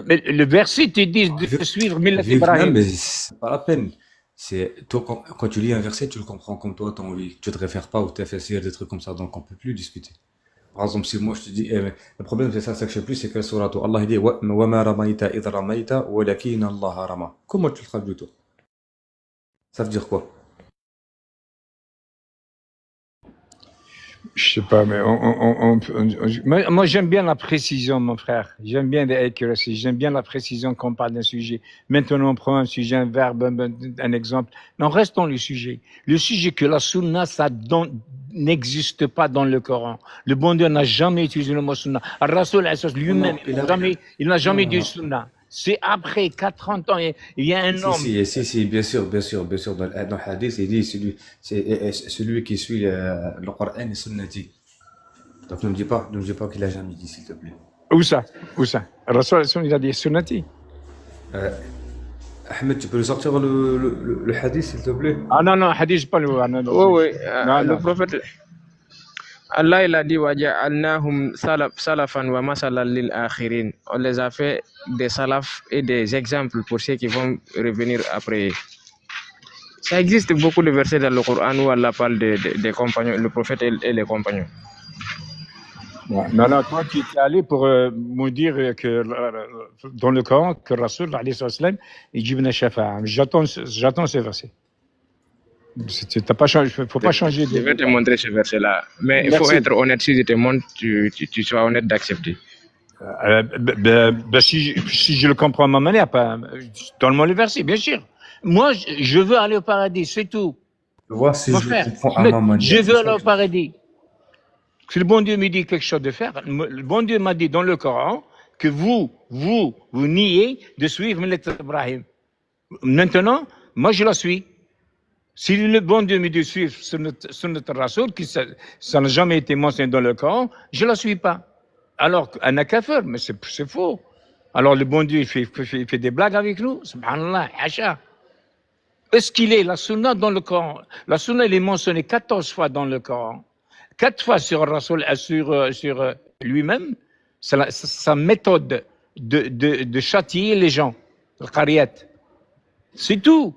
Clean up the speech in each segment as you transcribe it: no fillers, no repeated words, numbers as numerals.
Mais le verset te dit de suivre Millat Non, Ibrahim. mais c'est pas la peine. C'est toi quand tu lis un verset, tu le comprends comme toi t'as envie. Tu te réfères pas au TFSir, des trucs comme ça, donc on peut plus discuter. Par exemple, si moi je te dis, le problème c'est ça, c'est que je sais plus, c'est quelle sourate où Allah il dit wa ma ramaita idh ramaita walakin Allah rama. Comment tu le traduis toi? Ça veut dire quoi? Je sais pas, mais moi j'aime bien la précision, mon frère. J'aime bien l'accuracy. J'aime bien la précision quand on parle d'un sujet. Maintenant, on prend un sujet, un verbe, un exemple. Non, restons le sujet. Le sujet que la sunna, n'existe pas dans le Coran. Le bon Dieu n'a jamais utilisé le mot sunna. Rasul lui-même, il n'a jamais dit Non. sunna. C'est après 40 ans, il y a un homme. Si, bien sûr, bien sûr, bien sûr. Dans le hadith, il dit celui qui suit le Coran est sunnati. Donc ne me dis pas qu'il a jamais dit, s'il te plaît. Où ça? Où ça? Rasul, il a dit sunnati. Ahmed, tu peux nous sortir le hadith, s'il te plaît? Ah non, non, hadith, pas le. Non, non, Oui, oui. non, Le non. prophète, Allah il a dit waja'alnahum salafan wa masalan lil akhirin. On les a fait des salafs et des exemples pour ceux qui vont revenir après. Ça existe beaucoup de versets dans le Coran où Allah parle des compagnons, le prophète et les compagnons. Non, non, toi, tu es allé pour me dire que dans le Coran, que Rasul, alayhi salam, il dit Ibn Shafa'a. J'attends ce verset. T'as pas changé, faut pas changer Je vais te montrer ce verset-là. Mais il faut être honnête. Si je te montre, tu sois honnête d'accepter. Si je le comprends à ma manière, donne-moi le verset, bien sûr. Moi, je veux aller au paradis, c'est tout. Vois si Mon je frère, le comprends à ma manière. je veux aller au paradis. Si le bon Dieu me dit quelque chose de faire, le bon Dieu m'a dit dans le Coran que vous niez de suivre Millat Ibrahim. Maintenant, moi je la suis. Si le bon Dieu me dit de suivre Sunnat Rasoul, ça n'a jamais été mentionné dans le Coran, je la suis pas. Alors, un kafir, mais c'est faux. Alors le bon Dieu, il fait des blagues avec nous. Subhanallah, hacha. Est-ce qu'il est la Sunna dans le Coran? La Sunna, elle est mentionnée 14 fois dans le Coran. 4 fois sur Rasoul, sur lui-même, sa méthode de châtier les gens, le qariyat. C'est tout.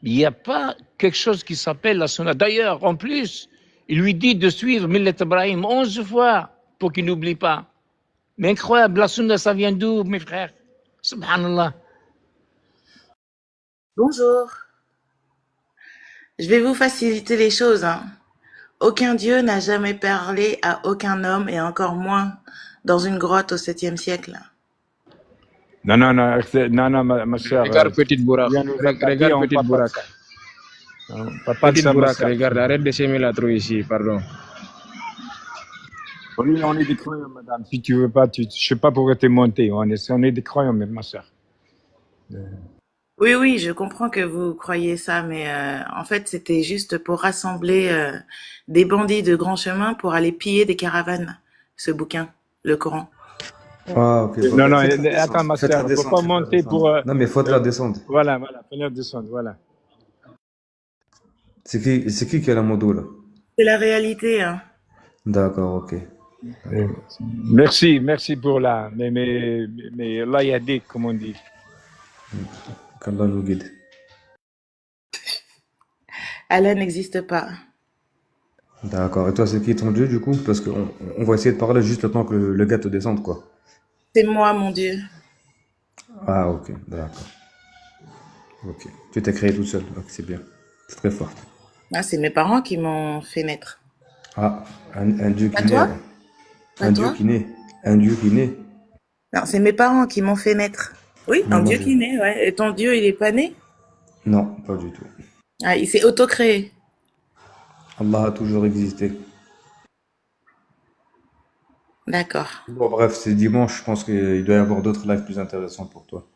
Il n'y a pas quelque chose qui s'appelle la sunna. D'ailleurs, en plus, il lui dit de suivre Millat Ibrahim 11 fois pour qu'il n'oublie pas. Mais incroyable, la sunna, ça vient d'où, mes frères? Subhanallah. Bonjour. Je vais vous faciliter les choses, hein. Aucun dieu n'a jamais parlé à aucun homme, et encore moins dans une grotte au 7e siècle. Non, ma soeur. Regarde Petite Bourak. Regarde Petite Bourak. Petite Bourak, regarde, arrête de s'aimer la trop ici, pardon. Oui, on est des croyants, madame. Si tu veux pas, je sais pas pourquoi t'es monté. On est des croyants, ma soeur. Oui, je comprends que vous croyez ça, mais en fait, c'était juste pour rassembler des bandits de grand chemin pour aller piller des caravanes, ce bouquin, le Coran. Ah, ok. Non, attends, ma soeur, il ne faut pas monter pour... Non, mais faut te la descendre. Voilà, faut la descendre, voilà. C'est qui a la modo, là? C'est la réalité, hein. D'accord, ok. Merci pour la... Mais là, il y a des, comme on dit. Qu'Allah nous guide. Allah n'existe pas. D'accord. Et toi, c'est qui ton Dieu, du coup? Parce qu'on va essayer de parler juste le temps que le gars te descende, quoi. C'est moi, mon Dieu. Ah, ok, d'accord. Ok. Tu t'es créé toute seule, ok, c'est bien. C'est très fort. Ah, c'est mes parents qui m'ont fait naître. Ah, un Dieu Pas qui naît. toi? Un Dieu qui naît. Un Dieu qui naît. Non, c'est mes parents qui m'ont fait naître. Oui, Non, un moi, Dieu qui naît, ouais. Et ton Dieu, il est pas né? Non, pas du tout. Ah, il s'est auto-créé. Allah a toujours existé. D'accord. Bon, bref, c'est dimanche, je pense qu'il doit y avoir d'autres lives plus intéressants pour toi.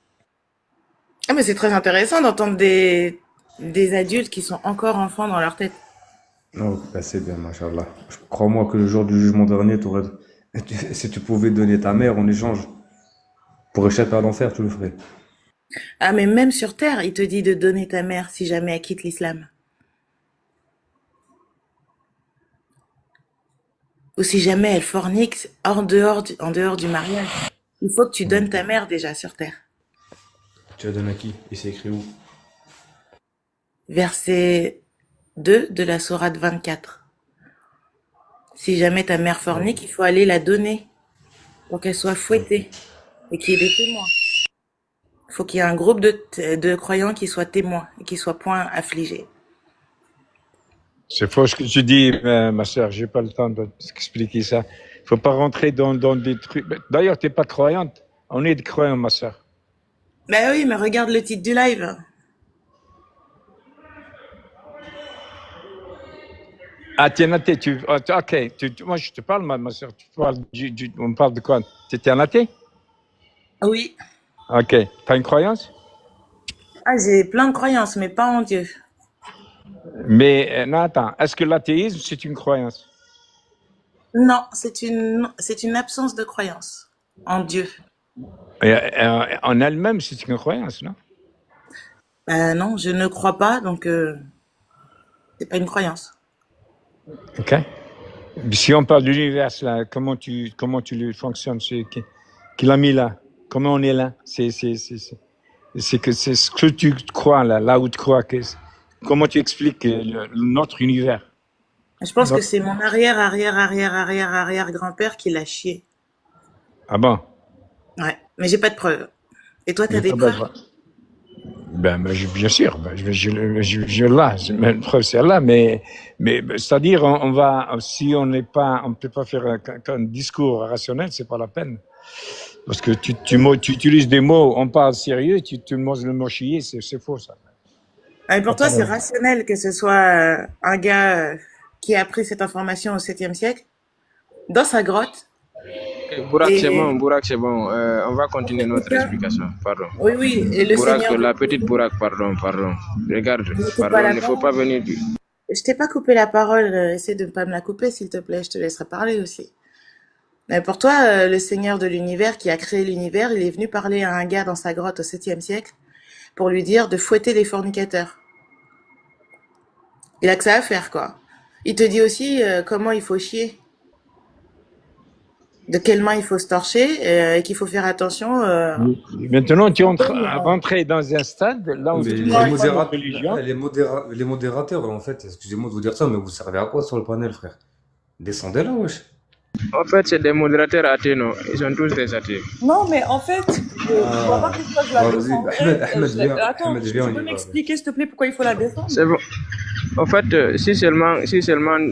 Ah, mais c'est très intéressant d'entendre des adultes qui sont encore enfants dans leur tête. Oh, bah c'est bien, machallah. Crois-moi que le jour du jugement dernier, si tu pouvais donner ta mère en échange pour échapper à l'enfer, tu le ferais. Ah, mais même sur Terre, il te dit de donner ta mère si jamais elle quitte l'islam. Ou si jamais elle fornique en dehors du mariage. Il faut que tu Ouais. donnes ta mère déjà sur terre. Tu la donnes à qui? Et c'est écrit où? Verset 2 de la sourate 24. Si jamais ta mère Ouais. fornique, il faut aller la donner pour qu'elle soit fouettée et qu'il y ait des témoins. Il faut qu'il y ait un groupe de croyants qui soient témoins et qui soient point affligés. C'est faux ce que tu dis, ma sœur. J'ai pas le temps de t'expliquer ça. Il faut pas rentrer dans des trucs. D'ailleurs, t'es pas croyante. On est des croyants, ma sœur. Ben oui, mais regarde le titre du live. Ah, t'es un athée. Ok. Moi, je te parle, ma sœur. On parle de quoi? T'es un athée? Oui. Ok. T'as une croyance? Ah, j'ai plein de croyances, mais pas en Dieu. Mais non, attends. Est-ce que l'athéisme, c'est une croyance? Non, c'est une absence de croyance en Dieu. En elle-même, c'est une croyance, non? Non, je ne crois pas, donc c'est pas une croyance. Ok. Si on parle de l'univers, là, comment tu le fonctionnes, qui l'a mis là? Comment on est là? C'est que c'est ce que tu crois là où tu crois comment tu expliques notre univers? Je pense que Notre- c'est mon arrière grand-père qui l'a chié. Ah bon? Ouais, mais j'ai pas de preuves. Et toi, t'as Mais des pas preuves? besoin. Bien sûr, je là, la preuve c'est là, mais c'est-à-dire si on n'est pas, on peut pas faire un discours rationnel, c'est pas la peine, parce que tu utilises des mots, on parle sérieux, tu manges le mot chier, c'est faux ça. Ah, et pour toi, c'est rationnel que ce soit un gars qui a appris cette information au 7e siècle, dans sa grotte, et Bourak, c'est bon. On va continuer notre explication. Pardon. oui, oui, et le Bourak, Seigneur de la petite l'univers, Bourak, pardon. Regarde, je ne coupe pas pardon, il la ne faut pas parole. venir. Je t'ai pas coupé la parole, essaie de ne pas me la couper, s'il te plaît, je te laisserai parler aussi. Mais pour toi, le Seigneur de l'univers qui a créé l'univers, il est venu parler à un gars dans sa grotte au 7e siècle pour lui dire de fouetter les fornicateurs. Il a que ça à faire, quoi. Il te dit aussi comment il faut chier, de quelle main il faut se torcher, et qu'il faut faire attention. Maintenant, tu es rentré dans un stade là où Mais tu les, parles pas de modéra- religion. les modérateurs, en fait, excusez-moi de vous dire ça, mais vous servez à quoi sur le panel, frère? Descendez là, wesh. En fait, c'est des modérateurs athées, non? Ils sont tous des athées. Non, mais en fait, je vois pas pourquoi je la Vas-y, descendrais. Ahmed, viens. Attends, Ahmed, tu viens, on peux y va. m'expliquer, s'il te plaît, pourquoi il faut la descendre? C'est bon. En fait, si seulement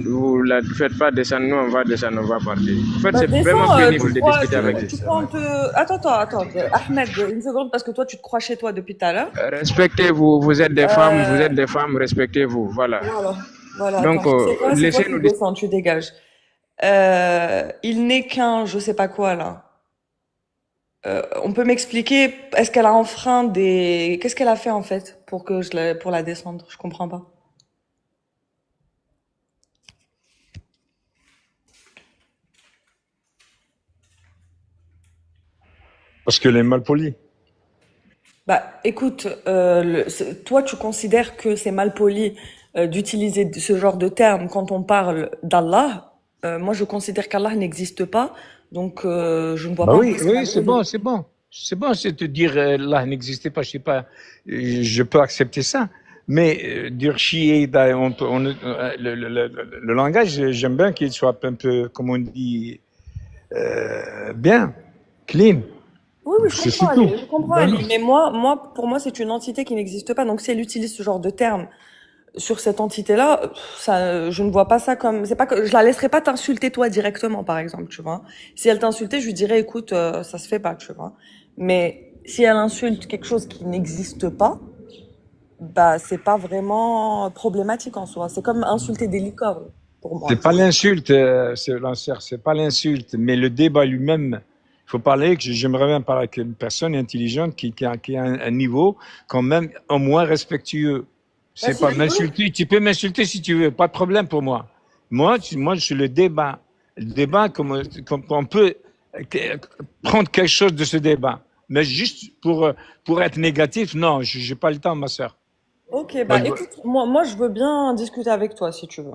vous la faites pas descendre, nous on va descendre, on va partir. En fait, Bah, c'est vraiment descends, pénible de crois, discuter avec tu vous. prends un peu... Attends, Ahmed, une seconde, parce que toi, tu te crois chez toi depuis tout à l'heure. Respectez-vous, vous êtes des femmes, respectez-vous, voilà. Voilà, Donc, attends, c'est quoi qui laissez-nous descend, tu dégages. Il n'est qu'un, je sais pas quoi, là. On peut m'expliquer, est-ce qu'elle a enfreint des... Qu'est-ce qu'elle a fait, en fait, pour la descendre? Je comprends pas. Parce qu'elle est mal polie. Bah, écoute, toi, tu considères que c'est mal poli d'utiliser ce genre de terme quand on parle d'Allah. Moi, je considère qu'Allah n'existe pas, donc je ne vois pas Oui, pourquoi c'est mal c'est poli. bon, c'est bon. C'est bon, c'est te dire là n'existait pas, je sais pas, je peux accepter ça. Mais dire chier, le langage, j'aime bien qu'il soit un peu, comme on dit, bien, clean. Oui, C'est je comprends, tout. Ali, je comprends, Voilà. Ali. Mais pour moi, c'est une entité qui n'existe pas. Donc, si elle utilise ce genre de terme sur cette entité-là, ça, je ne vois pas ça comme, c'est pas que, je la laisserai pas t'insulter toi directement, par exemple, tu vois. Si elle t'insultait, je lui dirais, écoute, ça se fait pas, tu vois. Mais si elle insulte quelque chose qui n'existe pas, bah, c'est pas vraiment problématique en soi. C'est comme insulter des licornes, pour moi. C'est pas l'insulte, c'est pas l'insulte, mais le débat lui-même. Il faut parler, j'aimerais bien parler avec une personne intelligente qui a un niveau quand même au moins respectueux. C'est Bah, pas m'insulter, tu peux m'insulter si tu veux, pas de problème pour moi. Moi, je suis le débat. Le débat, comme on peut prendre quelque chose de ce débat. Mais juste pour être négatif, non, j'ai pas le temps, ma sœur. Ok, bah, écoute, moi, je veux bien discuter avec toi, si tu veux.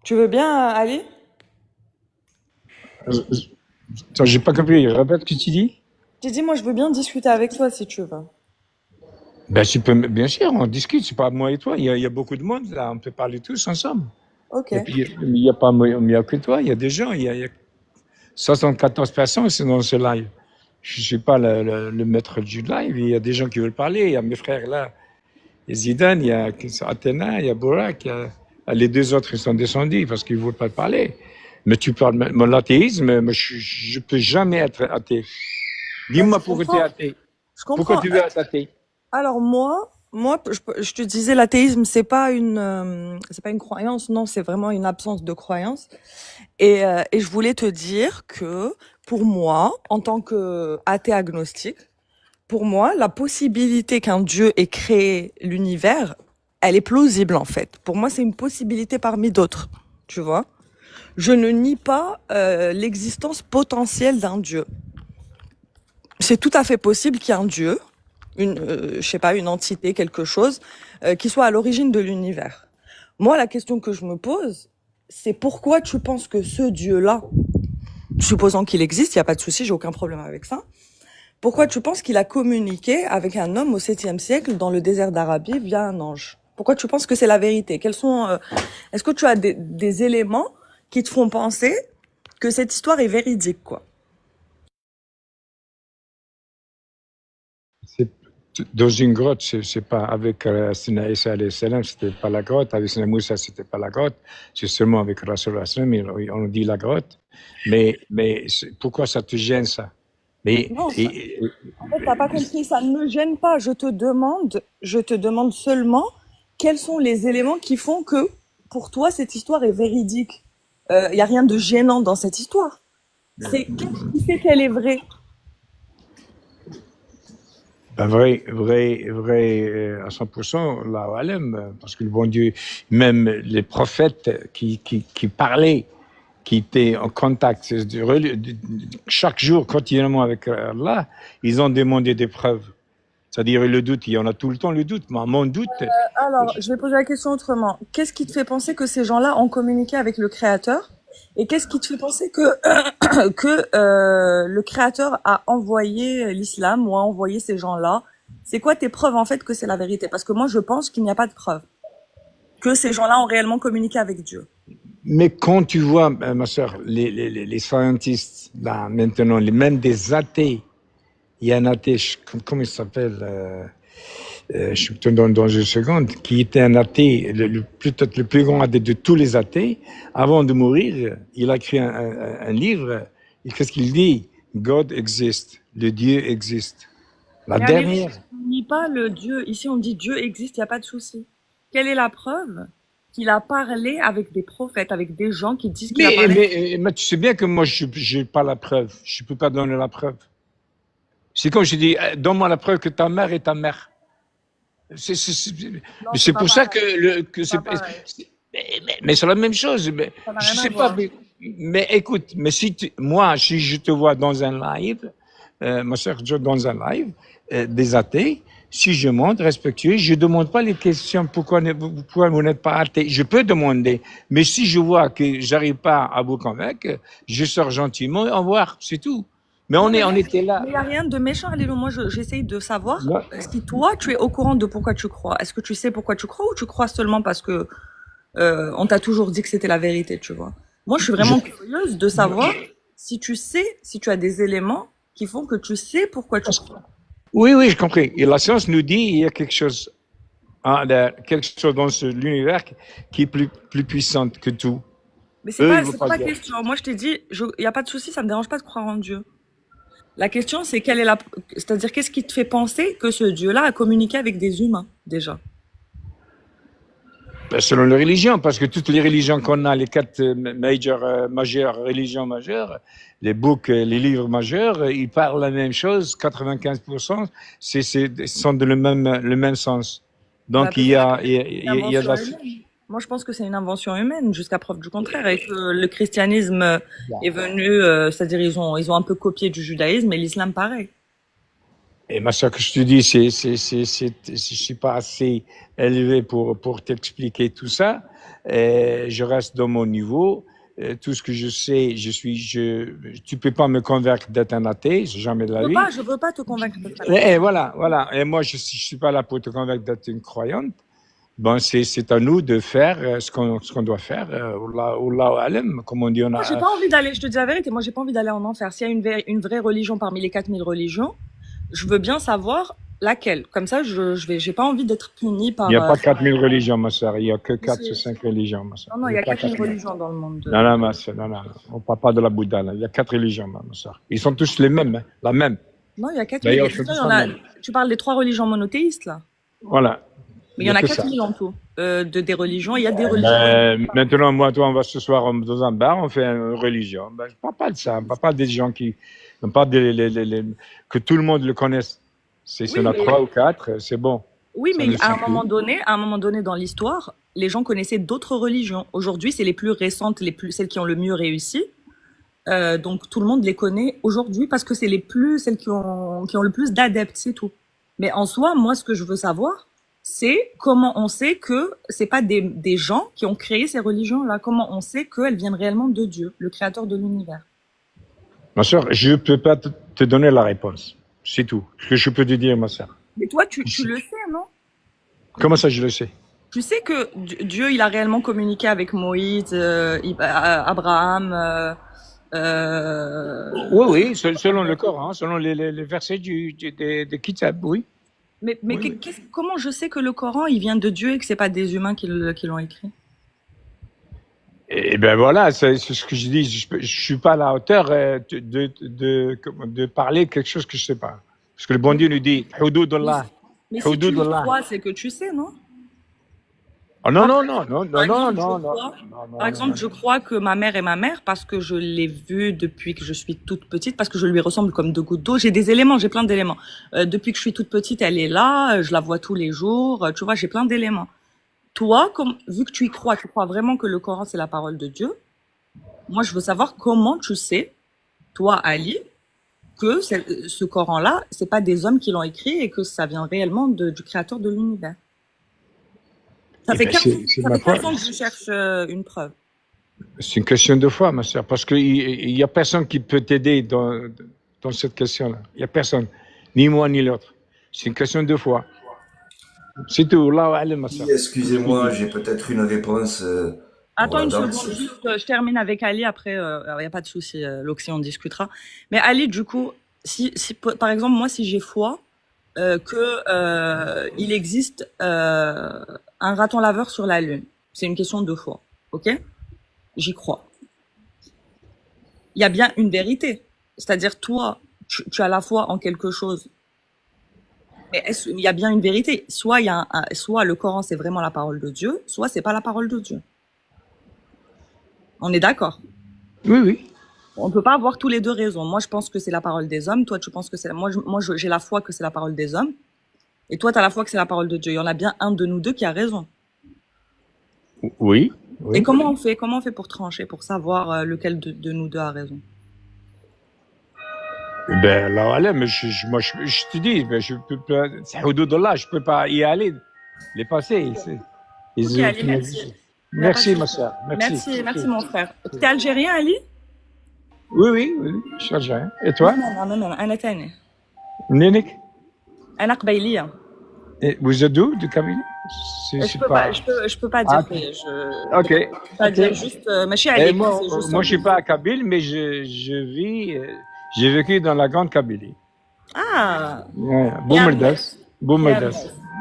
Tu veux bien, Ali? Attends, j'ai pas compris. Répète ce que tu dis. J'ai dit, moi, je veux bien discuter avec toi si tu veux. Ben, tu peux, bien sûr, on discute. C'est pas moi et toi. Il y a beaucoup de monde là. On peut parler tous ensemble. Ok. Et puis, il n'y a pas mieux que toi. Il y a des gens. Il y a 74 personnes c'est dans ce live. Je ne suis pas le maître du live. Il y a des gens qui veulent parler. Il y a mes frères là. Il y a Zidane, il y a Athéna, il y a Bourak. Les deux autres, ils sont descendus parce qu'ils ne veulent pas parler. Mais tu parles, l'athéisme, je ne peux jamais être athée. Dis-moi Je pourquoi tu es comprends. athée. Je Pourquoi comprends. tu veux être athée? Alors moi, je te disais, l'athéisme, c'est pas une croyance, non, c'est vraiment une absence de croyance. Et je voulais te dire que pour moi, en tant que athée agnostique, pour moi, la possibilité qu'un Dieu ait créé l'univers, elle est plausible en fait. Pour moi, c'est une possibilité parmi d'autres, tu vois. Je ne nie pas l'existence potentielle d'un Dieu. C'est tout à fait possible qu'il y ait un Dieu, je sais pas, une entité, quelque chose, qui soit à l'origine de l'univers. Moi, la question que je me pose, c'est pourquoi tu penses que ce Dieu-là, supposant qu'il existe, il n'y a pas de souci, j'ai aucun problème avec ça, pourquoi tu penses qu'il a communiqué avec un homme au 7e siècle dans le désert d'Arabie via un ange? Pourquoi tu penses que c'est la vérité? Est-ce que tu as des éléments qui te font penser que cette histoire est véridique, quoi? C'est dans une grotte, c'est pas avec Sina Isa alayhi salam, c'était pas la grotte. Avec Sina Moussa, c'était pas la grotte. C'est seulement avec Rasul sallam, on dit la grotte. Mais pourquoi ça te gêne ça? Mais Non, en fait, t'as pas compris, ça ne me gêne pas. Je te demande seulement quels sont les éléments qui font que, pour toi, cette histoire est véridique. Il y a rien de gênant dans cette histoire. C'est qu'est-ce qui fait qu'elle est vraie? ben vrai, à 100%, là, alam, parce que le bon Dieu, même les prophètes qui parlaient, qui étaient en contact chaque jour continuellement avec Allah, ils ont demandé des preuves. C'est-à-dire le doute, il y en a tout le temps le doute. Mais mon doute, Alors, je vais poser la question autrement. Qu'est-ce qui te fait penser que ces gens-là ont communiqué avec le Créateur? Et qu'est-ce qui te fait penser que le Créateur a envoyé l'islam ou a envoyé ces gens-là? C'est quoi tes preuves en fait que c'est la vérité? Parce que moi, je pense qu'il n'y a pas de preuves que ces gens-là ont réellement communiqué avec Dieu. mais quand tu vois, ma soeur, les scientists, là, maintenant, même des athées, il y a un athée, comment il s'appelle je te donne dans une seconde, qui était un athée, peut-être le plus grand athée de tous les athées. Avant de mourir, il a écrit un livre. Et qu'est-ce qu'il dit? God existe, le Dieu existe. La Mais dernière. on nie pas le Dieu. Ici, on dit Dieu existe, il n'y a pas de souci. Quelle est la preuve qu'il a parlé avec des prophètes, avec des gens qui disent qu'il a parlé? Mais tu sais bien que moi, je n'ai pas la preuve. Je ne peux pas donner la preuve. C'est comme je dis, donne-moi la preuve que ta mère est ta mère. C'est pour ça que c'est. Mais c'est la même chose. Je sais pas. Mais écoute, moi, si je te vois dans un live, ma soeur, dans un live, des athées, si je monte respectueux, je ne demande pas les questions pourquoi vous n'êtes pas athée. Je peux demander, mais si je vois que j'arrive pas à vous convaincre, je sors gentiment et au revoir, c'est tout. Mais on était là. Mais il n'y a rien de méchant, Alilo. Moi, j'essaye de savoir, Ouais. est-ce que toi, tu es au courant de pourquoi tu crois? Est-ce que tu sais pourquoi tu crois ou tu crois seulement parce que on t'a toujours dit que c'était la vérité, tu vois? Moi, je suis vraiment curieuse de savoir si tu sais, si tu as des éléments qui font que tu sais pourquoi tu crois. Oui, oui, j'ai compris. Et la science nous dit qu'il y a quelque chose dans l'univers qui est plus puissante que tout. Mais c'est pas la question. Moi, je t'ai dit, il n'y a pas de souci, ça me dérange pas de croire en Dieu. La question, c'est c'est-à-dire qu'est-ce qui te fait penser que ce Dieu-là a communiqué avec des humains, déjà? Selon les religions, parce que toutes les religions qu'on a, les 4 majeures religions majeures, les les livres majeurs, ils parlent la même chose, 95%, sont de le même sens. Donc il y a de la... Moi, je pense que c'est une invention humaine, jusqu'à preuve du contraire, et que le christianisme est venu, c'est-à-dire ils ont un peu copié du judaïsme, et l'islam pareil. Et ma soeur, que je te dis, je suis pas assez élevé pour t'expliquer tout ça. Je reste dans mon niveau. tout ce que je sais, tu peux pas me convaincre d'être un athée, jamais de la vie. Je veux pas te convaincre de ça. Et voilà. Et moi, je suis pas là pour te convaincre d'être une croyante. Bon, c'est à nous de faire ce qu'on doit faire. Wallahu alam, comme on dit, Moi, j'ai pas envie d'aller, je te dis la vérité, moi, j'ai pas envie d'aller en enfer. S'il y a une vraie religion parmi les 4000 religions, je veux bien savoir laquelle. Comme ça, j'ai pas envie d'être puni par. Il n'y a pas 4000 religions, ma sœur. Il n'y a que 4 ou 5 religions, ma sœur. Non, il y a 4000 religions dans le monde. Non, ma sœur, non. On parle pas de la Bouddha, là. Il y a 4 religions, ma sœur. Ils sont tous les mêmes, hein, la même. Non, il y a 4000 D'ailleurs, religions. Tu parles des 3 religions monothéistes, là. Voilà. Mais il y en a 4000 en tout. Des religions, il y a des religions. Maintenant, moi, toi, on va ce soir dans un bar, on fait une religion. Je ne parle pas de ça. Je ne parle pas des gens qui. Je ne parle pas que tout le monde le connaisse. Il y en a 3 ou 4, c'est bon. Oui, mais à un moment donné dans l'histoire, les gens connaissaient d'autres religions. Aujourd'hui, c'est les plus récentes, celles qui ont le mieux réussi. Donc, tout le monde les connaît aujourd'hui parce que c'est celles qui ont le plus d'adeptes, c'est tout. Mais en soi, moi, ce que je veux savoir, c'est comment on sait que c'est pas des gens qui ont créé ces religions-là. Comment on sait qu'elles viennent réellement de Dieu, le créateur de l'univers. Ma sœur, je ne peux pas te donner la réponse. C'est tout. Ce que je peux te dire, ma sœur. Mais toi, tu le sais, non? Comment ça, je le sais? Tu sais que Dieu, il a réellement communiqué avec Moïse, Abraham. Oui, selon le Coran, selon les versets des Kitab, oui. Mais comment je sais que le Coran, il vient de Dieu et que c'est pas des humains qui l'ont écrit? Eh bien voilà, c'est ce que je dis. Je suis pas à la hauteur de parler quelque chose que je sais pas. Parce que le bon Dieu nous dit Hududullah. Mais si tu le crois, c'est que tu sais, non? Oh non. Par exemple, je crois que ma mère est ma mère parce que je l'ai vue depuis que je suis toute petite, parce que je lui ressemble comme 2 gouttes d'eau. J'ai plein d'éléments. Depuis que je suis toute petite, elle est là, je la vois tous les jours. Tu vois, j'ai plein d'éléments. Toi, vu que tu y crois, tu crois vraiment que le Coran, c'est la parole de Dieu. Moi, je veux savoir comment tu sais, toi, Ali, que ce Coran-là, c'est pas des hommes qui l'ont écrit et que ça vient réellement du créateur de l'univers. Ça fait 15 ans que je cherche une preuve. C'est une question de foi, ma sœur, parce qu'il n'y a personne qui peut t'aider dans cette question-là. Il n'y a personne, ni moi ni l'autre. C'est une question de foi. C'est tout. Là, ma sœur. Excusez-moi, j'ai peut-être une réponse. Attends une seconde, juste, je termine avec Ali, après, il n'y a pas de souci, Loxy, on discutera. Mais Ali, du coup, si par exemple, moi, si j'ai foi, il existe un raton laveur sur la Lune, c'est une question de foi, ok? J'y crois. Il y a bien une vérité, c'est-à-dire toi, tu as la foi en quelque chose, mais il y a bien une vérité. Soit soit le Coran c'est vraiment la parole de Dieu, soit c'est pas la parole de Dieu. On est d'accord? Oui. On peut pas avoir tous les deux raisons. Moi, je pense que c'est la parole des hommes. Toi, tu penses que c'est moi, j'ai la foi que c'est la parole des hommes. Et toi, tu as la foi que c'est la parole de Dieu. Il y en a bien un de nous deux qui a raison. Oui. Et comment on fait pour trancher, pour savoir lequel de nous deux a raison? Ben là, mais je te dis, ben, je peux pas. C'est Hududullah, je peux pas y aller, les passer. Ok, Ali, merci. Merci, ma soeur. Merci, mon frère. Tu es algérien, Ali? Oui, je suis algérien. Et toi? أنا تاني. منينك؟ أنا قبيلية. Vous êtes d'où? Du Kabylie? Je peux pas dire. Ok. Je peux pas dire juste. Moi, je suis pas à Kabyle, mais j'ai vécu dans la grande Kabylie. Ah. Boumerdas.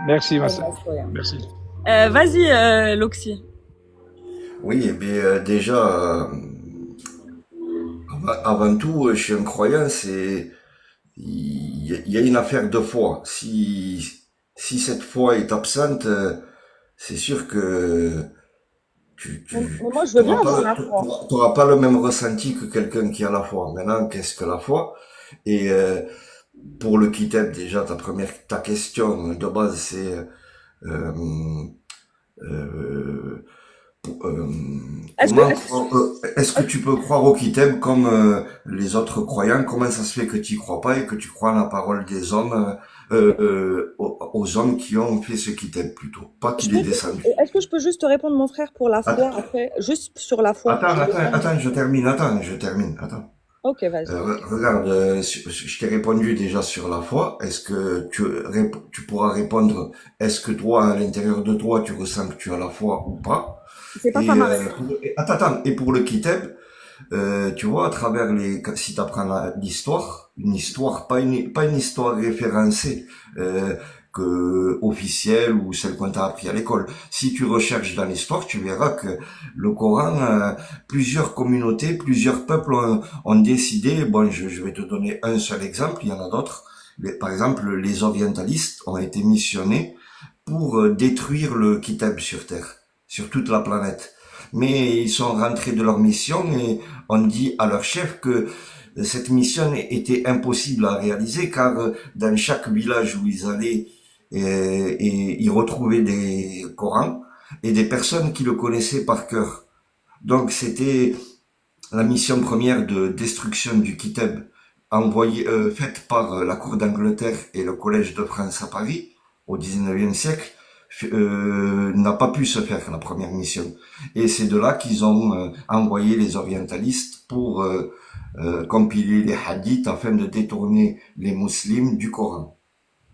Merci, ma soeur. Merci. Vas-y, Loxy. Oui, eh bien, déjà, avant tout, je suis un croyant, il y a une affaire de foi. Si cette foi est absente, c'est sûr que moi, je veux bien avoir la foi. t'auras pas le même ressenti que quelqu'un qui a la foi. Maintenant, qu'est-ce que la foi? Et pour le kitab, déjà, ta question de base, c'est Est-ce comment, que, est-ce que tu peux croire au Kitab comme les autres croyants? Comment ça se fait que tu y crois pas et que tu crois à la parole des hommes, aux hommes qui ont fait ce Kitab plutôt, pas je qu'il est peux te- descendu? est-ce que je peux juste te répondre, mon frère, pour la foi après, juste sur la foi? Attends, je termine, attends. Ok, vas-y. Regarde, je t'ai répondu déjà sur la foi. Est-ce que tu pourras répondre, est-ce que toi, à l'intérieur de toi, tu ressens que tu as la foi ou pas? C'est pas Et, ça ma réponse. et pour le Kitab, tu vois, à travers si t'apprends l'histoire, une histoire, pas une histoire référencée, officielle ou celle qu'on t'a appris à l'école. Si tu recherches dans l'histoire, tu verras que le Coran, plusieurs communautés, plusieurs peuples ont décidé, bon, je vais te donner un seul exemple, il y en a d'autres. Par exemple, les orientalistes ont été missionnés pour détruire le Kitab sur Terre, sur toute la planète. Mais ils sont rentrés de leur mission et on dit à leur chef que cette mission était impossible à réaliser car dans chaque village où ils allaient, et ils retrouvaient des Corans et des personnes qui le connaissaient par cœur. Donc c'était la mission première de destruction du Kitab faite par la cour d'Angleterre et le collège de France à Paris au 19e siècle, n'a pas pu se faire la première mission. Et c'est de là qu'ils ont envoyé les orientalistes pour compiler les hadiths afin de détourner les musulmans du Coran.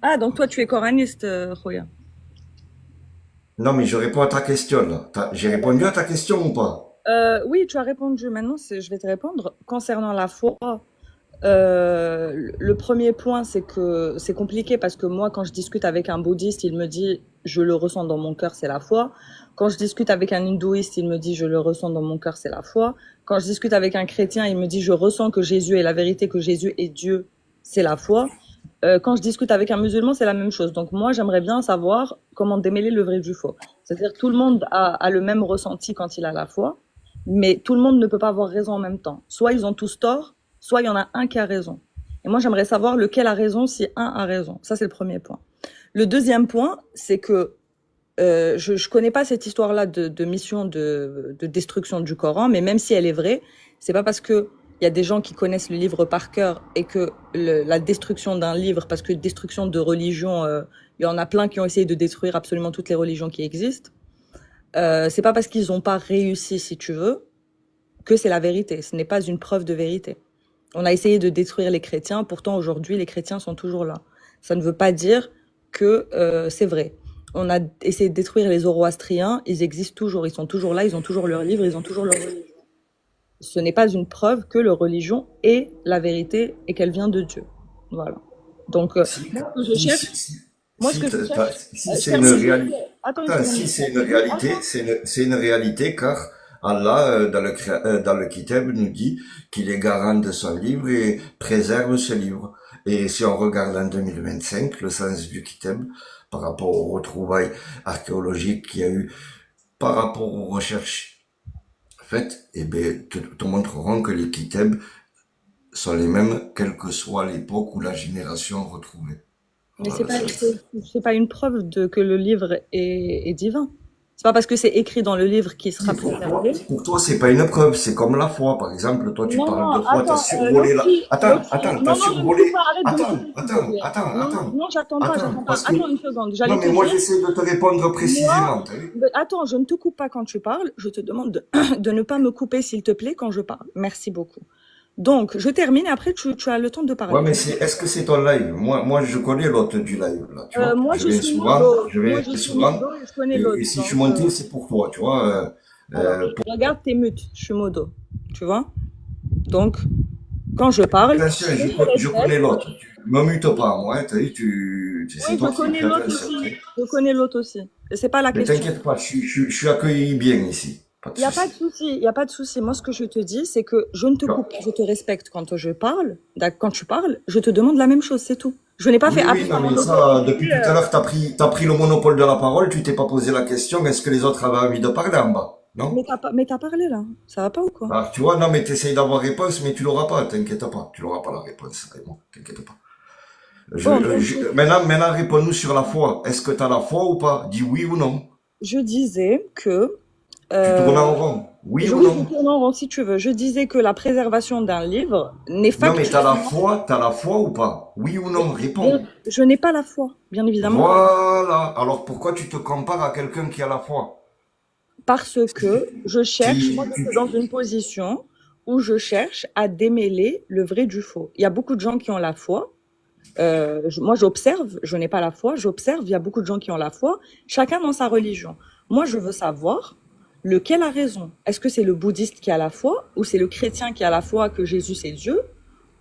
Ah, donc toi, tu es coraniste, Khoya. Non, mais je réponds à ta question là. J'ai répondu à ta question ou pas? Oui, tu as répondu. Maintenant, je vais te répondre. Concernant la foi, le premier point, c'est que c'est compliqué parce que moi, quand je discute avec un bouddhiste, il me dit je le ressens dans mon cœur, c'est la foi. Quand je discute avec un hindouiste, il me dit je le ressens dans mon cœur, c'est la foi. Quand je discute avec un chrétien, il me dit je ressens que Jésus est la vérité, que Jésus est Dieu, c'est la foi. Quand je discute avec un musulman, c'est la même chose. Donc moi, j'aimerais bien savoir comment démêler le vrai du faux. C'est-à-dire que tout le monde a le même ressenti quand il a la foi, mais tout le monde ne peut pas avoir raison en même temps. Soit ils ont tous tort, soit il y en a un qui a raison. Et moi, j'aimerais savoir lequel a raison si un a raison. Ça, c'est le premier point. Le deuxième point, c'est que je connais pas cette histoire-là de mission de destruction du Coran, mais même si elle est vraie, c'est pas parce que il y a des gens qui connaissent le livre par cœur et que la destruction d'un livre, parce que destruction de religion, il y en a plein qui ont essayé de détruire absolument toutes les religions qui existent. C'est pas parce qu'ils n'ont pas réussi, si tu veux, que c'est la vérité. Ce n'est pas une preuve de vérité. On a essayé de détruire les chrétiens, pourtant aujourd'hui les chrétiens sont toujours là. Ça ne veut pas dire que c'est vrai. On a essayé de détruire les Zoroastriens, ils existent toujours, ils sont toujours là, ils ont toujours leurs livres, ils ont toujours leur religion. Ce n'est pas une preuve que leur religion est la vérité et qu'elle vient de Dieu. Voilà. Donc, moi, ce que je cherche, Si c'est une réalité, si c'est une réalité, c'est une réalité car Allah, dans le Kitab, nous dit qu'il est garant de son livre et préserve ce livre. Et si on regarde en 2025 le sens du Kitab par rapport aux retrouvailles archéologiques qu'il y a eu, par rapport aux recherches faites, eh ben, te montreront que les Kitab sont les mêmes, quelle que soit l'époque ou la génération retrouvée. mais Voilà, c'est pas une preuve que le livre est divin. C'est pas parce que c'est écrit dans le livre qu'il sera préservé. Pour toi, c'est pas une preuve, c'est comme la foi, par exemple. Toi, tu parles de foi, t'as survolé la... Attends, t'as survolé... Attends. Non, j'attends pas. Attends une seconde. Non, mais moi, j'essaie de te répondre précisément, t'as vu? Attends, je ne te coupe pas quand tu parles. Je te demande de ne pas me couper, s'il te plaît, quand je parle. Merci beaucoup. Donc, je termine et après, tu as le temps de parler. Ouais, mais est-ce que c'est ton live? Moi, je connais l'autre du live, là, tu vois. Moi, je viens suis souvent, modo. je viens souvent. Modo et je connais l'autre. Et si je suis monté, c'est pour toi, tu vois. Alors, regarde tes mutes. Je suis modo. Tu vois? Donc, quand je parle. Attention, je connais l'autre. Tu me mutes pas, moi, t'as vu, Oui, je connais l'autre aussi. Je connais l'autre aussi. C'est pas la question. Mais t'inquiète pas, je suis accueilli bien ici. Il n'y a pas de souci, il n'y a pas de souci. Moi, ce que je te dis, c'est que je ne te coupe pas, je te respecte quand je parle. Quand tu parles, je te demande la même chose, c'est tout. Je n'ai pas fait Oui, non, mais ça, depuis tout à l'heure, t'as pris le monopole de la parole, tu t'es pas posé la question, est-ce que les autres avaient envie de parler en bas? Non? Mais t'as parlé, là. Ça va pas ou quoi? Alors, tu vois, non, mais t'essayes d'avoir réponse, mais tu l'auras pas, t'inquiète pas. Tu l'auras pas la réponse, Raymond, t'inquiète pas. Maintenant, réponds-nous sur la foi. Est-ce que t'as la foi ou pas? Dis oui ou non. Je disais que Tu tournes en rond, oui ou Oui, je non? tourne en rond si tu veux. Je disais que la préservation d'un livre n'est Non, mais factuellement... t'as la foi ou pas? Oui ou non? Bien, Réponds. je n'ai pas la foi, bien évidemment, Voilà. Alors pourquoi tu te compares à quelqu'un qui a la foi? parce que je cherche, moi je suis dans Tu... une position où je cherche à démêler le vrai du faux. Il y a beaucoup de gens qui ont la foi. Moi j'observe, je n'ai pas la foi, j'observe, il y a beaucoup de gens qui ont la foi, chacun dans sa religion. Moi je veux savoir lequel a raison. Est-ce que c'est le bouddhiste qui a la foi, ou c'est le chrétien qui a la foi que Jésus c'est Dieu,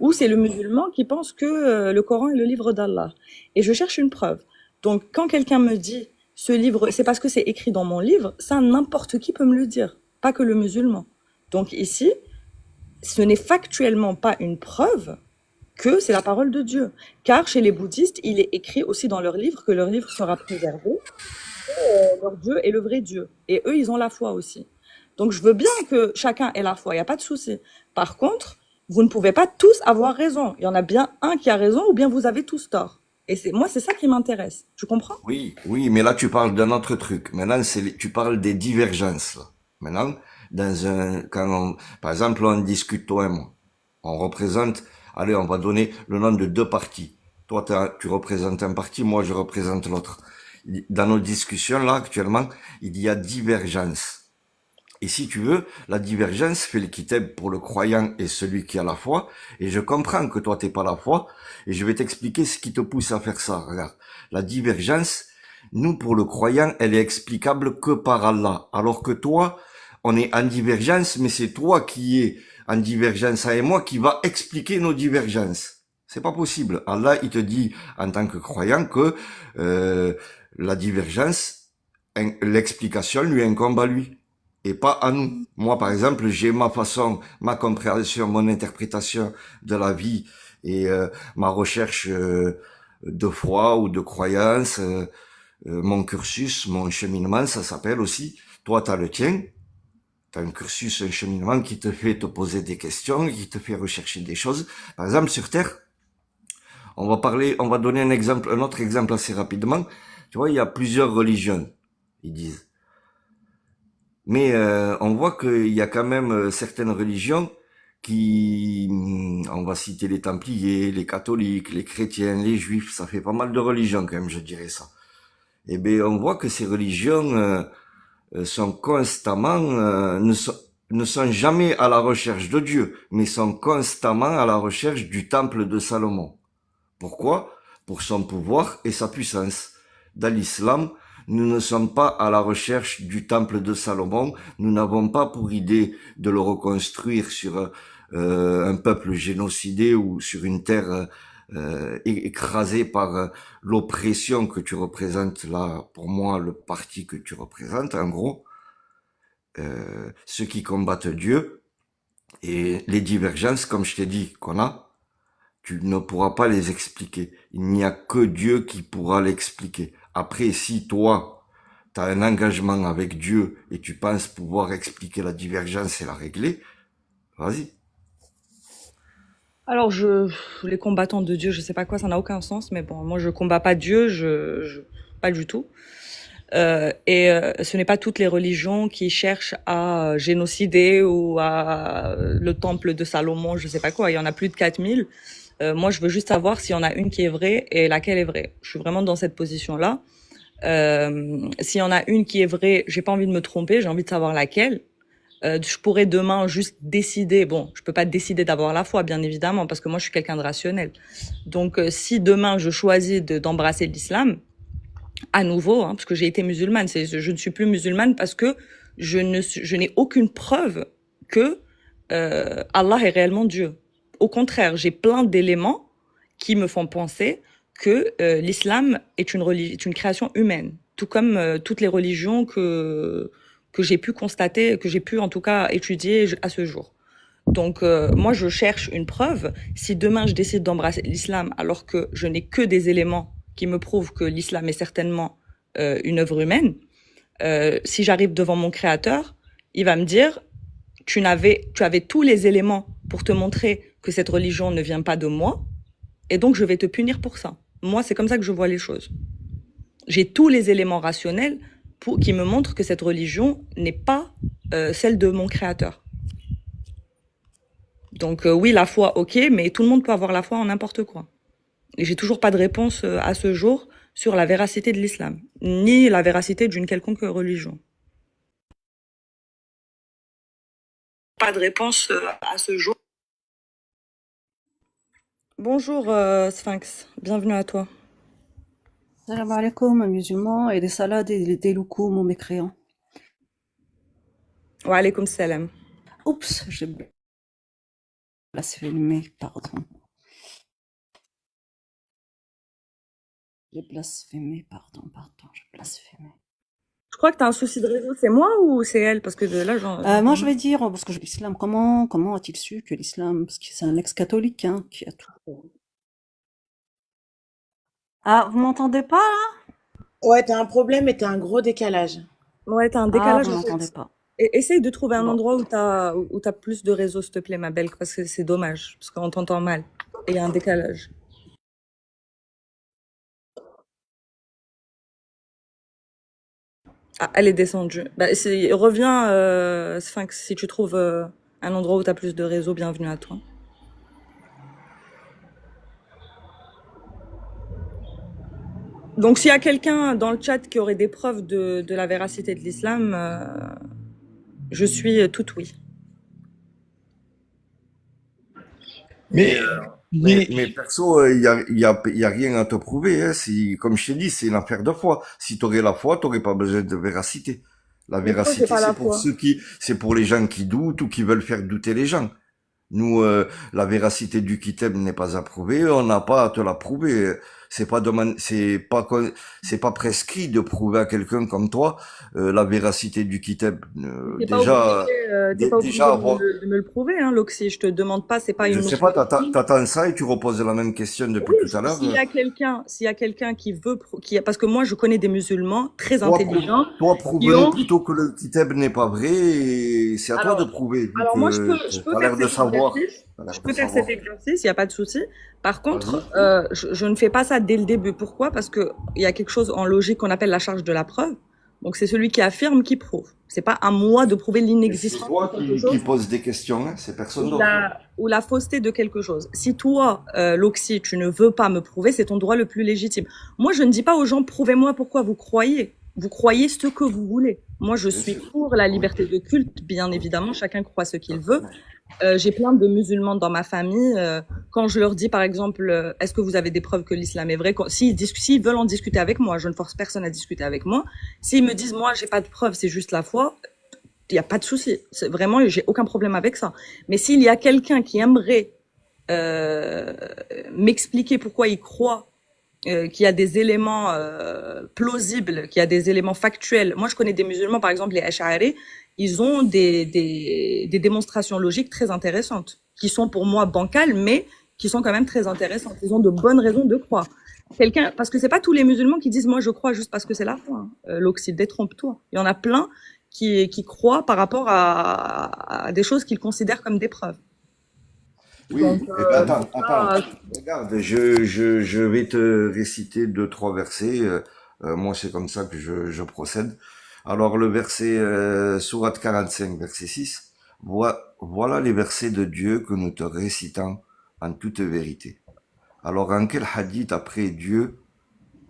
ou c'est le musulman qui pense que le Coran est le livre d'Allah. Et je cherche une preuve. Donc quand quelqu'un me dit ce livre, c'est parce que c'est écrit dans mon livre, ça n'importe qui peut me le dire, pas que le musulman. Donc ici, ce n'est factuellement pas une preuve que c'est la parole de Dieu. Car chez les bouddhistes, il est écrit aussi dans leur livre que leur livre sera préservé, leur Dieu est le vrai Dieu. Et eux, ils ont la foi aussi. Donc je veux bien que chacun ait la foi, il n'y a pas de souci. Par contre, vous ne pouvez pas tous avoir raison. Il y en a bien un qui a raison ou bien vous avez tous tort. Et moi, c'est ça qui m'intéresse. Tu comprends? Oui, oui, mais là tu parles d'un autre truc. Maintenant, tu parles des divergences. Là. Maintenant, par exemple, on discute toi et moi. On représente, allez, on va donner le nom de deux partis. Toi, tu représentes un parti, moi je représente l'autre. Dans nos discussions là actuellement, il y a divergence. Et si tu veux, la divergence fait l'équitable pour le croyant et celui qui a la foi. Et je comprends que toi, t'es pas la foi. Et je vais t'expliquer ce qui te pousse à faire ça. Regarde. La divergence, nous, pour le croyant, elle est explicable que par Allah. Alors que toi, on est en divergence, mais c'est toi qui es en divergence avec moi qui va expliquer nos divergences. C'est pas possible. Allah, il te dit, en tant que croyant, que la divergence, l'explication lui incombe à lui. Et pas à nous. Moi, par exemple, j'ai ma façon, ma compréhension, mon interprétation de la vie et ma recherche de foi ou de croyance, mon cursus, mon cheminement, ça s'appelle aussi. Toi, t'as le tien. T'as un cursus, un cheminement qui te fait te poser des questions, qui te fait rechercher des choses. Par exemple, sur Terre, on va donner un autre exemple assez rapidement. Tu vois, il y a plusieurs religions, ils disent. Mais on voit qu'il y a quand même certaines religions qui, on va citer les Templiers, les catholiques, les chrétiens, les juifs, ça fait pas mal de religions quand même, je dirais ça. Eh bien, on voit que ces religions sont constamment, ne sont jamais à la recherche de Dieu, mais sont constamment à la recherche du temple de Salomon. Pourquoi? Pour son pouvoir et sa puissance. Dans l'islam, nous ne sommes pas à la recherche du temple de Salomon. Nous n'avons pas pour idée de le reconstruire sur un peuple génocidé ou sur une terre écrasée par l'oppression que tu représentes là. Pour moi, le parti que tu représentes, en gros, ceux qui combattent Dieu et les divergences, comme je t'ai dit, qu'on a, tu ne pourras pas les expliquer. Il n'y a que Dieu qui pourra l'expliquer. Après, si toi, tu as un engagement avec Dieu et tu penses pouvoir expliquer la divergence et la régler, vas-y. Alors, les combattants de Dieu, je sais pas quoi, ça n'a aucun sens, mais bon, moi je combats pas Dieu, pas du tout. Ce n'est pas toutes les religions qui cherchent à génocider ou à le temple de Salomon, je sais pas quoi. Il y en a plus de 4000. Moi, je veux juste savoir s'il y en a une qui est vraie et laquelle est vraie. Je suis vraiment dans cette position-là. S'il y en a une qui est vraie, j'ai pas envie de me tromper, j'ai envie de savoir laquelle. Je pourrais demain juste décider. Bon, je peux pas décider d'avoir la foi, bien évidemment, parce que moi, je suis quelqu'un de rationnel. Donc, si demain je choisis d'embrasser l'islam, à nouveau, parce que j'ai été musulmane, je ne suis plus musulmane parce que je n'ai aucune preuve que Allah est réellement Dieu. Au contraire, j'ai plein d'éléments qui me font penser que l'islam est une création humaine, tout comme toutes les religions que j'ai pu constater, que j'ai pu en tout cas étudier à ce jour. Donc moi je cherche une preuve. Si demain je décide d'embrasser l'islam alors que je n'ai que des éléments qui me prouvent que l'islam est certainement une œuvre humaine, si j'arrive devant mon créateur, il va me dire tu avais tous les éléments pour te montrer que cette religion ne vient pas de moi, et donc je vais te punir pour ça. Moi, c'est comme ça que je vois les choses. J'ai tous les éléments rationnels qui me montre que cette religion n'est pas celle de mon créateur. Donc oui, la foi, ok, mais tout le monde peut avoir la foi en n'importe quoi. Et j'ai toujours pas de réponse à ce jour sur la véracité de l'islam, ni la véracité d'une quelconque religion. Pas de réponse à ce jour. Bonjour Sphinx, bienvenue à toi. Salam alaikum, musulmans, et des salades et des loukoums aux mécréants. Wa alaykoum salam. Oups, j'ai blasphémé, pardon. J'ai blasphémé, pardon, j'ai blasphémé. Je crois que tu as un souci de réseau, c'est moi ou c'est elle? Parce que là, Moi, je vais dire, parce que l'islam, comment a-t-il su que l'islam, parce que c'est un ex-catholique hein, qui a tout. Ah, vous m'entendez pas là? Ouais, t'as un problème et t'as un gros décalage. Ouais, t'as un Ah, décalage. vous en fait. m'entendez pas. Essaye de trouver un Bon. endroit où t'as plus de réseau, s'il te plaît, ma belle, parce que c'est dommage, parce qu'on t'entend mal. Et il y a un décalage. Ah, elle est descendue. Bah, reviens, Sphinx, si tu trouves un endroit où t'as plus de réseau, bienvenue à toi. Donc, s'il y a quelqu'un dans le chat qui aurait des preuves de la véracité de l'islam, je suis tout oui. Mais perso, il y a rien à te prouver. Hein. Comme je t'ai dit, c'est une affaire de foi. Si t'aurais la foi, t'aurais pas besoin de véracité. La Mais pourquoi j'ai véracité, pas la c'est pour foi? c'est pour les gens qui doutent ou qui veulent faire douter les gens. Nous, la véracité du kitab n'est pas approuvée. On n'a pas à te la prouver. C'est pas prescrit de prouver à quelqu'un comme toi la véracité du kitab. T'es pas Déjà, obligé, t'es pas obligé déjà avoir. de me le prouver, hein, Loxy. Je te demande pas, c'est pas Je une sais notion. pas, t'attends ça et tu reposes la même question depuis Oui, tout à l'heure. s'il y a quelqu'un qui veut, parce que moi je connais des musulmans très Toi, intelligents toi, qui prouve-nous ont. plutôt que le kitab n'est pas vrai et c'est à toi de Alors, prouver, vu alors moi je que peux t'as faire l'air de cet savoir. exercice. T'as l'air Je de peux faire savoir. cet exercice, il n'y a pas de souci. Par contre, Vas-y. je ne fais pas ça dès le début. Pourquoi? Parce que il y a quelque chose en logique qu'on appelle la charge de la preuve. Donc c'est celui qui affirme qui prouve. C'est pas à moi de prouver Et c'est l'inexistence de toi quelque qui chose poses des questions, hein, c'est personne ou d'autre. la fausseté de quelque chose. Si toi, Loxy, tu ne veux pas me prouver, c'est ton droit le plus légitime. Moi, je ne dis pas aux gens, prouvez-moi pourquoi vous croyez. Vous croyez ce que vous voulez. Moi, je Bien suis sûr. pour la liberté de culte, bien évidemment. Chacun croit ce qu'il veut. J'ai plein de musulmans dans ma famille. Quand je leur dis, par exemple, est-ce que vous avez des preuves que l'islam est vrai? S'ils veulent en discuter avec moi, je ne force personne à discuter avec moi. S'ils me disent, moi, j'ai pas de preuves, c'est juste la foi, il n'y a pas de souci. Vraiment, j'ai aucun problème avec ça. Mais s'il y a quelqu'un qui aimerait m'expliquer pourquoi il croit qu'il y a des éléments plausibles, qu'il y a des éléments factuels. Moi, je connais des musulmans, par exemple les Ash'ari, ils ont des démonstrations logiques très intéressantes, qui sont pour moi bancales, mais qui sont quand même très intéressantes. Ils ont de bonnes raisons de croire. Parce que c'est pas tous les musulmans qui disent moi je crois juste parce que c'est la foi. L'Occident, détrompe-toi. Il y en a plein qui croient par rapport à des choses qu'ils considèrent comme des preuves. Oui, Donc, eh ben attends, regarde, je vais te réciter 2, 3 versets. Moi, c'est comme ça que je procède. Alors, le verset sourate 45, verset 6. Voilà les versets de Dieu que nous te récitons en toute vérité. Alors, en quel hadith après Dieu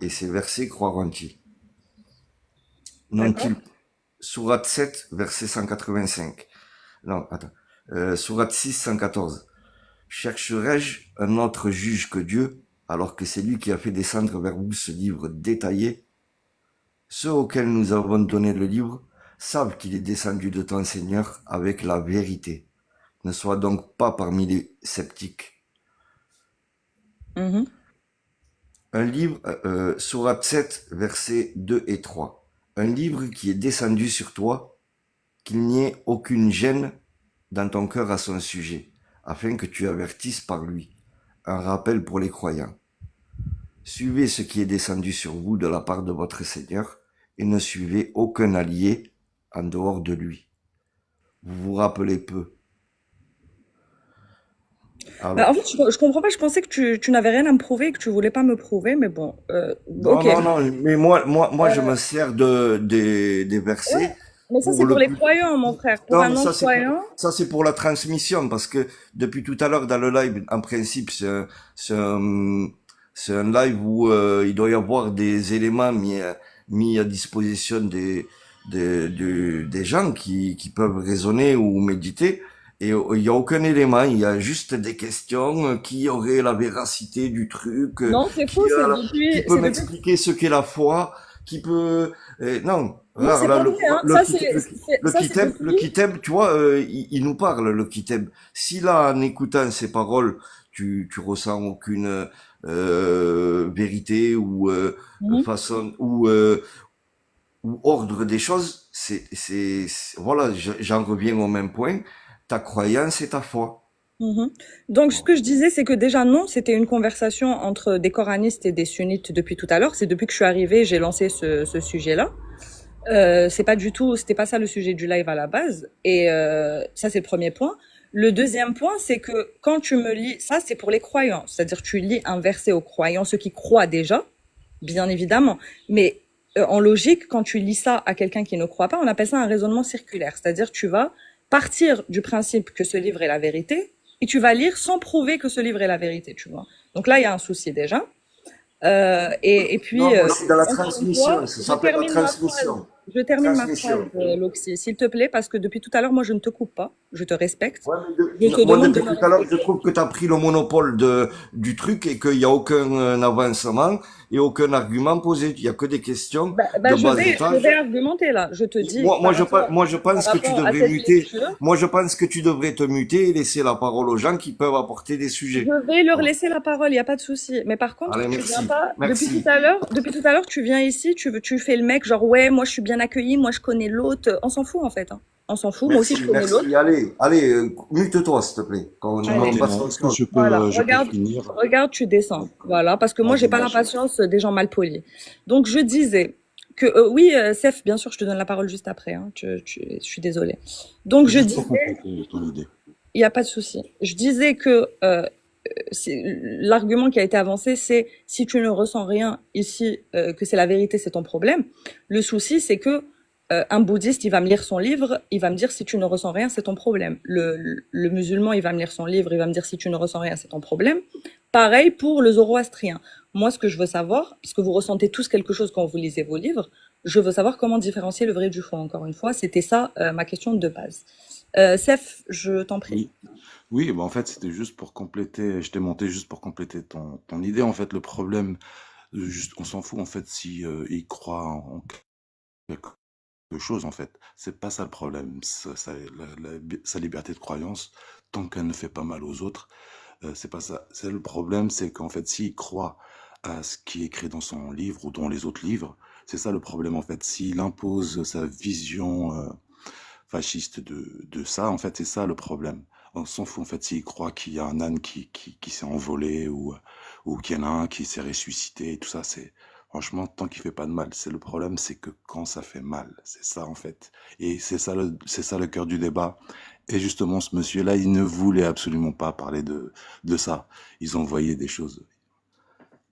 et ces versets croiront-ils? d'accord. Non-ils Sourate 7, verset 185. Non, attends. Sourate 6, 114. Chercherai-je un autre juge que Dieu, alors que c'est lui qui a fait descendre vers vous ce livre détaillé? Ceux auxquels nous avons donné le livre savent qu'il est descendu de ton Seigneur avec la vérité. Ne sois donc pas parmi les sceptiques. Mhm. Un livre, sourate 7, versets 2 et 3. Un livre qui est descendu sur toi, qu'il n'y ait aucune gêne dans ton cœur à son sujet, afin que tu avertisses par lui. Un rappel pour les croyants. Suivez ce qui est descendu sur vous de la part de votre Seigneur, et ne suivez aucun allié en dehors de lui. Vous vous rappelez peu. Bah, en Alors, fait, je comprends pas. Je pensais que tu n'avais rien à me prouver, que tu voulais pas me prouver, mais bon, non, ok. non, non, mais moi, je me sers des Ouais, versets mais ça, pour c'est pour le les plus. croyants, mon frère. Pour Non, un mais non-croyant, ça c'est pour la transmission, parce que depuis tout à l'heure dans le live, en principe, c'est un, c'est un live où il doit y avoir des éléments mis à disposition des gens qui peuvent raisonner ou méditer. Et il y a aucun élément, il y a juste des questions, qui aurait la véracité du truc, non, c'est faux. qui peut C'est depuis. m'expliquer ce qu'est la foi, qui peut, non, Non, regarde c'est là, pas vrai, hein. Ça, le depuis. Kitab, tu vois, il nous parle, le Kitab. Si là, en écoutant ces paroles, tu ressens aucune vérité ou Mhm. façon ou ordre des choses, voilà, j'en reviens au même point. Ta croyance et ta foi. Mhm. Donc, ce que je disais, c'est que déjà, non, c'était une conversation entre des coranistes et des sunnites depuis tout à l'heure. C'est depuis que je suis arrivée, j'ai lancé ce sujet-là. C'est pas du tout, c'était pas ça le sujet du live à la base. Et ça, c'est le premier point. Le deuxième point, c'est que quand tu me lis, ça, c'est pour les croyants. C'est-à-dire, tu lis un verset aux croyants, ceux qui croient déjà, bien évidemment. Mais en logique, quand tu lis ça à quelqu'un qui ne croit pas, on appelle ça un raisonnement circulaire. C'est-à-dire, tu vas partir du principe que ce livre est la vérité et tu vas lire sans prouver que ce livre est la vérité, tu vois. Donc là, il y a un souci déjà. Et puis, Non, moi, c'est dans la encore une transmission. fois, Ça s'appelle la transmission. je termine ma phrase, Transmission. Loxy, s'il te plaît, parce que depuis tout à l'heure, moi, je ne te coupe pas, je te respecte. Ouais, Je te moi, demande de depuis me tout à l'heure, je respecter. trouve que tu as pris le monopole du truc et qu'il n'y a aucun avancement et aucun argument posé. Il n'y a que des questions de bas Je vais étage. argumenter là. Je te dis Moi, je par pense que tu rapport à devrais cette muter. lecture, Moi, je pense que tu devrais te muter et laisser la parole aux gens qui peuvent apporter des sujets. je vais leur Voilà. laisser la parole, il n'y a pas de souci. Mais par contre, Allez, tu viens merci. pas, Merci. depuis tout à l'heure, tu viens ici, tu fais le mec, genre, ouais, moi, je suis bien accueilli, moi, je connais l'autre. On s'en fout, en fait, hein. On s'en fout, moi aussi, je Merci, connais l'autre. merci. Allez, mute-toi, s'il te plaît. Allez. On passe à Est-ce autre que chose. Voilà, je peux regarde, finir? regarde, tu descends. Voilà, parce que moi, j'ai pas la Dis-moi, patience des gens mal polis. Donc, je disais que, oui, Seth, bien sûr, je te donne la parole juste après, hein. Je suis désolée. Donc, c'est je juste pour disais, compléter ton idée. il n'y a pas de souci. Je disais que l'argument qui a été avancé, c'est si tu ne ressens rien ici, que c'est la vérité, c'est ton problème. Le souci, c'est que un bouddhiste, il va me lire son livre, il va me dire si tu ne ressens rien, c'est ton problème. Le musulman, il va me lire son livre, il va me dire si tu ne ressens rien, c'est ton problème. Pareil pour le zoroastrien. Moi, ce que je veux savoir, puisque vous ressentez tous quelque chose quand vous lisez vos livres, je veux savoir comment différencier le vrai du faux. Encore une fois, c'était ça ma question de base. Seth, je t'en prie. Oui, oui, bah en fait, c'était juste pour compléter, je t'ai monté juste pour compléter ton idée. En fait, le problème, juste, on s'en fout, en fait, si il croit en quelque chose, en fait. C'est pas ça le problème. Sa liberté de croyance, tant qu'elle ne fait pas mal aux autres, c'est pas ça. C'est le problème, c'est qu'en fait, s'il croit à ce qui est écrit dans son livre ou dans les autres livres, c'est ça le problème, en fait. S'il impose sa vision fasciste de ça, en fait, c'est ça le problème. On s'en fout, en fait, s'il croit qu'il y a un âne qui s'est envolé ou qu'il y en a un qui s'est ressuscité et tout ça, c'est, franchement, tant qu'il fait pas de mal. C'est le problème, c'est que quand ça fait mal, c'est ça, en fait. Et c'est ça le cœur du débat. Et justement, ce monsieur-là, il ne voulait absolument pas parler de ça. Ils envoyaient des choses.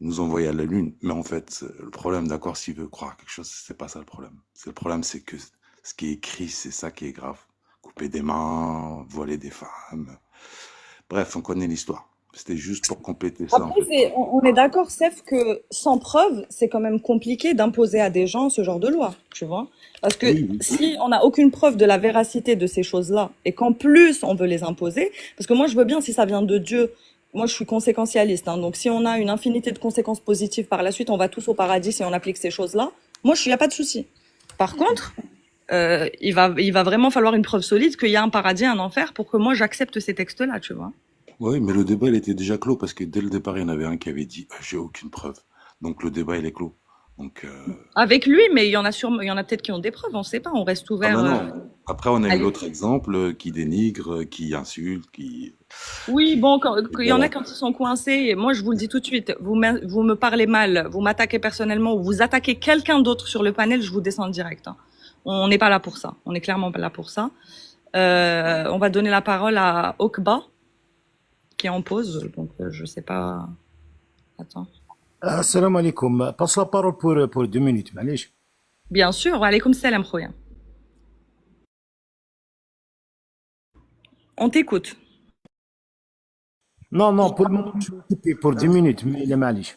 Ils nous envoyaient à la lune. Mais en fait, le problème, d'accord, s'il veut croire quelque chose, c'est pas ça le problème. Le problème, c'est que ce qui est écrit, c'est ça qui est grave. Couper des mains, voler des femmes. Bref, on connaît l'histoire. C'était juste pour compléter ça, en Après, fait. on est d'accord, Seth, que sans preuve, c'est quand même compliqué d'imposer à des gens ce genre de loi, tu vois. Parce que Oui, oui. si on n'a aucune preuve de la véracité de ces choses-là, et qu'en plus on veut les imposer, parce que moi je veux bien si ça vient de Dieu, moi je suis conséquentialiste, hein, donc si on a une infinité de conséquences positives par la suite, on va tous au paradis si on applique ces choses-là, moi il n'y a pas de souci. Par contre, il va vraiment falloir une preuve solide qu'il y a un paradis, un enfer, pour que moi j'accepte ces textes-là, tu vois. Oui, mais le débat, il était déjà clos parce que dès le départ, il y en avait un qui avait dit j'ai aucune preuve. Donc le débat, il est clos. Donc, Avec lui, mais il y en a peut-être qui ont des preuves, on ne sait pas, on reste ah ouvert. bah non. Après, on a eu Allez. l'autre exemple qui dénigre, qui insulte, qui. Oui, bon, il y en a Voilà. quand ils sont coincés, et moi je vous le dis tout de suite, vous me parlez mal, vous m'attaquez personnellement ou vous attaquez quelqu'un d'autre sur le panel, je vous descends direct, hein. On n'est pas là pour ça, on n'est clairement pas là pour ça. On va donner la parole à Okba, qui qui est en pause, donc je sais pas. Attends. Assalamu alaikum. Passe la parole pour 2 minutes, معليش. Bien sûr, alaykoum salam, khoya. On t'écoute. Non, pour le moment, je suis occupé pour 10 minutes, mais les معليش.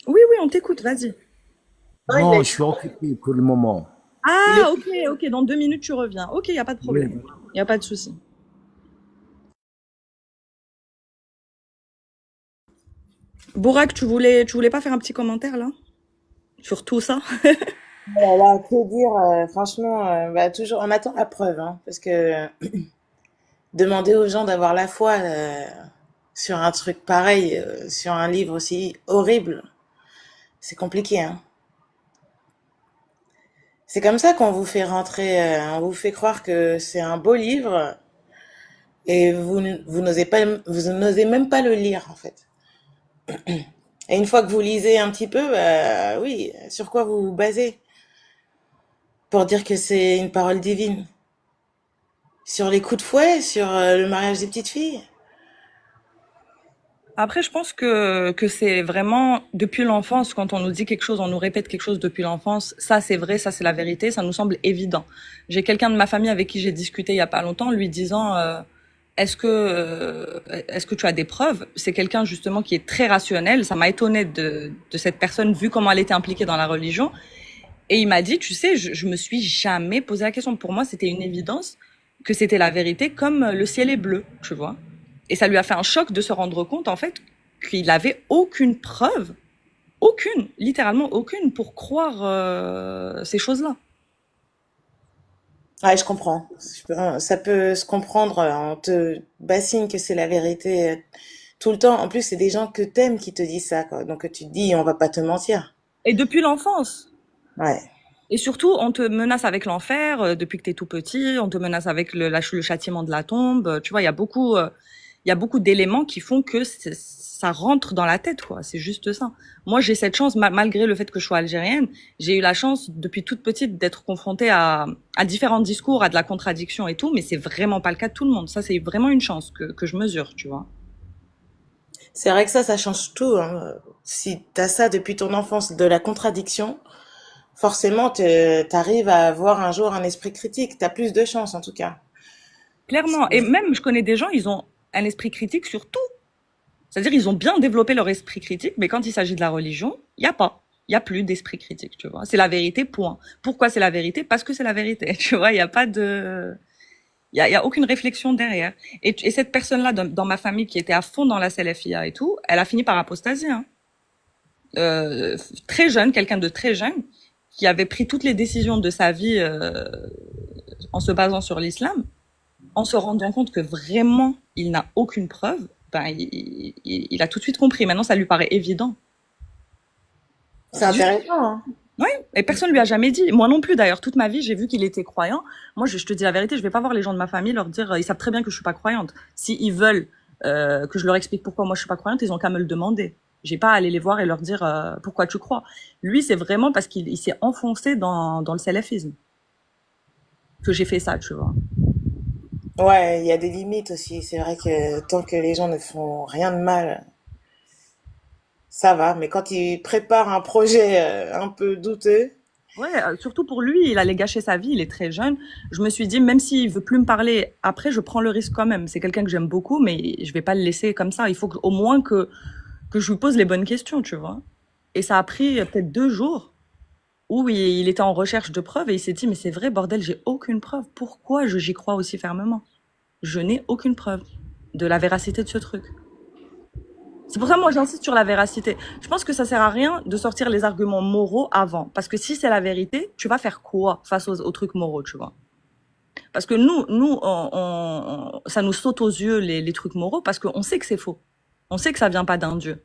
Oui, oui, on t'écoute, vas-y. Non, je suis occupé pour le moment. Ah, ok, dans 2 minutes tu reviens. Ok, y a pas de problème. Y a pas de souci. Bourak, tu voulais pas faire un petit commentaire là? Sur tout ça? Voilà, que dire, franchement, bah, toujours, on attend la preuve, hein, parce que demander aux gens d'avoir la foi sur un truc pareil, sur un livre aussi horrible, c'est compliqué, hein. C'est comme ça qu'on vous fait rentrer, on vous fait croire que c'est un beau livre et vous n'osez même pas le lire, en fait. Et une fois que vous lisez un petit peu, bah, oui, sur quoi vous vous basez pour dire que c'est une parole divine? Sur les coups de fouet, sur le mariage des petites filles? Après, je pense que c'est vraiment depuis l'enfance, quand on nous dit quelque chose, on nous répète quelque chose depuis l'enfance, ça c'est vrai, ça c'est la vérité, ça nous semble évident. J'ai quelqu'un de ma famille avec qui j'ai discuté il y a pas longtemps, lui disant est-ce que tu as des preuves? C'est quelqu'un justement qui est très rationnel, ça m'a étonné de cette personne vu comment elle était impliquée dans la religion. Et il m'a dit, tu sais, je me suis jamais posé la question. Pour moi, c'était une évidence que c'était la vérité, comme le ciel est bleu, tu vois. Et ça lui a fait un choc de se rendre compte, en fait, qu'il avait aucune preuve, aucune, littéralement aucune, pour croire ces choses-là. Ouais, je comprends. Ça peut se comprendre, on te bassine que c'est la vérité tout le temps. En plus, c'est des gens que t'aimes qui te disent ça, quoi. Donc tu te dis, on va pas te mentir. Et depuis l'enfance. Ouais. Et surtout, on te menace avec l'enfer depuis que t'es tout petit, on te menace avec le châtiment de la tombe. Tu vois, il y a beaucoup d'éléments qui font que ça rentre dans la tête, quoi. C'est juste ça. Moi, j'ai cette chance, malgré le fait que je sois algérienne, j'ai eu la chance depuis toute petite d'être confrontée à différents discours, à de la contradiction et tout, mais c'est vraiment pas le cas de tout le monde. Ça, c'est vraiment une chance que je mesure, tu vois. C'est vrai que ça change tout, hein. Si t'as ça depuis ton enfance, de la contradiction, forcément, t'arrives à avoir un jour un esprit critique. T'as plus de chance, en tout cas. Clairement. Et même, je connais des gens, ils ont un esprit critique sur tout. C'est-à-dire, ils ont bien développé leur esprit critique, mais quand il s'agit de la religion, il y a pas. Il y a plus d'esprit critique, tu vois. C'est la vérité, point. Pourquoi c'est la vérité? Parce que c'est la vérité, tu vois. Il y a pas de... Il y a aucune réflexion derrière. Et cette personne-là, dans ma famille, qui était à fond dans la salafia et tout, elle a fini par apostasier, hein. Très jeune, quelqu'un de très jeune, qui avait pris toutes les décisions de sa vie en se basant sur l'islam, en se rendant compte que vraiment, il n'a aucune preuve, ben, il a tout de suite compris. Maintenant, ça lui paraît évident. C'est intéressant, hein. Oui, et personne lui a jamais dit. Moi non plus, d'ailleurs. Toute ma vie, j'ai vu qu'il était croyant. Moi, je te dis la vérité, je vais pas voir les gens de ma famille leur dire, ils savent très bien que je suis pas croyante. S'ils veulent que je leur explique pourquoi moi je suis pas croyante, ils ont qu'à me le demander. J'ai pas à aller les voir et leur dire pourquoi tu crois. Lui, c'est vraiment parce qu'il s'est enfoncé dans le salafisme que j'ai fait ça, tu vois. Ouais, il y a des limites aussi. C'est vrai que tant que les gens ne font rien de mal, ça va. Mais quand ils préparent un projet un peu douteux, Ouais, surtout pour lui, il allait gâcher sa vie, il est très jeune. Je me suis dit, même s'il veut plus me parler, après, je prends le risque quand même. C'est quelqu'un que j'aime beaucoup, mais je vais pas le laisser comme ça. Il faut au moins que je lui pose les bonnes questions, tu vois. Et ça a pris peut-être 2 jours où il était en recherche de preuves et il s'est dit, mais c'est vrai, bordel, j'ai aucune preuve. Pourquoi j'y crois aussi fermement? Je n'ai aucune preuve de la véracité de ce truc. C'est pour ça, moi, j'insiste sur la véracité. Je pense que ça sert à rien de sortir les arguments moraux avant. Parce que si c'est la vérité, tu vas faire quoi face aux trucs moraux, tu vois? Parce que nous, ça nous saute aux yeux les trucs moraux parce qu'on sait que c'est faux. On sait que ça vient pas d'un Dieu.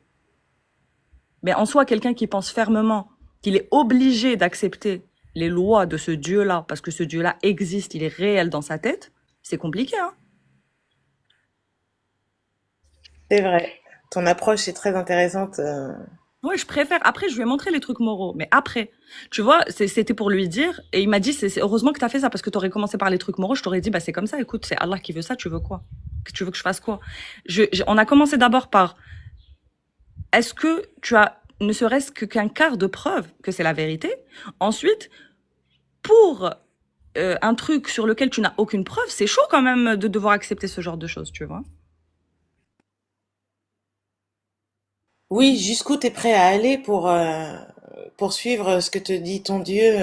Mais en soi, quelqu'un qui pense fermement qu'il est obligé d'accepter les lois de ce Dieu-là, parce que ce Dieu-là existe, il est réel dans sa tête, c'est compliqué, hein? c'est vrai. Ton approche est très intéressante. Ouais, je préfère. Après, je lui ai montré les trucs moraux. Mais après, tu vois, c'était pour lui dire. Et il m'a dit, c'est heureusement que t'as fait ça, parce que t'aurais commencé par les trucs moraux. Je t'aurais dit, bah, c'est comme ça, écoute, c'est Allah qui veut ça, tu veux quoi? Que tu veux que je fasse quoi? On a commencé d'abord par, est-ce que tu as ne serait-ce qu'un quart de preuve que c'est la vérité? Ensuite, pour un truc sur lequel tu n'as aucune preuve, c'est chaud quand même de devoir accepter ce genre de choses, tu vois. Oui, jusqu'où t'es prêt à aller pour suivre ce que te dit ton Dieu.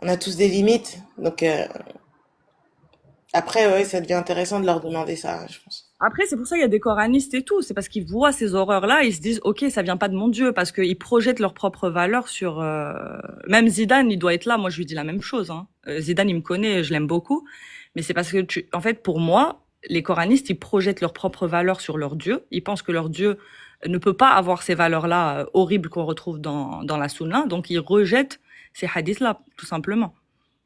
On a tous des limites. Donc après, ouais, ça devient intéressant de leur demander ça, je pense. Après, c'est pour ça qu'il y a des coranistes et tout. C'est parce qu'ils voient ces horreurs-là, ils se disent, ok, ça vient pas de mon Dieu, parce qu'ils projettent leurs propres valeurs sur. Même Zidane, il doit être là. Moi, je lui dis la même chose. Hein. Zidane, il me connaît, je l'aime beaucoup, mais c'est parce que en fait, pour moi, les coranistes, ils projettent leurs propres valeurs sur leur Dieu. Ils pensent que leur Dieu ne peut pas avoir ces valeurs-là horribles qu'on retrouve dans la Sunna, donc ils rejettent ces hadiths-là, tout simplement.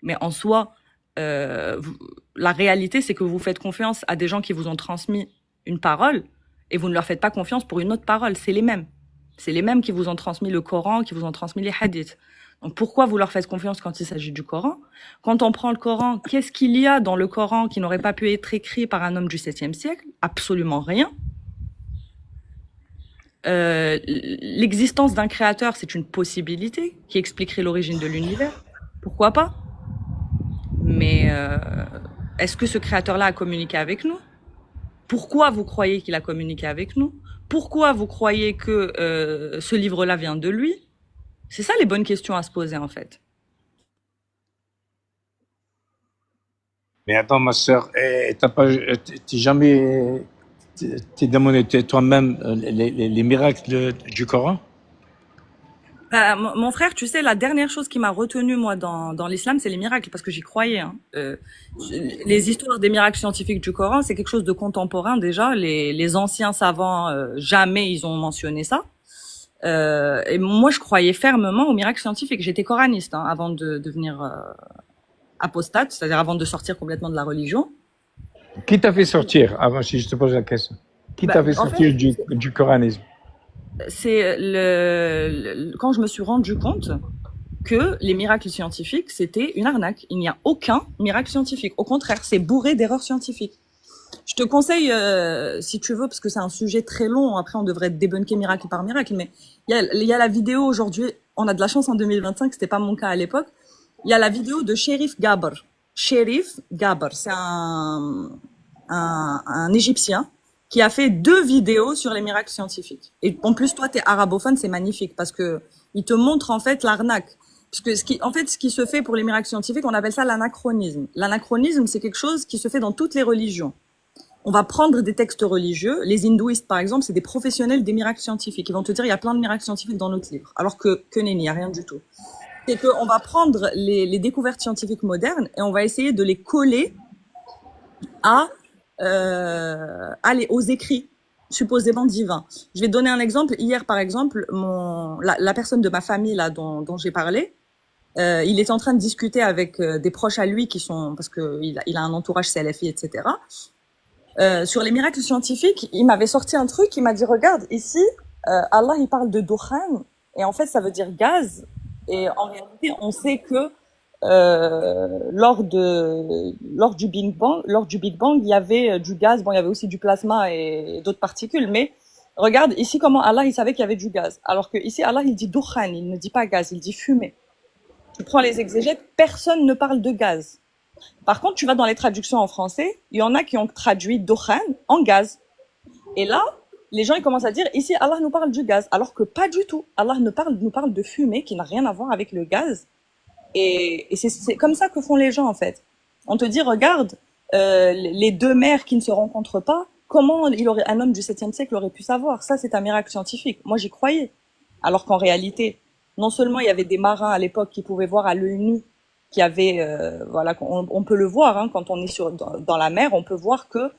Mais en soi, la réalité, c'est que vous faites confiance à des gens qui vous ont transmis une parole et vous ne leur faites pas confiance pour une autre parole. C'est les mêmes. C'est les mêmes qui vous ont transmis le Coran, qui vous ont transmis les hadiths. Donc pourquoi vous leur faites confiance quand il s'agit du Coran? Quand on prend le Coran, qu'est-ce qu'il y a dans le Coran qui n'aurait pas pu être écrit par un homme du 7e siècle? Absolument rien. L'existence d'un créateur, c'est une possibilité qui expliquerait l'origine de l'univers. Pourquoi pas? Mais est-ce que ce créateur-là a communiqué avec nous? Pourquoi vous croyez qu'il a communiqué avec nous? Pourquoi vous croyez que ce livre-là vient de lui? C'est ça les bonnes questions à se poser en fait. Mais attends, ma sœur, t'es jamais demandé toi-même les miracles du Coran? Mon frère, tu sais, la dernière chose qui m'a retenu moi dans l'islam, c'est les miracles, parce que j'y croyais. Hein. Les histoires des miracles scientifiques du Coran, c'est quelque chose de contemporain déjà. Les anciens savants, jamais ils ont mentionné ça. Et moi, je croyais fermement aux miracles scientifiques. J'étais coraniste hein, avant de devenir apostate, c'est-à-dire avant de sortir complètement de la religion. Qui t'a fait sortir, avant si je te pose la question? Qui t'a fait sortir du coranisme? C'est quand je me suis rendu compte que les miracles scientifiques, c'était une arnaque. Il n'y a aucun miracle scientifique. Au contraire, c'est bourré d'erreurs scientifiques. Je te conseille, si tu veux, parce que c'est un sujet très long, après on devrait débunker miracle par miracle, mais il y a la vidéo aujourd'hui, on a de la chance en 2025, c'était pas mon cas à l'époque, il y a la vidéo de Sherif Gabr. Sherif Gabr, c'est un Égyptien qui a fait 2 vidéos sur les miracles scientifiques. Et en plus, toi, t'es arabophone, c'est magnifique, parce que il te montre en fait l'arnaque. Parce que ce qui se fait pour les miracles scientifiques, on appelle ça l'anachronisme. L'anachronisme, c'est quelque chose qui se fait dans toutes les religions. On va prendre des textes religieux. Les hindouistes, par exemple, c'est des professionnels des miracles scientifiques. Ils vont te dire, il y a plein de miracles scientifiques dans notre livre. Alors que nenni, il n'y a rien du tout. C'est qu'on va prendre les découvertes scientifiques modernes et on va essayer de les coller aux écrits supposément divins. Je vais te donner un exemple. Hier, par exemple, la personne de ma famille là dont j'ai parlé, il était en train de discuter avec des proches à lui qui sont, parce que il a un entourage salafi, etc. Sur les miracles scientifiques, il m'avait sorti un truc, il m'a dit, regarde, ici, Allah, il parle de dukhan, et en fait, ça veut dire gaz, et en réalité, on sait que lors du Big Bang, il y avait du gaz, bon, il y avait aussi du plasma et d'autres particules, mais regarde ici comment Allah, il savait qu'il y avait du gaz, alors que ici, Allah, il dit dukhan, il ne dit pas gaz, il dit fumée. Tu prends les exégètes, personne ne parle de gaz. Par contre, tu vas dans les traductions en français, il y en a qui ont traduit dukhan en gaz. Et là, les gens ils commencent à dire, ici, Allah nous parle du gaz, alors que pas du tout. Allah nous parle de fumée qui n'a rien à voir avec le gaz. Et c'est comme ça que font les gens, en fait. On te dit, regarde, les 2 mers qui ne se rencontrent pas, comment un homme du 7e siècle aurait pu savoir? Ça, c'est un miracle scientifique. Moi, j'y croyais. Alors qu'en réalité, non seulement il y avait des marins à l'époque qui pouvaient voir à l'œil nu, qui avait, voilà, on peut le voir hein, quand on est dans la mer, on peut voir que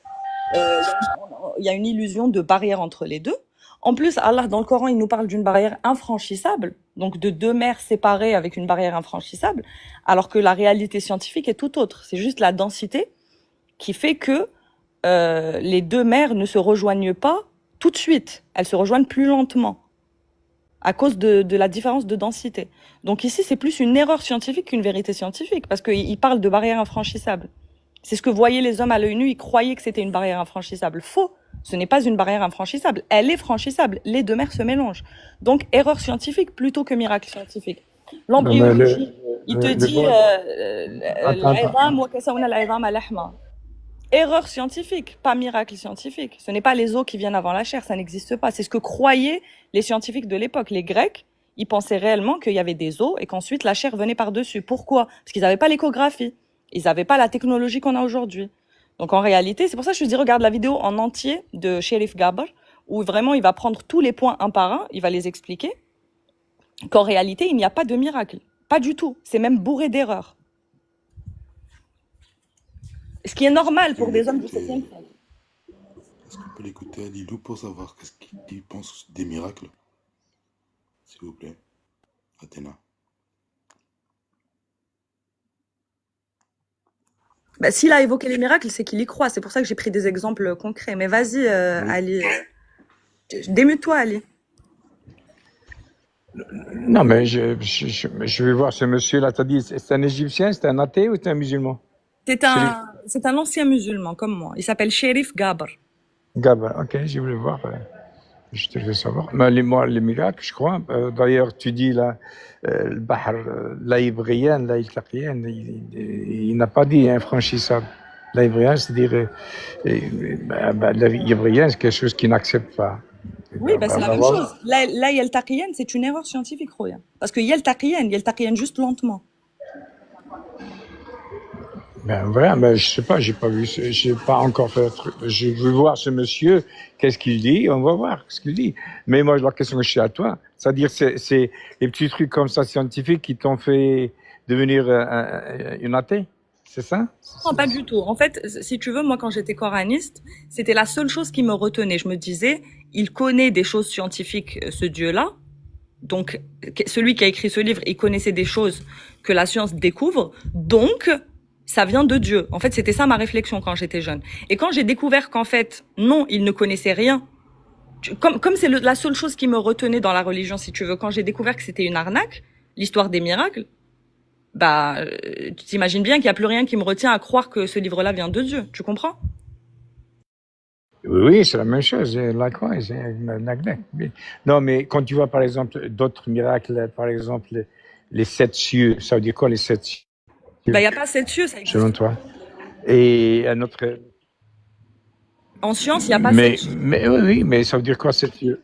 il y a une illusion de barrière entre les deux. En plus, Allah dans le Coran, il nous parle d'une barrière infranchissable, donc de 2 mers séparées avec une barrière infranchissable, alors que la réalité scientifique est tout autre. C'est juste la densité qui fait que les 2 mers ne se rejoignent pas tout de suite, elles se rejoignent plus lentement, à cause de la différence de densité. Donc ici, c'est plus une erreur scientifique qu'une vérité scientifique, parce qu'il parle de barrière infranchissable. C'est ce que voyaient les hommes à l'œil nu, ils croyaient que c'était une barrière infranchissable. Faux, ce n'est pas une barrière infranchissable, elle est franchissable, les deux mers se mélangent. Donc erreur scientifique plutôt que miracle scientifique. Non, mais L'embryologie, il te dit attends, attends. العظام وكسونا العظام لحما. Erreur scientifique, pas miracle scientifique. Ce n'est pas les os qui viennent avant la chair, ça n'existe pas. C'est ce que croyaient les scientifiques de l'époque. Les Grecs, ils pensaient réellement qu'il y avait des os et qu'ensuite la chair venait par-dessus. Pourquoi? Parce qu'ils n'avaient pas l'échographie. Ils n'avaient pas la technologie qu'on a aujourd'hui. Donc en réalité, c'est pour ça que je te dis, regarde la vidéo en entier de Sherif Gaber, où vraiment il va prendre tous les points un par un, il va les expliquer, qu'en réalité, il n'y a pas de miracle. Pas du tout. C'est même bourré d'erreurs. Ce qui est normal pour des hommes du 7e siècle. Est-ce qu'on peut l'écouter à Lilou pour savoir qu'est-ce qu'il pense des miracles? S'il vous plaît. Athéna. Bah, s'il a évoqué les miracles, c'est qu'il y croit. C'est pour ça que j'ai pris des exemples concrets. Mais vas-y, Ali. Démute-toi, Ali. Non, mais je vais voir ce monsieur-là. T'as dit, c'est un Égyptien, c'est un athée ou c'est un musulman? C'est un ancien musulman comme moi. Il s'appelle Sherif Gaber. Gaber, ok, je voulais voir. Je te fais savoir. Mais les miracles, je crois. D'ailleurs, tu dis là, le Bahr, l'Aïbriyan, l'Aïtaqiyan, il n'a pas dit infranchissable. L'Aïbriyan, c'est-à-dire, l'Aïbriyan, c'est quelque chose qu'il n'accepte pas. Oui, bah, c'est la même chose. Là, Yeltaqiyan, c'est une erreur scientifique, Roya. Parce que Yeltaqiyan juste lentement. Ben voilà, mais je sais pas, j'ai pas vu, j'ai pas encore fait. Je veux voir ce monsieur, qu'est-ce qu'il dit, on va voir ce qu'il dit. Mais moi, la question que je suis à toi, c'est-à-dire, c'est les petits trucs comme ça scientifiques qui t'ont fait devenir une athée, c'est ça? Non, pas du tout. En fait, si tu veux, moi, quand j'étais coraniste, c'était la seule chose qui me retenait. Je me disais, il connaît des choses scientifiques, ce Dieu-là. Donc, celui qui a écrit ce livre, il connaissait des choses que la science découvre. Donc, ça vient de Dieu. En fait, c'était ça ma réflexion quand j'étais jeune. Et quand j'ai découvert qu'en fait, non, il ne connaissait rien. Comme c'est la seule chose qui me retenait dans la religion, si tu veux, quand j'ai découvert que c'était une arnaque, l'histoire des miracles, bah, tu t'imagines bien qu'il n'y a plus rien qui me retient à croire que ce livre-là vient de Dieu. Tu comprends? Oui, c'est la même chose. Likewise. Non, mais quand tu vois, par exemple, d'autres miracles, par exemple, les 7 cieux, ça veut dire quoi, les 7 cieux? Bah, il n'y a pas 7 cieux, ça existe. Selon toi. Et un autre. En science, il n'y a pas 7 cieux. Mais oui, mais ça veut dire quoi, 7 cieux?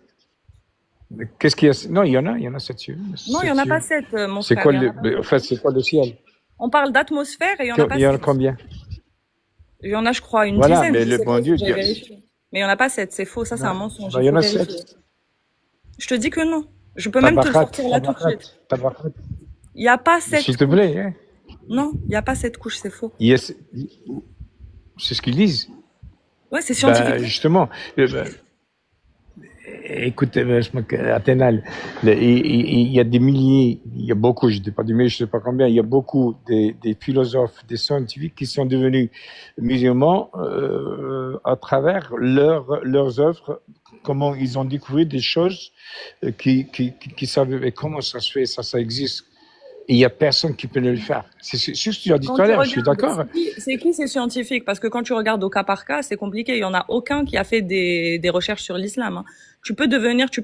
Qu'est-ce qu'il y a? Non, il y en a 7 cieux. Non, il n'y en a pas 7, mon frère. C'est quoi en fait, c'est quoi le ciel? On parle d'atmosphère et il n'y en a pas 7. Il y en a combien? Il y en a, je crois, une voilà, dizaine. Mais le bon Dieu dit. Mais il n'y en a pas 7, c'est faux, ça c'est un mensonge. Bah, il y en a 7. Je te dis que non. Je peux même te le sortir là tout de suite. Il n'y a pas 7. S'il te plaît. Hein. Non, il n'y a pas 7 couches, c'est faux. C'est ce qu'ils disent. Ouais, c'est scientifique. Justement. Écoute, Athéna, il y a des milliers, il y a beaucoup, je ne dis pas des milliers, je ne sais pas combien, il y a beaucoup des philosophes, des scientifiques qui sont devenus musulmans à travers leurs œuvres, comment ils ont découvert des choses qui savent, mais comment ça se fait, ça existe. Et il n'y a personne qui peut le faire. C'est ce que tu as dit tout à l'heure, je suis d'accord. C'est qui ces scientifiques? Parce que quand tu regardes au cas par cas, c'est compliqué. Il n'y en a aucun qui a fait des recherches sur l'islam. Hein. Tu peux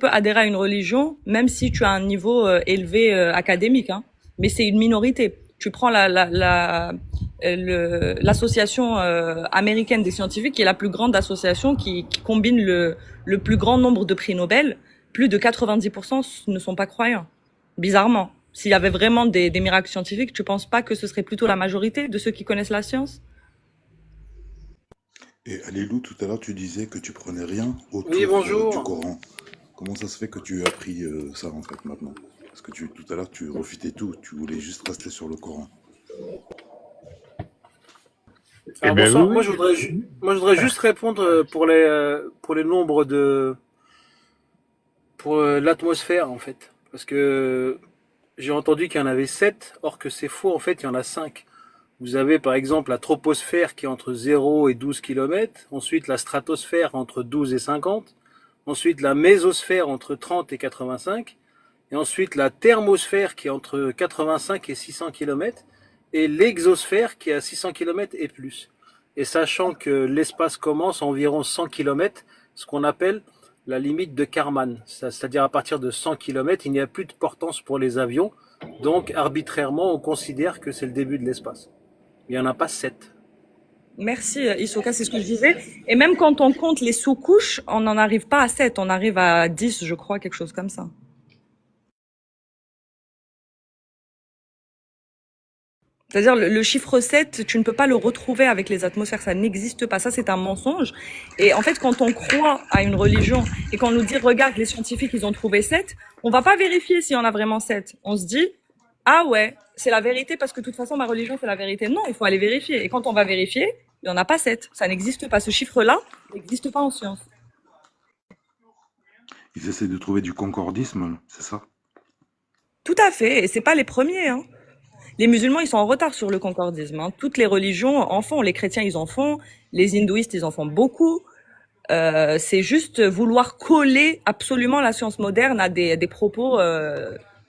adhérer à une religion, même si tu as un niveau élevé académique. Hein. Mais c'est une minorité. Tu prends l'association américaine des scientifiques, qui est la plus grande association qui combine le plus grand nombre de prix Nobel. Plus de 90% ne sont pas croyants. Bizarrement. S'il y avait vraiment des miracles scientifiques, tu ne penses pas que ce serait plutôt la majorité de ceux qui connaissent la science? Et Alilou, tout à l'heure, tu disais que tu prenais rien autour du Coran. Comment ça se fait que tu as appris ça, en fait, maintenant? Parce que tout à l'heure, tu refutais tout. Tu voulais juste rester sur le Coran. Alors, bonsoir. Moi, je voudrais juste répondre pour les nombres pour l'atmosphère, en fait. Parce que j'ai entendu qu'il y en avait 7, or que c'est faux, en fait, il y en a 5. Vous avez par exemple la troposphère qui est entre 0 et 12 km, ensuite la stratosphère entre 12 et 50, ensuite la mésosphère entre 30 et 85, et ensuite la thermosphère qui est entre 85 et 600 km, et l'exosphère qui est à 600 km et plus. et sachant que l'espace commence à environ 100 km, ce qu'on appelle la limite de Kármán. C'est-à-dire à partir de 100 km, il n'y a plus de portance pour les avions. Donc arbitrairement, on considère que c'est le début de l'espace. Il n'y en a pas 7. Merci Isoka, c'est ce que je disais. Et même quand on compte les sous-couches, on n'en arrive pas à 7, on arrive à 10, je crois, quelque chose comme ça. C'est-à-dire le chiffre 7, tu ne peux pas le retrouver avec les atmosphères, ça n'existe pas, ça c'est un mensonge. Et en fait, quand on croit à une religion et qu'on nous dit, regarde, les scientifiques, ils ont trouvé 7, on va pas vérifier s'il y en a vraiment 7. On se dit, ah ouais, c'est la vérité parce que de toute façon, ma religion, c'est la vérité. Non, il faut aller vérifier. Et quand on va vérifier, il n'y en a pas 7. Ça n'existe pas. Ce chiffre-là n'existe pas en science. Ils essaient de trouver du concordisme, c'est ça? Tout à fait. Et c'est pas les premiers, hein. Les musulmans, ils sont en retard sur le concordisme, hein. Toutes les religions en font. Les chrétiens, ils en font. Les hindouistes, ils en font beaucoup. C'est juste vouloir coller absolument la science moderne à des propos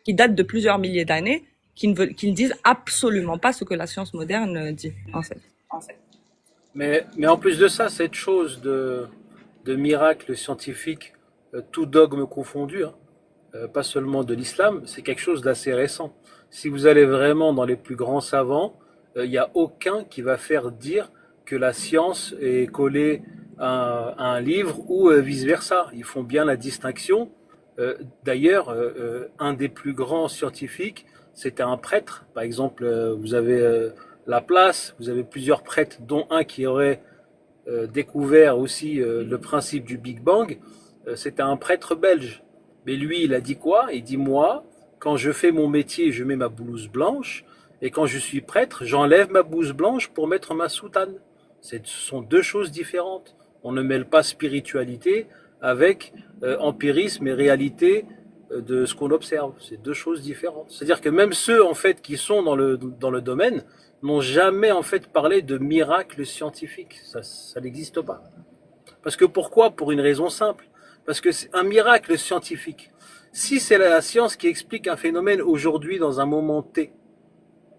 qui datent de plusieurs milliers d'années, qui ne disent absolument pas ce que la science moderne dit, en fait. Mais en plus de ça, cette chose de miracle scientifique, tout dogme confondu, hein, pas seulement de l'islam, c'est quelque chose d'assez récent. Si vous allez vraiment dans les plus grands savants, il n'y a aucun qui va faire dire que la science est collée à un livre ou vice-versa. Ils font bien la distinction. D'ailleurs, un des plus grands scientifiques, c'était un prêtre. Par exemple, vous avez Laplace, vous avez plusieurs prêtres, dont un qui aurait découvert aussi le principe du Big Bang. C'était un prêtre belge. Mais lui, il a dit quoi? Il dit, moi, quand je fais mon métier, je mets ma blouse blanche, et quand je suis prêtre, j'enlève ma blouse blanche pour mettre ma soutane. Ce sont deux choses différentes. On ne mêle pas spiritualité avec empirisme et réalité de ce qu'on observe. C'est deux choses différentes. C'est-à-dire que même ceux en fait qui sont dans le domaine n'ont jamais en fait parlé de miracle scientifique. Ça n'existe pas. Parce que pourquoi? Pour une raison simple. Parce que c'est un miracle scientifique. Si c'est la science qui explique un phénomène aujourd'hui dans un moment T,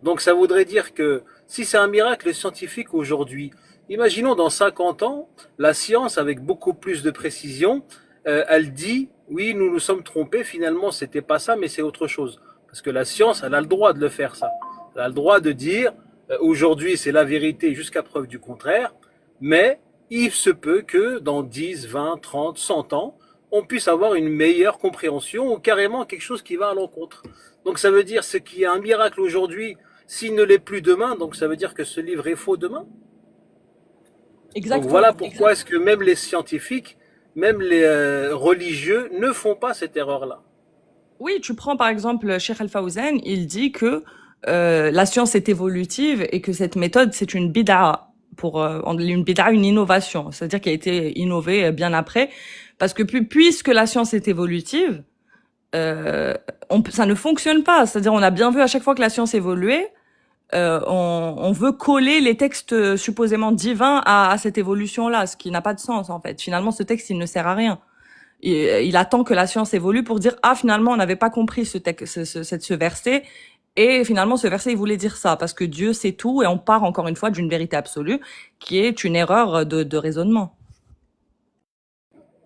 donc ça voudrait dire que si c'est un miracle scientifique aujourd'hui, imaginons dans 50 ans, la science avec beaucoup plus de précision, elle dit oui, nous nous sommes trompés, finalement c'était pas ça, mais c'est autre chose. Parce que la science, elle a le droit de le faire ça. Elle a le droit de dire aujourd'hui c'est la vérité jusqu'à preuve du contraire, mais il se peut que dans 10, 20, 30, 100 ans, on puisse avoir une meilleure compréhension ou carrément quelque chose qui va à l'encontre. Donc ça veut dire ce qui est un miracle aujourd'hui, s'il ne l'est plus demain, donc ça veut dire que ce livre est faux demain. Exactement. Donc voilà pourquoi est-ce que même les scientifiques, même les religieux ne font pas cette erreur-là. Oui, tu prends par exemple Cheikh Al-Fawzan, il dit que la science est évolutive et que cette méthode c'est une bid'a, une bid'a, une innovation, c'est-à-dire qu'elle a été innovée bien après, parce que puisque la science est évolutive, ça ne fonctionne pas. C'est-à-dire on a bien vu à chaque fois que la science évoluait, on veut coller les textes supposément divins à cette évolution-là, ce qui n'a pas de sens en fait. Finalement, ce texte il ne sert à rien. Il attend que la science évolue pour dire ah finalement on n'avait pas compris ce verset et finalement ce verset il voulait dire ça parce que Dieu sait tout et on part encore une fois d'une vérité absolue qui est une erreur de raisonnement.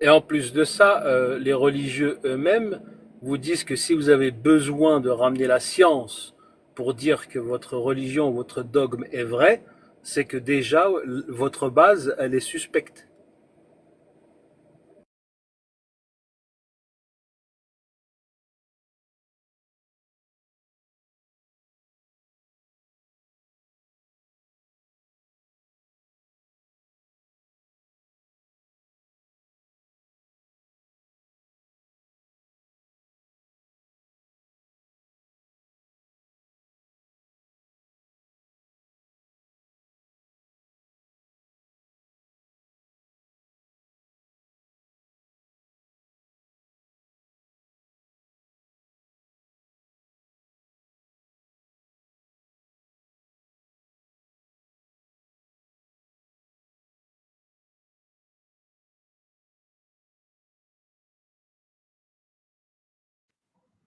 Et en plus de ça, les religieux eux-mêmes vous disent que si vous avez besoin de ramener la science pour dire que votre religion, votre dogme est vrai, c'est que déjà votre base elle est suspecte.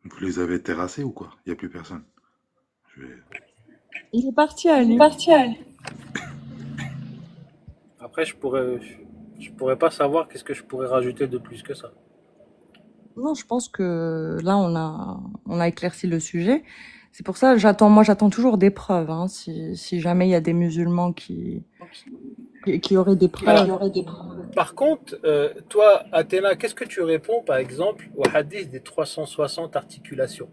Vous les avez terrassés ou quoi? Il n'y a plus personne. Je vais... Il est parti à lui. Après, je pourrais pas savoir qu'est-ce que je pourrais rajouter de plus que ça. Non, je pense que là, on a éclairci le sujet. C'est pour ça, moi, j'attends toujours des preuves, hein, si jamais il y a des musulmans qui auraient des Alors, preuves. par contre, toi, Athéna, qu'est-ce que tu réponds, par exemple, au hadith des 360 articulations?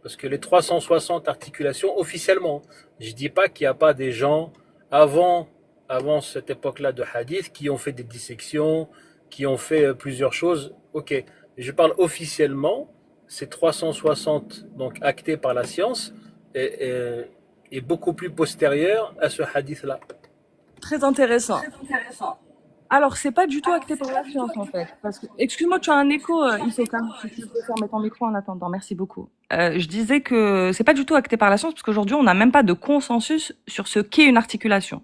Parce que les 360 articulations, officiellement, je dis pas qu'il n'y a pas des gens avant, avant cette époque-là de hadith qui ont fait des dissections, qui ont fait plusieurs choses. Ok, je parle officiellement, ces 360 donc actés par la science est beaucoup plus postérieur à ce hadith-là. Très intéressant. Alors, c'est pas du tout acté par la science, en fait. Parce que, excuse-moi, tu as un écho, Isoka. Si tu peux fermer ton micro en attendant. Merci beaucoup. Je disais que c'est pas du tout acté par la science parce qu'aujourd'hui, on n'a même pas de consensus sur ce qu'est une articulation.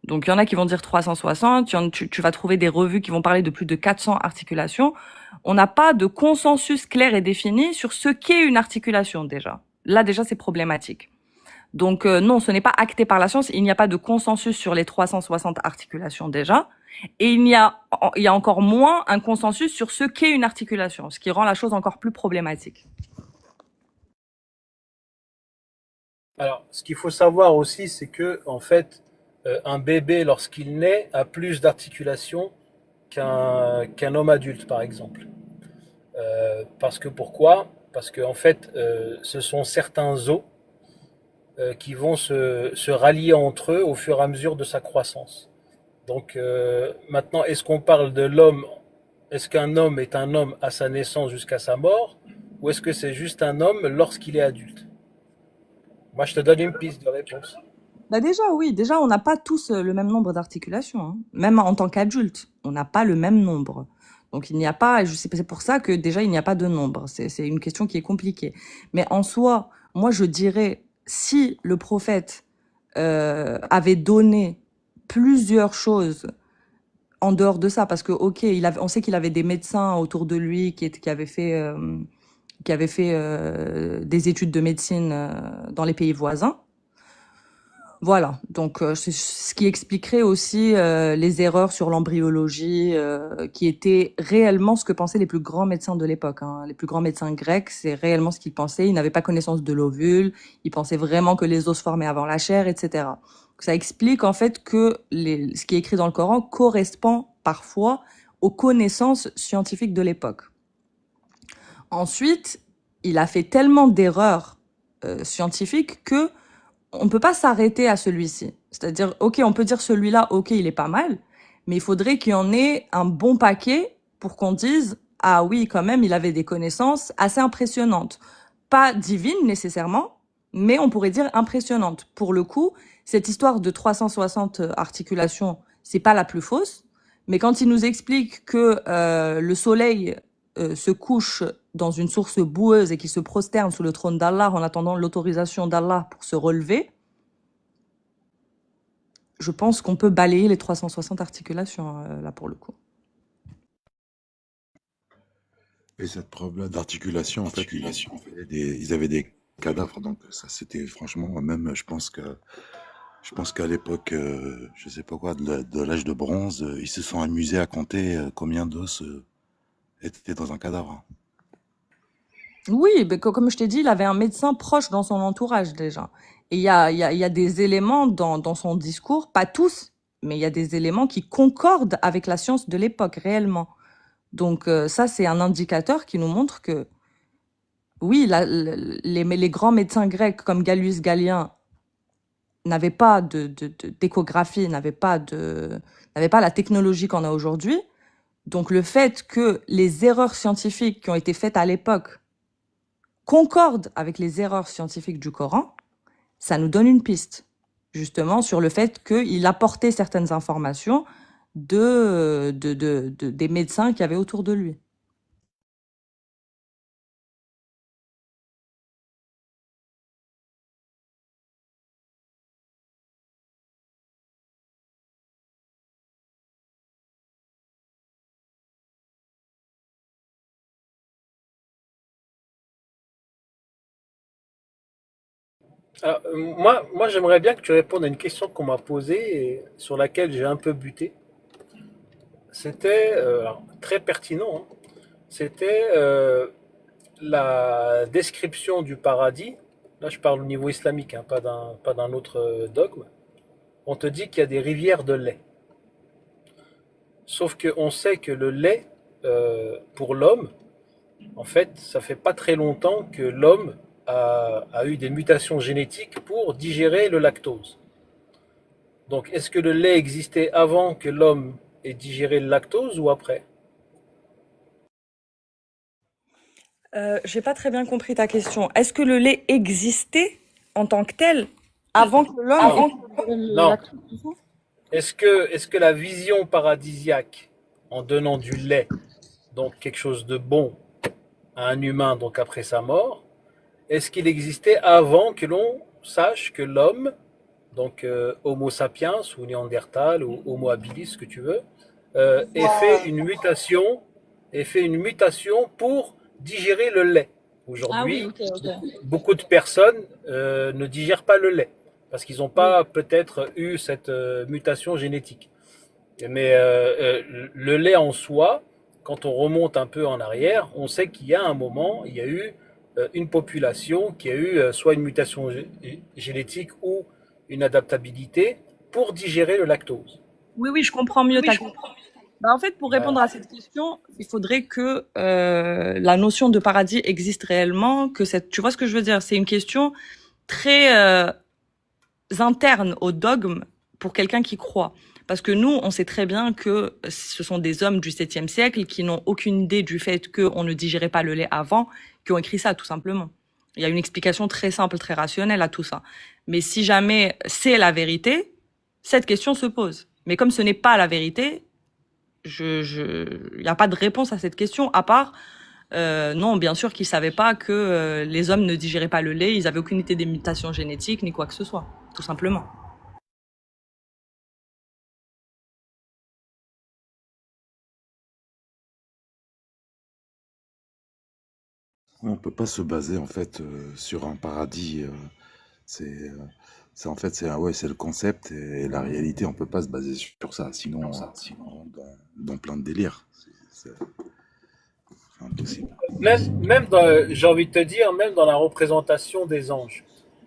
Donc, il y en a qui vont dire 360, tu vas trouver des revues qui vont parler de plus de 400 articulations. On n'a pas de consensus clair et défini sur ce qu'est une articulation, déjà. Là, déjà, c'est problématique. Donc, non, ce n'est pas acté par la science. Il n'y a pas de consensus sur les 360 articulations, déjà. Et il y a encore moins un consensus sur ce qu'est une articulation, ce qui rend la chose encore plus problématique. Alors, ce qu'il faut savoir aussi, c'est que, en fait, un bébé, lorsqu'il naît, a plus d'articulations qu'un homme adulte, par exemple. Parce que pourquoi? Parce que, en fait, ce sont certains os qui vont se rallier entre eux au fur et à mesure de sa croissance. Donc, maintenant, est-ce qu'on parle de l'homme? Est-ce qu'un homme est un homme à sa naissance jusqu'à sa mort? Ou est-ce que c'est juste un homme lorsqu'il est adulte? Moi, je te donne une piste de réponse. Bah déjà, oui, déjà, on n'a pas tous le même nombre d'articulations, hein. Même en tant qu'adulte, on n'a pas le même nombre. Donc, il n'y a pas, c'est pour ça que déjà, il n'y a pas de nombre. C'est une question qui est compliquée. Mais en soi, moi, je dirais, si le prophète avait donné plusieurs choses en dehors de ça, parce que, ok, on sait qu'il avait des médecins autour de lui qui avaient fait, des études de médecine dans les pays voisins. Voilà, donc c'est ce qui expliquerait aussi les erreurs sur l'embryologie, qui étaient réellement ce que pensaient les plus grands médecins de l'époque, hein. Les plus grands médecins grecs, c'est réellement ce qu'ils pensaient. Ils n'avaient pas connaissance de l'ovule, ils pensaient vraiment que les os se formaient avant la chair, etc. Donc, ça explique en fait que ce qui est écrit dans le Coran correspond parfois aux connaissances scientifiques de l'époque. Ensuite, il a fait tellement d'erreurs scientifiques que on peut pas s'arrêter à celui-ci. C'est-à-dire, ok, on peut dire celui-là, ok, il est pas mal, mais il faudrait qu'il y en ait un bon paquet pour qu'on dise, ah oui, quand même, il avait des connaissances assez impressionnantes. Pas divines nécessairement, mais on pourrait dire impressionnantes. Pour le coup, cette histoire de 360 articulations, c'est pas la plus fausse, mais quand il nous explique que le soleil se couche dans une source boueuse et qui se prosterne sous le trône d'Allah en attendant l'autorisation d'Allah pour se relever, je pense qu'on peut balayer les 360 articulations, là, pour le coup. Et cette preuve-là d'articulation, en fait, ils avaient des cadavres, donc ça, c'était franchement, même, je pense qu'à l'époque, je sais pas quoi, de l'âge de bronze, ils se sont amusés à compter combien d'os étaient dans un cadavre. Oui, mais comme je t'ai dit, il avait un médecin proche dans son entourage déjà. Et il y a des éléments dans son discours, pas tous, mais il y a des éléments qui concordent avec la science de l'époque, réellement. Donc ça, c'est un indicateur qui nous montre que, oui, les grands médecins grecs comme Gallus Gallien n'avaient pas d'échographie, n'avaient pas la technologie qu'on a aujourd'hui. Donc le fait que les erreurs scientifiques qui ont été faites à l'époque concorde avec les erreurs scientifiques du Coran, ça nous donne une piste, justement, sur le fait qu'il apportait certaines informations des médecins qu'il y avait autour de lui. Alors, moi j'aimerais bien que tu répondes à une question qu'on m'a posée et sur laquelle j'ai un peu buté. C'était alors, très pertinent, hein. C'était la description du paradis. Là, je parle au niveau islamique, hein, pas d'un autre dogme. On te dit qu'il y a des rivières de lait. Sauf qu'on sait que le lait, pour l'homme, en fait, ça fait pas très longtemps que l'homme a eu des mutations génétiques pour digérer le lactose. Donc, est-ce que le lait existait avant que l'homme ait digéré le lactose ou après? J'ai pas très bien compris ta question. Est-ce que le lait existait en tant que tel avant que l'homme ait Non, digéré le non. lactose? Est-ce que la vision paradisiaque, en donnant du lait, donc quelque chose de bon, à un humain, donc après sa mort, est-ce qu'il existait avant que l'on sache que l'homme, donc Homo sapiens ou Néandertal ou Homo habilis, ce que tu veux, ait fait une mutation pour digérer le lait. Ah oui, Aujourd'hui, ok, ok. beaucoup de personnes ne digèrent pas le lait parce qu'ils n'ont Oui. pas peut-être eu cette mutation génétique. Mais le lait en soi, quand on remonte un peu en arrière, on sait qu'il y a un moment, il y a eu une population qui a eu soit une mutation génétique ou une adaptabilité pour digérer le lactose. Oui, oui, je comprends mieux ta question. Bah, en fait, pour répondre à cette question, il faudrait que la notion de paradis existe réellement, tu vois ce que je veux dire? C'est une question très interne au dogme pour quelqu'un qui croit. Parce que nous, on sait très bien que ce sont des hommes du 7e siècle qui n'ont aucune idée du fait qu'on ne digérait pas le lait avant, qui ont écrit ça, tout simplement. Il y a une explication très simple, très rationnelle à tout ça. Mais si jamais c'est la vérité, cette question se pose. Mais comme ce n'est pas la vérité, il n'y a pas de réponse à cette question, à part, non, bien sûr qu'ils savaient pas que les hommes ne digéraient pas le lait, ils avaient aucune idée des mutations génétiques, ni quoi que ce soit, tout simplement. On peut pas se baser en fait sur un paradis. C'est, c'est en fait ouais, c'est le concept et la réalité. On peut pas se baser sur ça, sinon on rentre dans plein de délires. C'est impossible. J'ai envie de te dire, même dans la représentation des anges.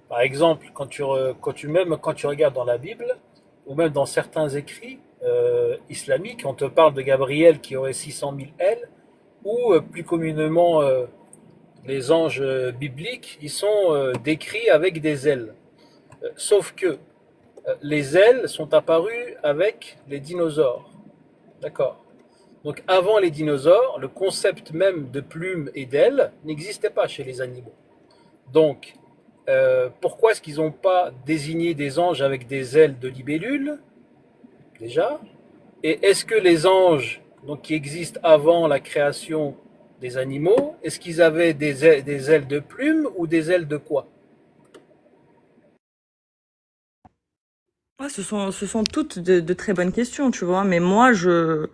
Par exemple, quand tu regardes dans la Bible, ou même dans certains écrits islamiques, on te parle de Gabriel qui aurait 600 000 ailes, ou plus communément les anges bibliques, ils sont décrits avec des ailes. Sauf que les ailes sont apparues avec les dinosaures. D'accord. Donc avant les dinosaures, le concept même de plumes et d'ailes n'existait pas chez les animaux. Donc, pourquoi est-ce qu'ils n'ont pas désigné des anges avec des ailes de libellule, déjà? Et est-ce que les anges donc, qui existent avant la création des animaux, est-ce qu'ils avaient des ailes de plumes ou des ailes de quoi? Ouais, ce sont toutes de très bonnes questions, tu vois, mais moi, je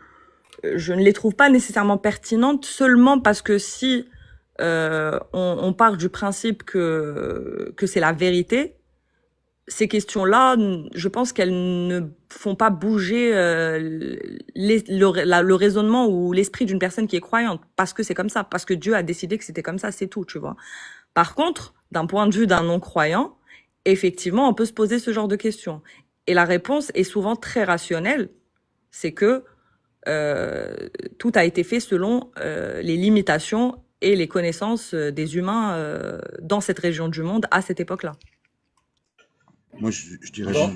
ne les trouve pas nécessairement pertinentes seulement parce que si on part du principe que c'est la vérité, ces questions-là, je pense qu'elles ne font pas bouger le raisonnement ou l'esprit d'une personne qui est croyante, parce que c'est comme ça, parce que Dieu a décidé que c'était comme ça, c'est tout, tu vois. Par contre, d'un point de vue d'un non-croyant, effectivement, on peut se poser ce genre de questions. Et la réponse est souvent très rationnelle, c'est que tout a été fait selon les limitations et les connaissances des humains dans cette région du monde à cette époque-là. Moi, je dirais, Bon.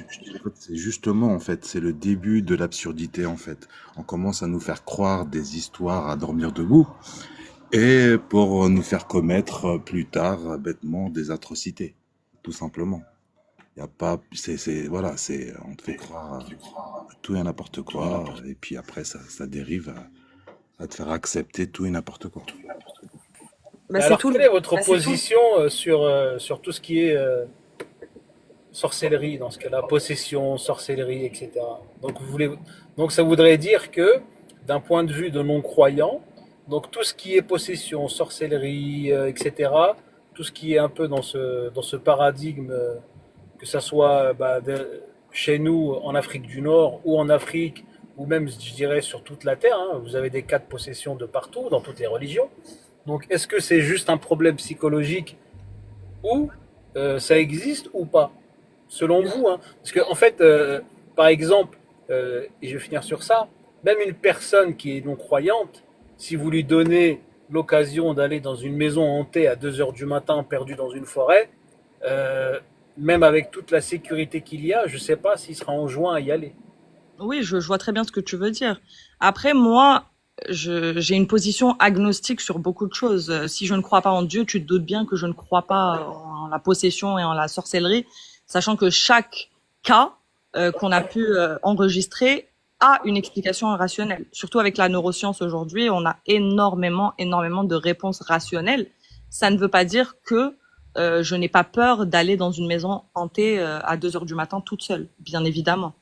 c'est justement, en fait, c'est le début de l'absurdité, en fait. On commence à nous faire croire des histoires à dormir debout, et pour nous faire commettre plus tard, bêtement, des atrocités, tout simplement. Y a pas, voilà, on te fait croire tout et n'importe quoi, et puis après, ça dérive à te faire accepter tout et n'importe quoi. Bah, c'est Alors, tout. quelle est votre position sur tout ce qui est sorcellerie, dans ce cas-là, possession, sorcellerie, etc. Donc ça voudrait dire que, d'un point de vue de non-croyant, donc tout ce qui est possession, sorcellerie, etc., tout ce qui est un peu dans ce paradigme, que ça soit chez nous en Afrique du Nord ou en Afrique, ou même je dirais sur toute la Terre, hein, vous avez des cas de possession de partout, dans toutes les religions. Donc est-ce que c'est juste un problème psychologique ou ça existe ou pas, selon vous, hein? Parce que en fait, par exemple, et je vais finir sur ça, même une personne qui est non-croyante, si vous lui donnez l'occasion d'aller dans une maison hantée à 2 heures du matin, perdue dans une forêt, même avec toute la sécurité qu'il y a, je ne sais pas s'il sera enjoint à y aller. Oui, je vois très bien ce que tu veux dire. Après, moi, j'ai une position agnostique sur beaucoup de choses. Si je ne crois pas en Dieu, tu te doutes bien que je ne crois pas en la possession et en la sorcellerie, sachant que chaque cas qu'on a pu enregistrer a une explication rationnelle. Surtout avec la neuroscience aujourd'hui, on a énormément de réponses rationnelles. Ça ne veut pas dire que je n'ai pas peur d'aller dans une maison hantée à 2 heures du matin toute seule, bien évidemment.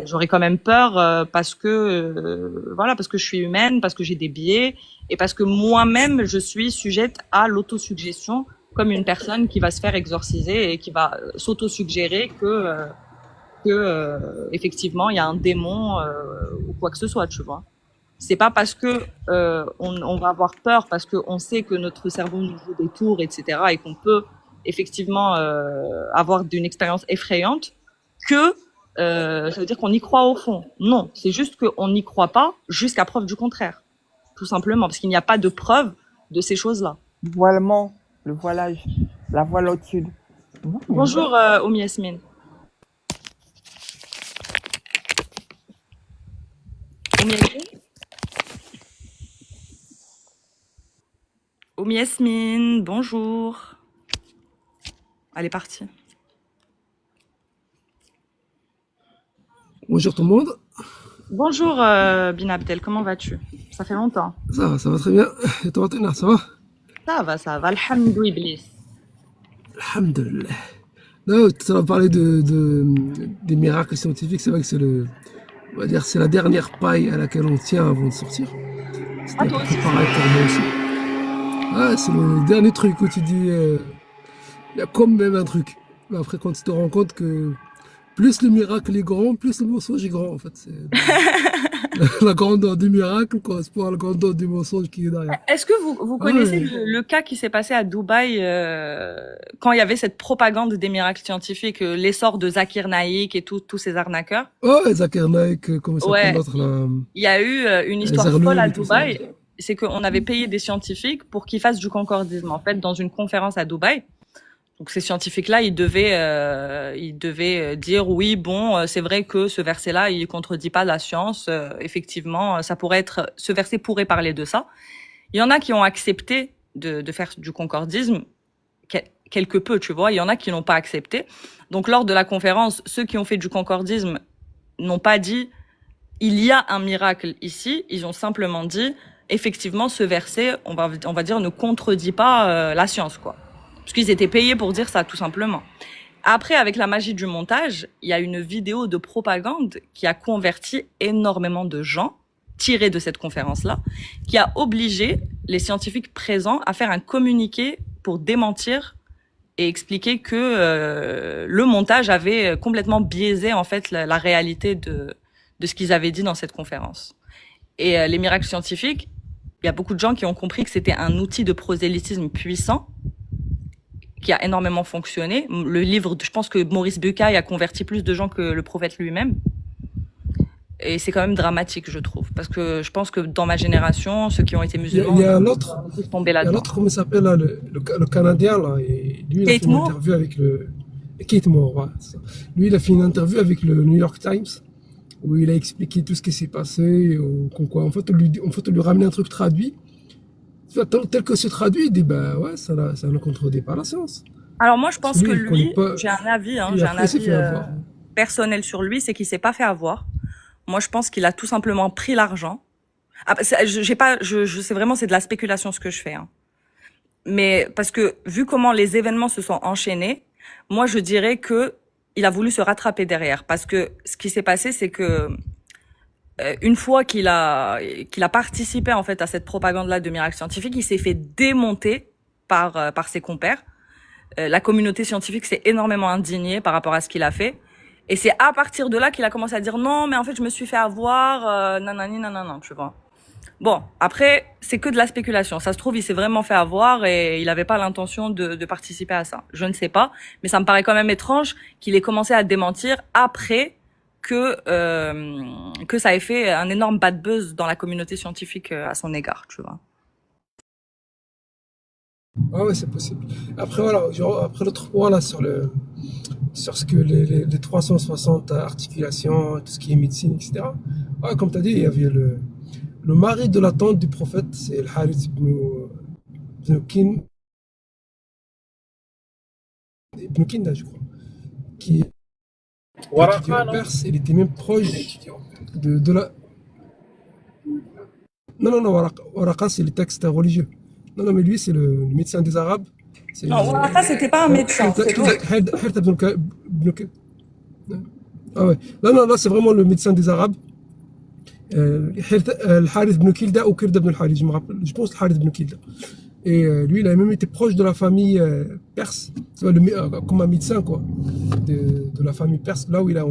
J'aurais quand même peur parce que parce que je suis humaine, parce que j'ai des biais et parce que moi-même je suis sujette à l'autosuggestion comme une personne qui va se faire exorciser et qui va s'autosuggérer que effectivement il y a un démon ou quoi que ce soit, tu vois. C'est pas parce que on va avoir peur parce que on sait que notre cerveau nous joue des tours, etc. et qu'on peut effectivement avoir une expérience effrayante que ça veut dire qu'on y croit au fond. Non, c'est juste qu'on n'y croit pas jusqu'à preuve du contraire. Tout simplement, parce qu'il n'y a pas de preuve de ces choses-là. Voilement, le voilage, la voilitude. Bonjour, Oumi Yasmine. Oumi Yasmine. Oumi Yasmine, bonjour. Elle est partie. Bonjour tout le monde. Bonjour Bin Abdel, comment vas-tu? Ça fait longtemps. Ça va très bien. Et toi, Tina, ça va? Ça va, alhamdou iblis. Alhamdulillah. Non, tu as parlé des miracles scientifiques, c'est vrai que on va dire, c'est la dernière paille à laquelle on tient avant de sortir. C'était toi aussi, pareil pour moi aussi. Ah, c'est le dernier truc où tu dis, il y a quand même un truc. Mais après, quand tu te rends compte que plus le miracle est grand, plus le mensonge est grand, en fait. C'est la grandeur du miracle correspond à la grandeur du mensonge qui est derrière. Est-ce que vous connaissez le cas qui s'est passé à Dubaï quand il y avait cette propagande des miracles scientifiques, l'essor de Zakir Naik et tous ces arnaqueurs? Oh, Zakir Naik, comment ça s'appelle l'autre là? Il y a eu une histoire Zerloul folle à et tout ça. Dubaï. C'est qu'on avait payé des scientifiques pour qu'ils fassent du concordisme, en fait, dans une conférence à Dubaï. Donc ces scientifiques-là, ils devaient dire oui, bon, c'est vrai que ce verset-là, il contredit pas la science. Effectivement, ce verset pourrait parler de ça. Il y en a qui ont accepté de faire du concordisme, quelque peu, tu vois. Il y en a qui n'ont pas accepté. Donc lors de la conférence, ceux qui ont fait du concordisme n'ont pas dit il y a un miracle ici. Ils ont simplement dit effectivement, ce verset, on va dire, ne contredit pas la science, quoi. Parce qu'ils étaient payés pour dire ça, tout simplement. Après, avec la magie du montage, il y a une vidéo de propagande qui a converti énormément de gens tirés de cette conférence-là, qui a obligé les scientifiques présents à faire un communiqué pour démentir et expliquer que le montage avait complètement biaisé en fait la réalité de ce qu'ils avaient dit dans cette conférence. Et les miracles scientifiques, il y a beaucoup de gens qui ont compris que c'était un outil de prosélytisme puissant qui a énormément fonctionné. Le livre, je pense que Maurice Bucaille a converti plus de gens que le prophète lui-même. Et c'est quand même dramatique, je trouve. Parce que je pense que dans ma génération, ceux qui ont été musulmans, Il y a un autre, tombés là-dedans. comment il s'appelle là, le Canadien là, et lui il a fait une interview avec Kate Moore, ouais, c'est ça. Lui il a fait une interview avec le New York Times où il a expliqué tout ce qui s'est passé, en fait on lui ramenait un truc traduit. Tel que c'est traduit, il dit bah ouais, ça ne contredit pas la science. Alors moi je pense que lui, pas, j'ai un avis, j'ai un avis personnel sur lui, c'est qu'il s'est pas fait avoir. Moi je pense qu'il a tout simplement pris l'argent. Ah, c'est de la spéculation ce que je fais. Hein. Mais parce que vu comment les événements se sont enchaînés, moi je dirais que il a voulu se rattraper derrière. Parce que ce qui s'est passé, c'est que une fois qu'il a participé en fait à cette propagande-là de miracles scientifiques, il s'est fait démonter par ses compères. La communauté scientifique s'est énormément indignée par rapport à ce qu'il a fait. Et c'est à partir de là qu'il a commencé à dire non, mais en fait, je me suis fait avoir, nanani, nanana, tu vois. Bon, après, c'est que de la spéculation. Ça se trouve, il s'est vraiment fait avoir et il n'avait pas l'intention de participer à ça. Je ne sais pas, mais ça me paraît quand même étrange qu'il ait commencé à démentir après que ça ait fait un énorme bad buzz dans la communauté scientifique à son égard, tu vois. Ah ouais, c'est possible. Après, voilà, après l'autre point, là, sur ce que les 360 articulations, tout ce qui est médecine, etc. Ouais, comme tu as dit, il y avait le mari de la tante du prophète, c'est le Harith ibn Kinda, je crois, qui étudiait en Perse. Il était même proche de la... Non, Waraka, c'est le texte religieux. Non, mais lui, c'est le médecin des Arabes. Non, Waraka, c'était pas un médecin. Ah ouais. Non, là, c'est vraiment le médecin des Arabes. Al-Harith ibn Kilda ou Kirda ibn al-Harith, je me rappelle. Je pense Al-Harith ibn Kilda. Et lui, il a même été proche de la famille perse. Comme un médecin, quoi. De la famille perse, là où il a...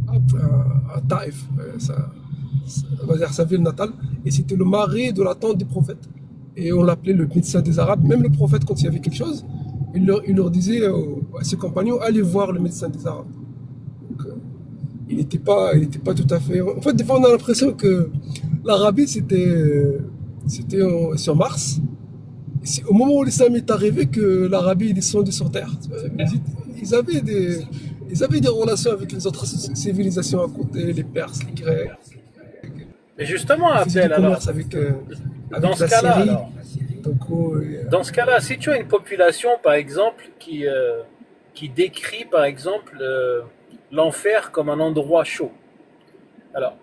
à Taïf, on va dire sa ville natale, et c'était le mari de la tante du prophète. Et on l'appelait le médecin des Arabes. Même le prophète, quand il y avait quelque chose, il leur disait à ses compagnons, allez voir le médecin des Arabes. Donc, il n'était pas tout à fait... En fait, des fois, on a l'impression que l'Arabie, c'était sur Mars. C'est au moment où l'islam est arrivé que l'Arabie est descendue sur Terre. Ils avaient des relations avec les autres civilisations à côté, les Perses, les Grecs. Mais justement, Abdel, alors, dans ce cas-là, alors, dans ce cas-là, si tu as une population, par exemple, qui décrit, par exemple, l'enfer comme un endroit chaud, alors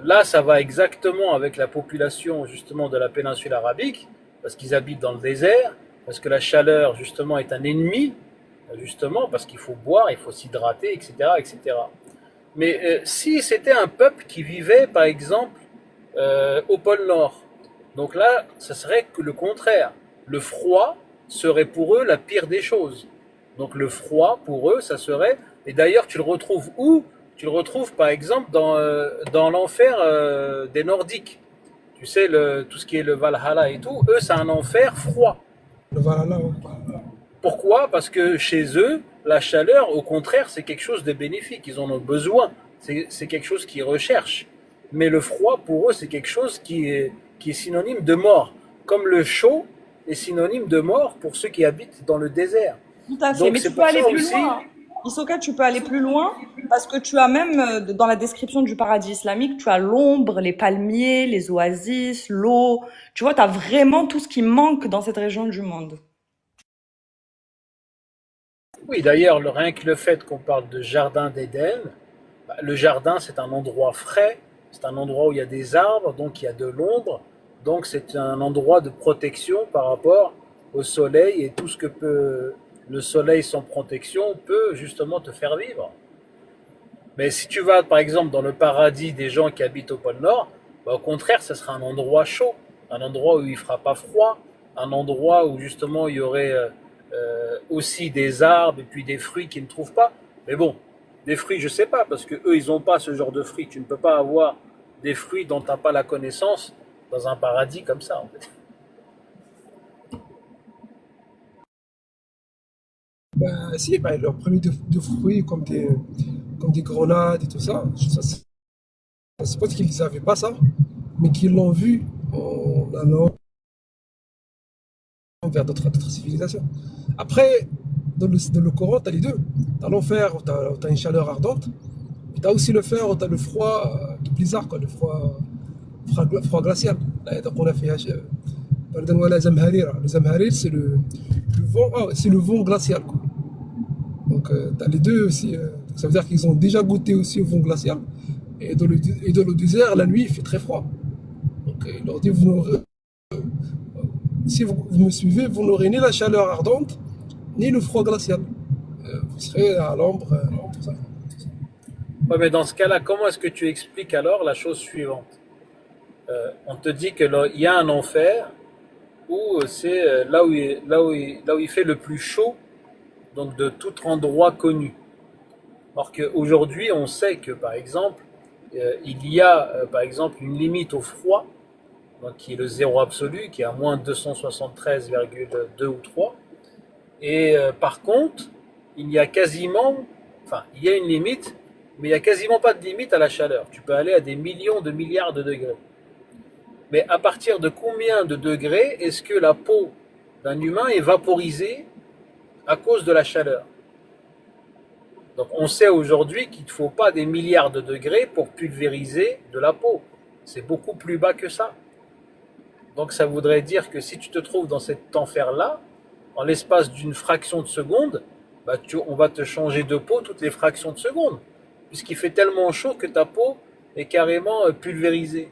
là, ça va exactement avec la population, justement, de la péninsule arabique, parce qu'ils habitent dans le désert, parce que la chaleur, justement, est un ennemi, justement, parce qu'il faut boire, il faut s'hydrater, etc., etc. Mais si c'était un peuple qui vivait, par exemple, au pôle Nord, donc là, ça serait que le contraire. Le froid serait pour eux la pire des choses. Donc le froid, pour eux, ça serait... Et d'ailleurs, tu le retrouves où? Tu le retrouves, par exemple, dans l'enfer des Nordiques. Tu sais, tout ce qui est le Valhalla et tout, eux, c'est un enfer froid. Le Valhalla, ouais. Pourquoi? Parce que chez eux, la chaleur, au contraire, c'est quelque chose de bénéfique. Ils en ont besoin. C'est quelque chose qu'ils recherchent. Mais le froid, pour eux, c'est quelque chose qui est synonyme de mort. Comme le chaud est synonyme de mort pour ceux qui habitent dans le désert. Tout à fait, donc, mais tu peux aller plus loin. Isoka, tu peux aller plus loin parce que tu as même, dans la description du paradis islamique, tu as l'ombre, les palmiers, les oasis, l'eau. Tu vois, tu as vraiment tout ce qui manque dans cette région du monde. Oui, d'ailleurs, rien que le fait qu'on parle de jardin d'Éden, le jardin, c'est un endroit frais, c'est un endroit où il y a des arbres, donc il y a de l'ombre, donc c'est un endroit de protection par rapport au soleil et tout ce que peut le soleil sans protection peut justement te faire vivre. Mais si tu vas par exemple dans le paradis des gens qui habitent au pôle Nord, au contraire, ce sera un endroit chaud, un endroit où il ne fera pas froid, un endroit où justement il y aurait aussi des arbres et puis des fruits qu'ils ne trouvent pas. Mais bon, des fruits, je sais pas, parce que eux, ils n'ont pas ce genre de fruits. Tu ne peux pas avoir des fruits dont tu n'as pas la connaissance dans un paradis comme ça, en fait. Si, leur premier de fruits comme des grenades et tout ça, c'est pas qu'ils n'avaient pas ça, mais qu'ils l'ont vu en allant vers d'autres civilisations. Après, dans le Coran, tu as les deux. Tu as l'enfer où tu as une chaleur ardente, et tu as aussi le fer où tu as le froid du blizzard, quoi, le froid glacial. Donc on a fait le Zamharir, c'est le vent glacial, quoi. Donc tu as les deux aussi. Ça veut dire qu'ils ont déjà goûté aussi au vent glacial. Et dans le désert, la nuit, il fait très froid. Donc il leur dit, si vous me suivez, vous n'aurez ni la chaleur ardente, ni le froid glacial. Vous serez à l'ombre, tout ça. Ouais, mais dans ce cas-là, comment est-ce que tu expliques alors la chose suivante? On te dit qu'il y a un enfer où c'est là où il fait le plus chaud, donc de tout endroit connu. Or qu'aujourd'hui, on sait que, par exemple, il y a, par exemple, une limite au froid, donc qui est le zéro absolu, qui est à moins 273,2 ou 3. Et par contre, il y a une limite, mais il n'y a quasiment pas de limite à la chaleur. Tu peux aller à des millions de milliards de degrés. Mais à partir de combien de degrés est-ce que la peau d'un humain est vaporisée à cause de la chaleur? Donc on sait aujourd'hui qu'il ne faut pas des milliards de degrés pour pulvériser de la peau. C'est beaucoup plus bas que ça. Donc ça voudrait dire que si tu te trouves dans cet enfer-là, en l'espace d'une fraction de seconde, on va te changer de peau toutes les fractions de seconde, puisqu'il fait tellement chaud que ta peau est carrément pulvérisée.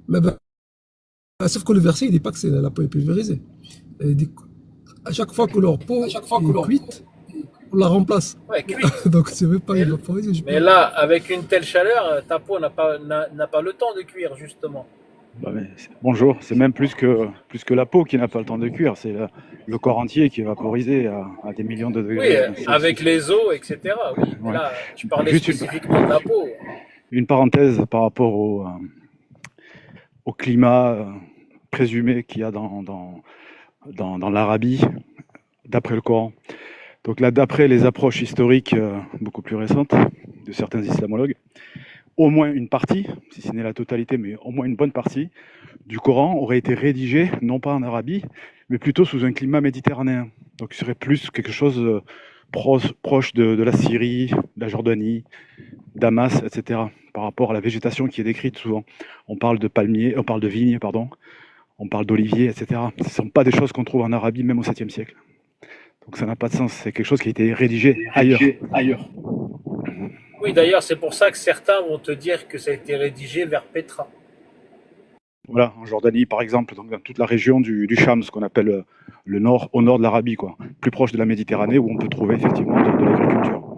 Mais sauf que le verset, il dit pas que la peau est pulvérisée. Il dit à chaque fois que leur peau est cuite, on la remplace. Ouais, cuite. Donc c'est même pas évaporisé. Mais là, avec une telle chaleur, ta peau n'a pas le temps de cuire, justement. Bonjour, c'est même plus que la peau qui n'a pas le temps de cuire, c'est le corps entier qui est vaporisé à des millions de degrés. Oui, avec les os, etc. Oui, Ouais. là, tu parlais Juste spécifiquement de la peau. une parenthèse par rapport au climat présumé qu'il y a dans l'Arabie, d'après le Coran. Donc là, d'après les approches historiques beaucoup plus récentes de certains islamologues, au moins une partie, si ce n'est la totalité, mais au moins une bonne partie du Coran aurait été rédigé, non pas en Arabie, mais plutôt sous un climat méditerranéen. Donc il serait plus quelque chose proche de la Syrie, de la Jordanie, Damas, etc. Par rapport à la végétation qui est décrite souvent. On parle de palmiers, on parle de vignes, pardon, on parle d'oliviers, etc. Ce ne sont pas des choses qu'on trouve en Arabie, même au 7e siècle. Donc ça n'a pas de sens, c'est quelque chose qui a été rédigé ailleurs. Oui, d'ailleurs, c'est pour ça que certains vont te dire que ça a été rédigé vers Petra. Voilà, en Jordanie par exemple, donc dans toute la région du Cham, ce qu'on appelle le nord, au nord de l'Arabie, quoi, plus proche de la Méditerranée, où on peut trouver effectivement de l'agriculture.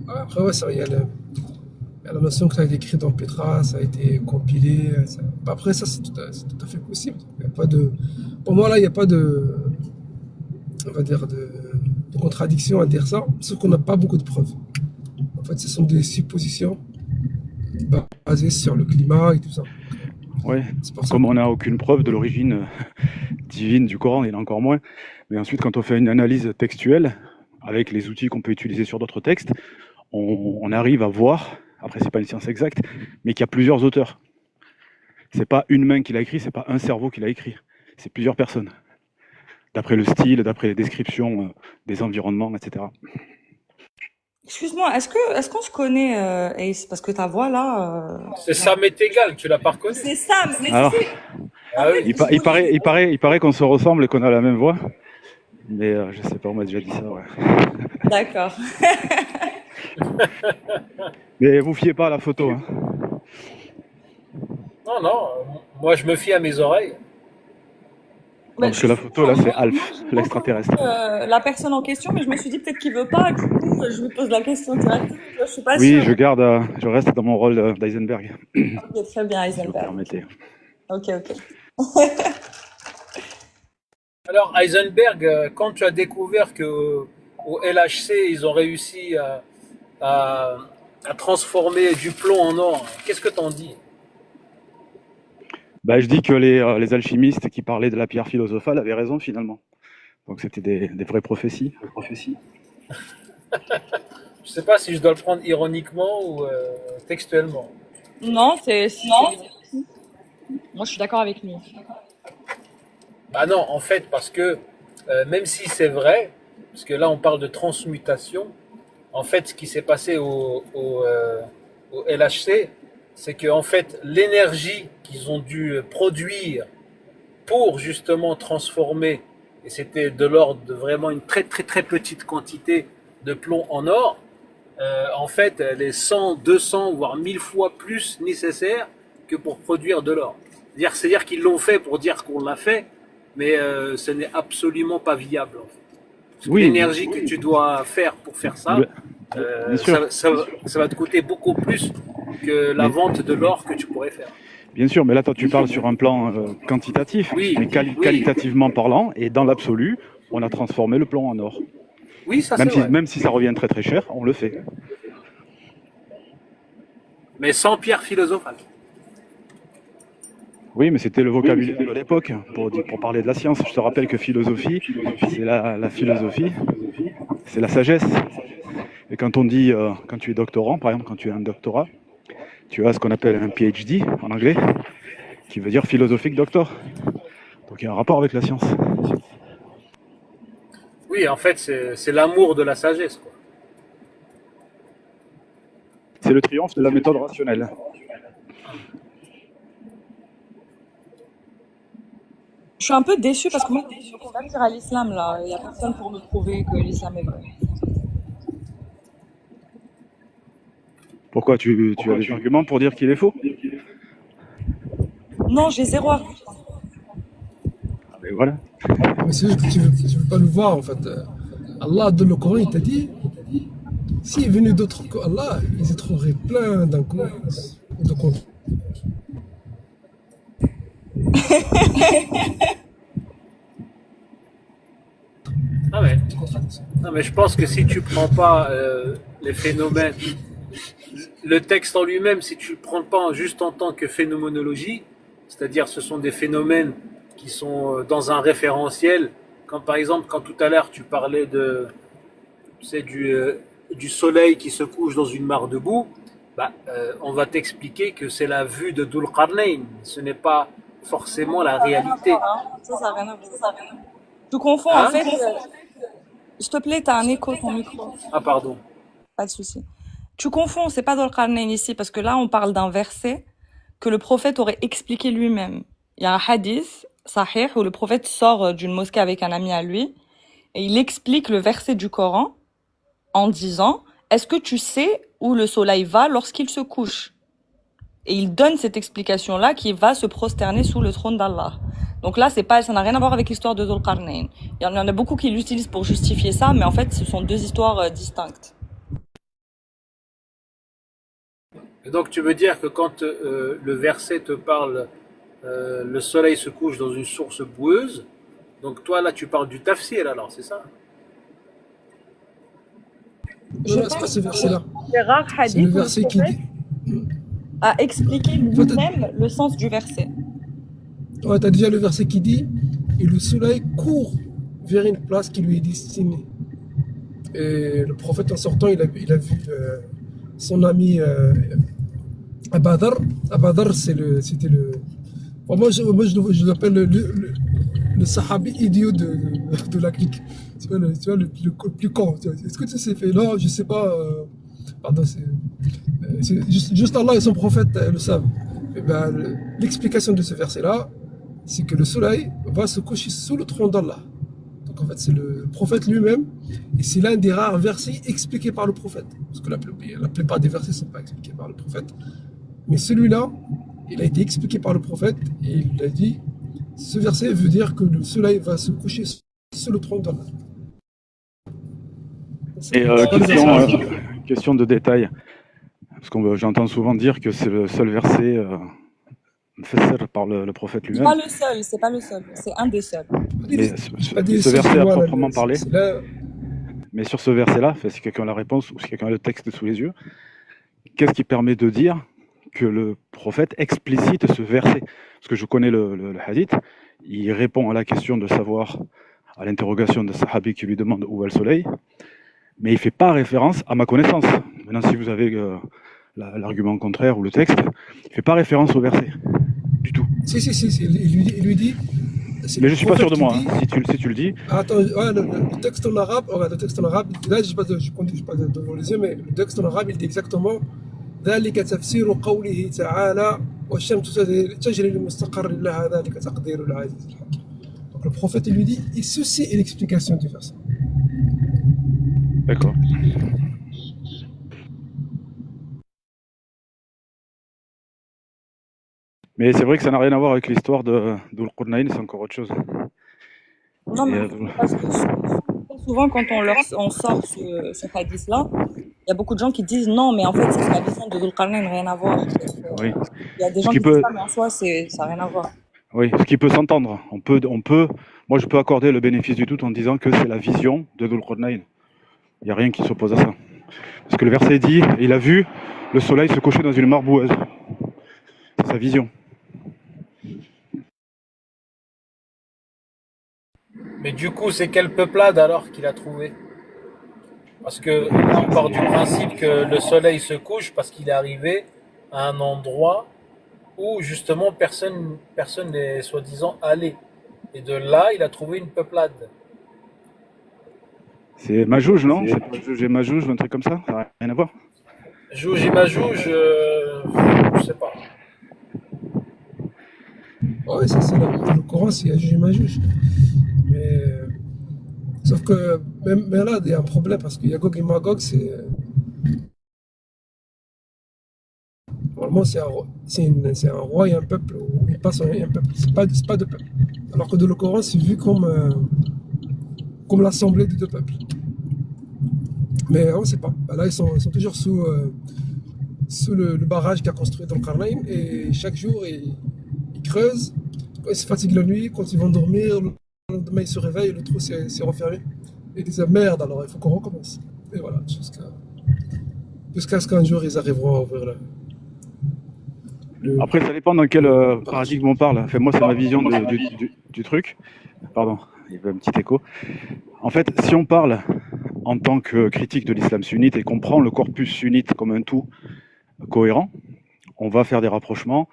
Après, ouais, il y a la notion que ça a été écrit dans Petra, ça a été compilé. Après, ça, c'est tout à fait possible. Il y a pas de, pour moi, là, il n'y a pas on va dire, de contradiction à dire ça, sauf qu'on n'a pas beaucoup de preuves. En fait, ce sont des suppositions basées sur le climat et tout ça. Oui, comme on n'a aucune preuve de l'origine divine du Coran, il y en a encore moins. Mais ensuite, quand on fait une analyse textuelle, avec les outils qu'on peut utiliser sur d'autres textes, on arrive à voir, après c'est pas une science exacte, mais qu'il y a plusieurs auteurs. C'est pas une main qui l'a écrit, c'est pas un cerveau qui l'a écrit, c'est plusieurs personnes. D'après le style, d'après les descriptions des environnements, etc. Excuse-moi, est-ce qu'on se connaît, Ace? Parce que ta voix là. C'est Sam et Tegal, tu l'as pas reconnu. C'est Sam, mais Alors, il paraît qu'on se ressemble et qu'on a la même voix, mais je sais pas, on m'a déjà dit ça. Ouais. D'accord. Mais vous fiez pas à la photo. Hein. Non, moi je me fie à mes oreilles. Parce que la photo là, c'est Alf, l'extraterrestre. La personne en question, mais je me suis dit peut-être qu'il veut pas, du coup, je lui pose la question directement. Je suis pas Oui, sûre. je reste dans mon rôle d'Eisenberg. Ok, très bien, Si vous Heisenberg. permettez. Ok. Alors Heisenberg, quand tu as découvert que au LHC ils ont réussi à transformer du plomb en or, qu'est-ce que t'en dis? Je dis que les alchimistes qui parlaient de la pierre philosophale avaient raison finalement. Donc c'était des vraies prophéties. Je sais pas si je dois le prendre ironiquement ou textuellement. Non, moi je suis d'accord avec lui. Bah non, en fait, parce que même si c'est vrai, parce que là on parle de transmutation, en fait ce qui s'est passé au LHC, c'est que en fait l'énergie qu'ils ont dû produire pour justement transformer, et c'était de l'ordre de vraiment une très très très petite quantité de plomb en or, en fait, elle est 100, 200, voire 1000 fois plus nécessaire que pour produire de l'or. C'est-à-dire qu'ils l'ont fait pour dire qu'on l'a fait, mais ce n'est absolument pas viable. En fait. Parce que l'énergie que tu dois faire pour faire ça, ça va te coûter beaucoup plus que la vente de l'or que tu pourrais faire. Bien sûr, mais là, toi, tu parles sur un plan quantitatif, mais qualitativement parlant, et dans l'absolu, on a transformé le plomb en or. Oui, ça c'est vrai. Même si ça revient très très cher, on le fait. Mais sans pierre philosophale. Oui, mais c'était le vocabulaire de l'époque, pour parler de la science. Je te rappelle que philosophie, c'est la philosophie, c'est la sagesse. Et quand on dit, quand tu es doctorant, par exemple, quand tu as un doctorat, tu as ce qu'on appelle un PhD en anglais, qui veut dire philosophique doctor. Donc il y a un rapport avec la science. Oui, en fait, c'est l'amour de la sagesse, quoi. C'est le triomphe de la méthode rationnelle. Je suis un peu déçue parce que moi, je convertir à l'islam, là. Il n'y a personne pour me prouver que l'islam est vrai. Pourquoi tu as des arguments pour dire qu'il est faux? Non, j'ai zéro argument. Ah ben voilà. Mais c'est juste que tu veux pas le voir, en fait. Allah, dans le Coran, il t'a dit, s'il venait d'autres que Allah, ils trouveraient plein d'incohérences, de contre. Non, mais je pense que si tu prends pas les phénomènes, le texte en lui-même, si tu le prends pas juste en tant que phénoménologie, c'est-à-dire ce sont des phénomènes qui sont dans un référentiel, comme par exemple quand tout à l'heure tu parlais du soleil qui se couche dans une mare de boue, on va t'expliquer que c'est la vue de Dhul Qarnayn, ce n'est pas forcément la réalité. Ça n'a rien à voir. Tu confonds en fait. S'il te plaît, t'as un écho ton micro. Ah pardon. Pas de souci. Tu confonds, c'est pas Dhul Qarnayn ici, parce que là on parle d'un verset que le prophète aurait expliqué lui-même. Il y a un hadith, sahih, où le prophète sort d'une mosquée avec un ami à lui, et il explique le verset du Coran en disant « Est-ce que tu sais où le soleil va lorsqu'il se couche ?» Et il donne cette explication-là qui va se prosterner sous le trône d'Allah. Donc là, ça n'a rien à voir avec l'histoire de Dhul Qarnayn. Il y en a beaucoup qui l'utilisent pour justifier ça, mais en fait, ce sont deux histoires distinctes. Et donc tu veux dire que quand le verset te parle le soleil se couche dans une source boueuse, donc toi là tu parles du tafsir alors, c'est ça? Non, c'est pas ce verset-là. C'est rare hadith C'est le verset qui dit. a expliqué lui-même le sens du verset. Ouais, t'as déjà le verset qui dit et le soleil court vers une place qui lui est destinée. Et le prophète en sortant, il a vu son ami Abadar. Abadar, c'était le. Bon, moi, je l'appelle le sahabi idiot de la clique. Tu vois, le plus con. Est-ce que tu sais fait? Non, je sais pas. Pardon, c'est juste Allah et son prophète le savent. Et ben, l'explication de ce verset-là, c'est que le soleil va se coucher sous le trône d'Allah. Donc en fait, c'est le prophète lui-même, et c'est l'un des rares versets expliqués par le prophète. Parce que la plupart des versets ne sont pas expliqués par le prophète. Mais celui-là, il a été expliqué par le prophète, et il a dit, ce verset veut dire que le soleil va se coucher sous le trône d'Allah. Et question de détail, parce que j'entends souvent dire que c'est le seul verset fait par le prophète lui-même. C'est pas le seul, c'est un des seuls. Mais ce verset à proprement parler, mais sur ce verset-là, si quelqu'un a la réponse ou si quelqu'un a le texte sous les yeux, qu'est-ce qui permet de dire que le prophète explicite ce verset? Parce que je connais le hadith, il répond à la question de savoir, à l'interrogation de Sahabi qui lui demande où est le soleil, mais il ne fait pas référence à ma connaissance. Maintenant, si vous avez l'argument contraire ou le texte, il ne fait pas référence au verset, du tout. Si, il lui dit... Mais je ne suis pas sûr de moi, hein, si tu le dis. Attends, ouais, le texte en arabe, là, je ne pas devant les yeux, mais le texte en arabe, il dit exactement ذلك تفسير قوله تعالى والشمس تجري لمستقر لها ذلك تقدير العزيز الحكيم. Donc le prophète il lui dit, et ceci est l'explication du verset. D'accord. Mais c'est vrai que ça n'a rien à voir avec l'histoire de Dhul Qarnayn, c'est encore autre chose. Non, mais parce que souvent, quand on sort ce hadith-là, il y a beaucoup de gens qui disent non, mais en fait, c'est la vision de Dhul Qarnayn, rien à voir. Oui. Il y a des gens qui disent ça, mais en soi, ça n'a rien à voir. Oui, ce qui peut s'entendre. Moi, je peux accorder le bénéfice du doute en disant que c'est la vision de Dhul Qarnayn. Il n'y a rien qui s'oppose à ça. Parce que le verset dit, il a vu le soleil se coucher dans une mare boueuse. C'est sa vision. Mais du coup, c'est quelle peuplade alors qu'il a trouvé? Parce que là, on part du principe que le soleil se couche parce qu'il est arrivé à un endroit où justement personne n'est soi-disant allé. Et de là, il a trouvé une peuplade. C'est Majouj, non? C'est pas Jouj et Majouj, un truc comme ça? Ça n'a rien à voir. Jouj et Majouj, je sais pas. Ouais, c'est le Coran, c'est Yajouj et Majouj. Mais sauf que mais là, il y a un problème parce que Yagog et Magog, c'est normalement c'est un roi et un peuple. Il passe un peuple. C'est pas deux peuples. Alors que dans le Coran, c'est vu comme l'assemblée des deux peuples. Mais on ne sait pas. Là, ils sont toujours sous le barrage qu'a construit Dhul Qarnayn et chaque jour, ils creusent. Quand ils se fatiguent la nuit, quand ils vont dormir, le lendemain, ils se réveillent, le trou s'est refermé. Et ils disent merde, alors il faut qu'on recommence. Et voilà, jusqu'à ce qu'un jour, ils arriveront à ouvrir Après, ça dépend dans quel paradigme on parle. Enfin, moi, c'est ma vision du truc. Pardon, il y avait un petit écho. En fait, si on parle en tant que critique de l'islam sunnite et qu'on prend le corpus sunnite comme un tout cohérent, on va faire des rapprochements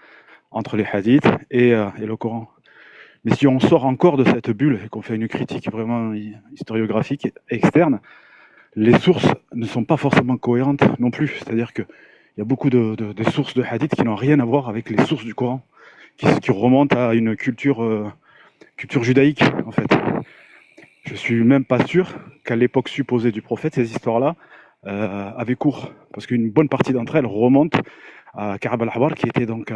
entre les hadiths et le Coran. Mais si on sort encore de cette bulle et qu'on fait une critique vraiment historiographique externe, les sources ne sont pas forcément cohérentes non plus. C'est-à-dire qu'il y a beaucoup de sources de hadiths qui n'ont rien à voir avec les sources du Coran, qui remontent à une culture judaïque, en fait. Je suis même pas sûr qu'à l'époque supposée du prophète, ces histoires-là avaient cours. Parce qu'une bonne partie d'entre elles remontent à Ka'b al-Ahbar, qui était donc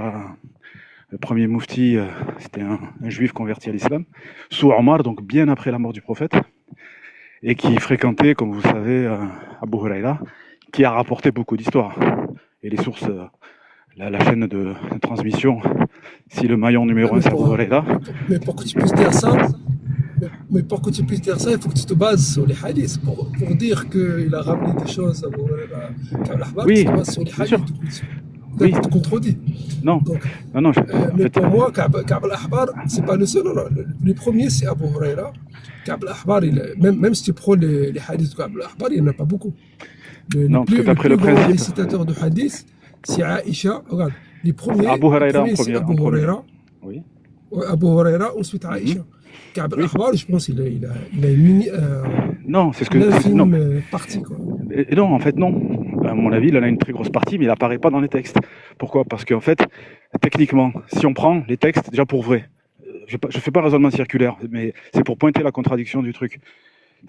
le premier moufti, c'était un juif converti à l'islam, sous Omar, donc bien après la mort du prophète, et qui fréquentait, comme vous savez, Abu Huraira, qui a rapporté beaucoup d'histoires. Et les sources, la chaîne de transmission, si le maillon numéro 1 c'est Abu Huraira. Mais pour que tu puisses dire ça, il faut que tu te bases sur les hadiths. Pour dire qu'il a ramené des choses à Abu Huraira, Ka'b al-Ahbar, tu te bases sur les hadiths. Oui. Tu te contredis. Non. Donc, non. Mais pour moi, Ka'b al-Ahbar, c'est pas le seul. Non. Le premier, c'est Abu Huraira. Ka'b al-Ahbar, même si tu prends les hadiths de Ka'b al-Ahbar, il n'y en a pas beaucoup. Non, parce que d'après le grand principe. récitateur de hadith, c'est Aïcha. Regarde, les premiers. Abu Huraira c'est Abu Huraira. Oui. Abu Huraira, ensuite Aïcha. Ka'b al-Ahbar, je pense qu'il a une mini. Non, c'est ce que. Non. Partie, quoi. Et non, en fait, non. À mon avis, il en a une très grosse partie, mais il n'apparaît pas dans les textes. Pourquoi? Parce qu'en fait, techniquement, si on prend les textes, déjà pour vrai, je ne fais pas raisonnement circulaire, mais c'est pour pointer la contradiction du truc.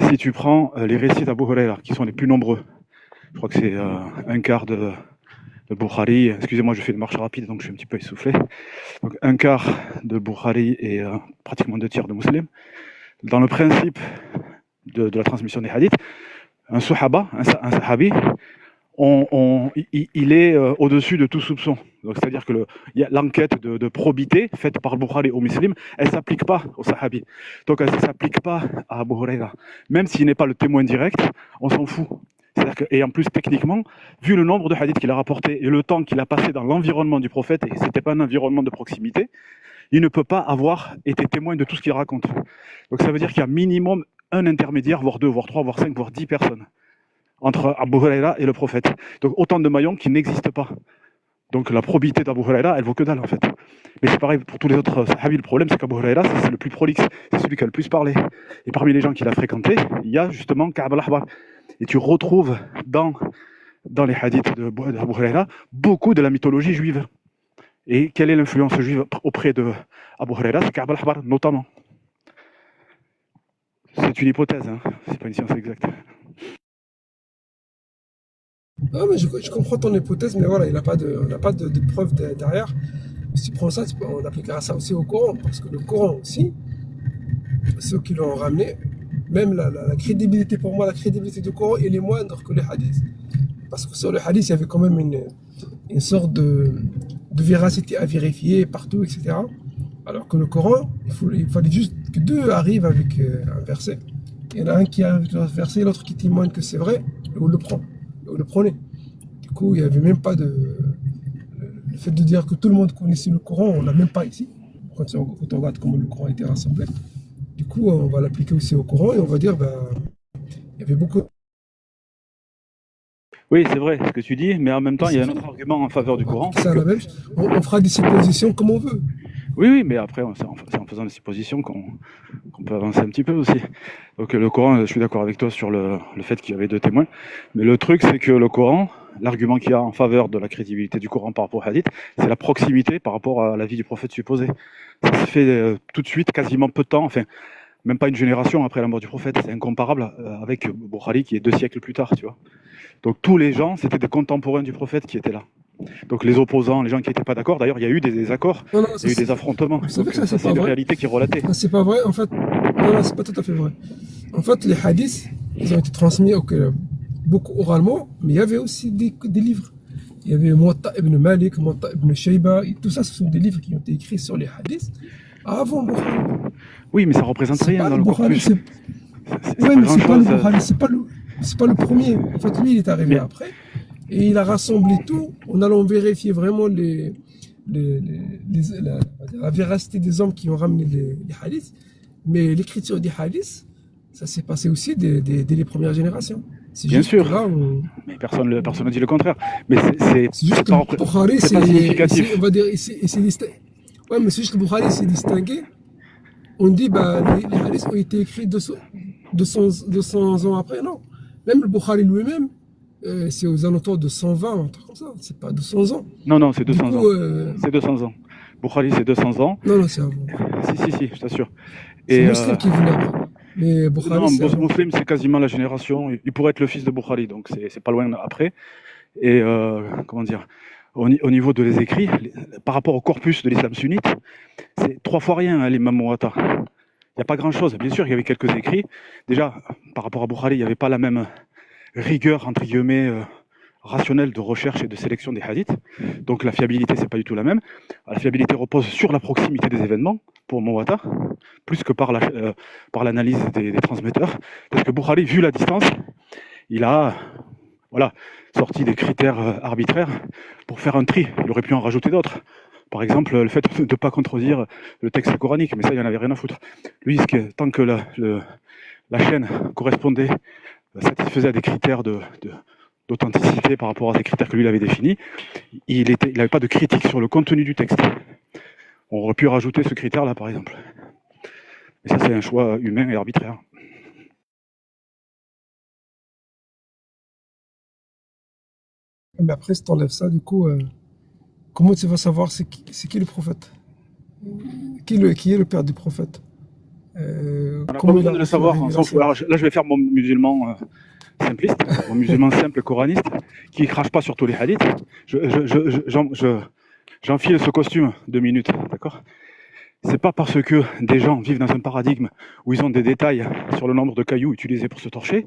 Si tu prends les récits d'Abu Huraira, qui sont les plus nombreux, je crois que c'est un quart de Bukhari, excusez-moi, je fais une marche rapide, donc je suis un petit peu essoufflé. Donc un quart de Bukhari et pratiquement 2/3 de Muslim. Dans le principe de la transmission des hadiths, un sahabi, il est au-dessus de tout soupçon. Donc c'est-à-dire que l'enquête de probité faite par Bukhari au Muslim, elle s'applique pas au sahabi. Donc elle ne s'applique pas à Abu Huraira. Même s'il n'est pas le témoin direct, on s'en fout. Et en plus, techniquement, vu le nombre de hadiths qu'il a rapportés et le temps qu'il a passé dans l'environnement du prophète, et ce n'était pas un environnement de proximité, il ne peut pas avoir été témoin de tout ce qu'il raconte. Donc ça veut dire qu'il y a minimum un intermédiaire, voire 2, voire 3, voire 5, voire 10 personnes entre Abu Huraira et le prophète. Donc autant de maillons qui n'existent pas. Donc la probité d'Abu Huraira, elle vaut que dalle en fait. Mais c'est pareil pour tous les autres sahabis. Le problème, c'est qu'Abu Huraira, c'est le plus prolixe, c'est celui qui a le plus parlé. Et parmi les gens qu'il a fréquentés, il y a justement Ka'b al-Ahbar. Et tu retrouves dans les hadiths d'Abu Huraira beaucoup de la mythologie juive. Et quelle est l'influence juive auprès de Abu Huraira? C'est Ka'b al-Ahbar, notamment. C'est une hypothèse, hein. C'est pas une science exacte. Non, mais je comprends ton hypothèse, mais voilà, on n'a pas de preuves derrière. Si tu prends ça, on appliquera ça aussi au Coran, parce que le Coran aussi, ceux qui l'ont ramené, même la crédibilité, pour moi, la crédibilité du Coran, elle est moindre que les hadiths. Parce que sur le hadith, il y avait quand même une sorte de véracité à vérifier partout, etc. Alors que le Coran, il fallait juste que deux arrivent avec un verset. Il y en a un qui arrive avec le verset, l'autre qui témoigne que c'est vrai, et on le prend, et on le prenait. Du coup, il n'y avait même pas de... Le fait de dire que tout le monde connaissait le Coran, on l'a même pas ici. Quand on regarde comment le Coran a été rassemblé. Du coup, on va l'appliquer aussi au Coran et on va dire, il y avait beaucoup... Oui, c'est vrai ce que tu dis, mais en même temps, il y a un autre argument en faveur du Coran. C'est la même chose. On fera des suppositions comme on veut. Oui, mais après, c'est en faisant des suppositions qu'on peut avancer un petit peu aussi. Donc le Coran, je suis d'accord avec toi sur le fait qu'il y avait deux témoins, mais le truc, c'est que le Coran, l'argument qu'il y a en faveur de la crédibilité du Coran par rapport au hadith, c'est la proximité par rapport à la vie du prophète supposé. Ça s'est fait tout de suite, quasiment peu de temps, enfin, même pas une génération après la mort du prophète. C'est incomparable avec Bukhari qui est 2 siècles plus tard, tu vois. Donc tous les gens, c'était des contemporains du prophète qui étaient là. Donc les opposants, les gens qui n'étaient pas d'accord, d'ailleurs il y a eu des désaccords, il y a eu des affrontements. Vous savez que ça, c'est c'est pas une vrai. réalité qui est relatée. Ça, c'est pas vrai, en fait. Non, c'est pas tout à fait vrai. En fait, les hadiths, ils ont été transmis beaucoup oralement, mais il y avait aussi des livres. Il y avait Muwatta ibn Malik, Muwatta ibn Shayba, et tout ça, ce sont des livres qui ont été écrits sur les hadiths avant Bukhari. Oui, mais ça représente rien dans le corpus. Oui, mais c'est pas le Bukhari, c'est pas le premier. En fait, lui, il est arrivé après. Et il a rassemblé tout en allant vérifier vraiment la véracité des hommes qui ont ramené les hadiths. Mais l'écriture des hadiths, ça s'est passé aussi dès les premières générations. Bien sûr, là, mais personne ne dit le contraire. Mais c'est juste que Bukhari, c'est pas significatif. On va dire, ouais, mais c'est juste que Bukhari s'est distingué. On dit, les hadiths ont été écrits 200 ans après. Non, même le Bukhari lui-même, c'est aux alentours de 120, un truc comme ça. C'est pas 200 ans. Non, c'est 200 ans. C'est 200 ans. Bukhari, c'est 200 ans. Non, c'est avant. Si, je t'assure. C'est Muslim qui est venu après. Mais Bukhari, non, Muslim, c'est quasiment la génération. Il pourrait être le fils de Bukhari, donc c'est pas loin après. Et comment dire, au niveau de les écrits, par rapport au corpus de l'islam sunnite, c'est 3 fois rien, l'imam Muwatta. Il n'y a pas grand-chose. Bien sûr, il y avait quelques écrits. Déjà, par rapport à Bukhari, il n'y avait pas la même rigueur, entre guillemets, rationnelle de recherche et de sélection des hadiths. Donc la fiabilité, c'est pas du tout la même. La fiabilité repose sur la proximité des événements, pour Muwatta, plus que par l'analyse des transmetteurs. Parce que Bukhari, vu la distance, il a sorti des critères arbitraires pour faire un tri. Il aurait pu en rajouter d'autres. Par exemple, le fait de ne pas contredire le texte coranique, mais ça, il n'en avait rien à foutre. Lui, tant que la chaîne correspondait, satisfaisait à des critères d'authenticité par rapport à des critères que lui avait définis, il n'avait pas de critique sur le contenu du texte. On aurait pu rajouter ce critère-là, par exemple. Mais ça, c'est un choix humain et arbitraire. Mais après, si tu enlèves ça, du coup, comment tu vas savoir c'est qui le prophète? Qui est le père du prophète? On n'a pas besoin de le savoir. Alors, là, je vais faire mon musulman simpliste, mon musulman simple coraniste, qui ne crache pas sur tous les hadiths. J'enfile ce costume 2 minutes, d'accord? C'est pas parce que des gens vivent dans un paradigme où ils ont des détails sur le nombre de cailloux utilisés pour se torcher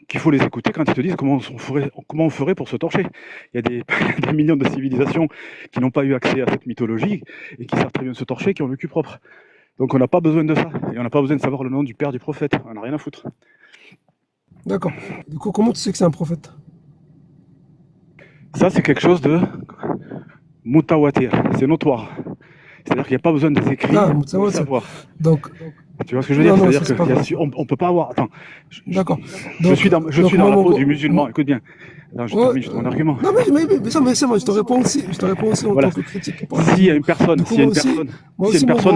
qu'il faut les écouter quand ils te disent comment on ferait pour se torcher. Il y a des millions de civilisations qui n'ont pas eu accès à cette mythologie et qui savent très bien se torcher, qui ont vécu propre. Donc on n'a pas besoin de ça. Et on n'a pas besoin de savoir le nom du père du prophète. On n'a rien à foutre. D'accord. Du coup, comment tu sais que c'est un prophète? Ça, c'est quelque chose de mutawatir. C'est notoire. C'est-à-dire qu'il n'y a pas besoin des écrits pour le savoir. Donc, tu vois ce que je veux dire? C'est-à-dire qu'on ne peut pas avoir... Attends. D'accord. Je suis dans la peau du musulman. Écoute bien. Non, je termine juste mon argument. Non, mais c'est moi, je te réponds aussi en tant que critique. S'il y a une personne,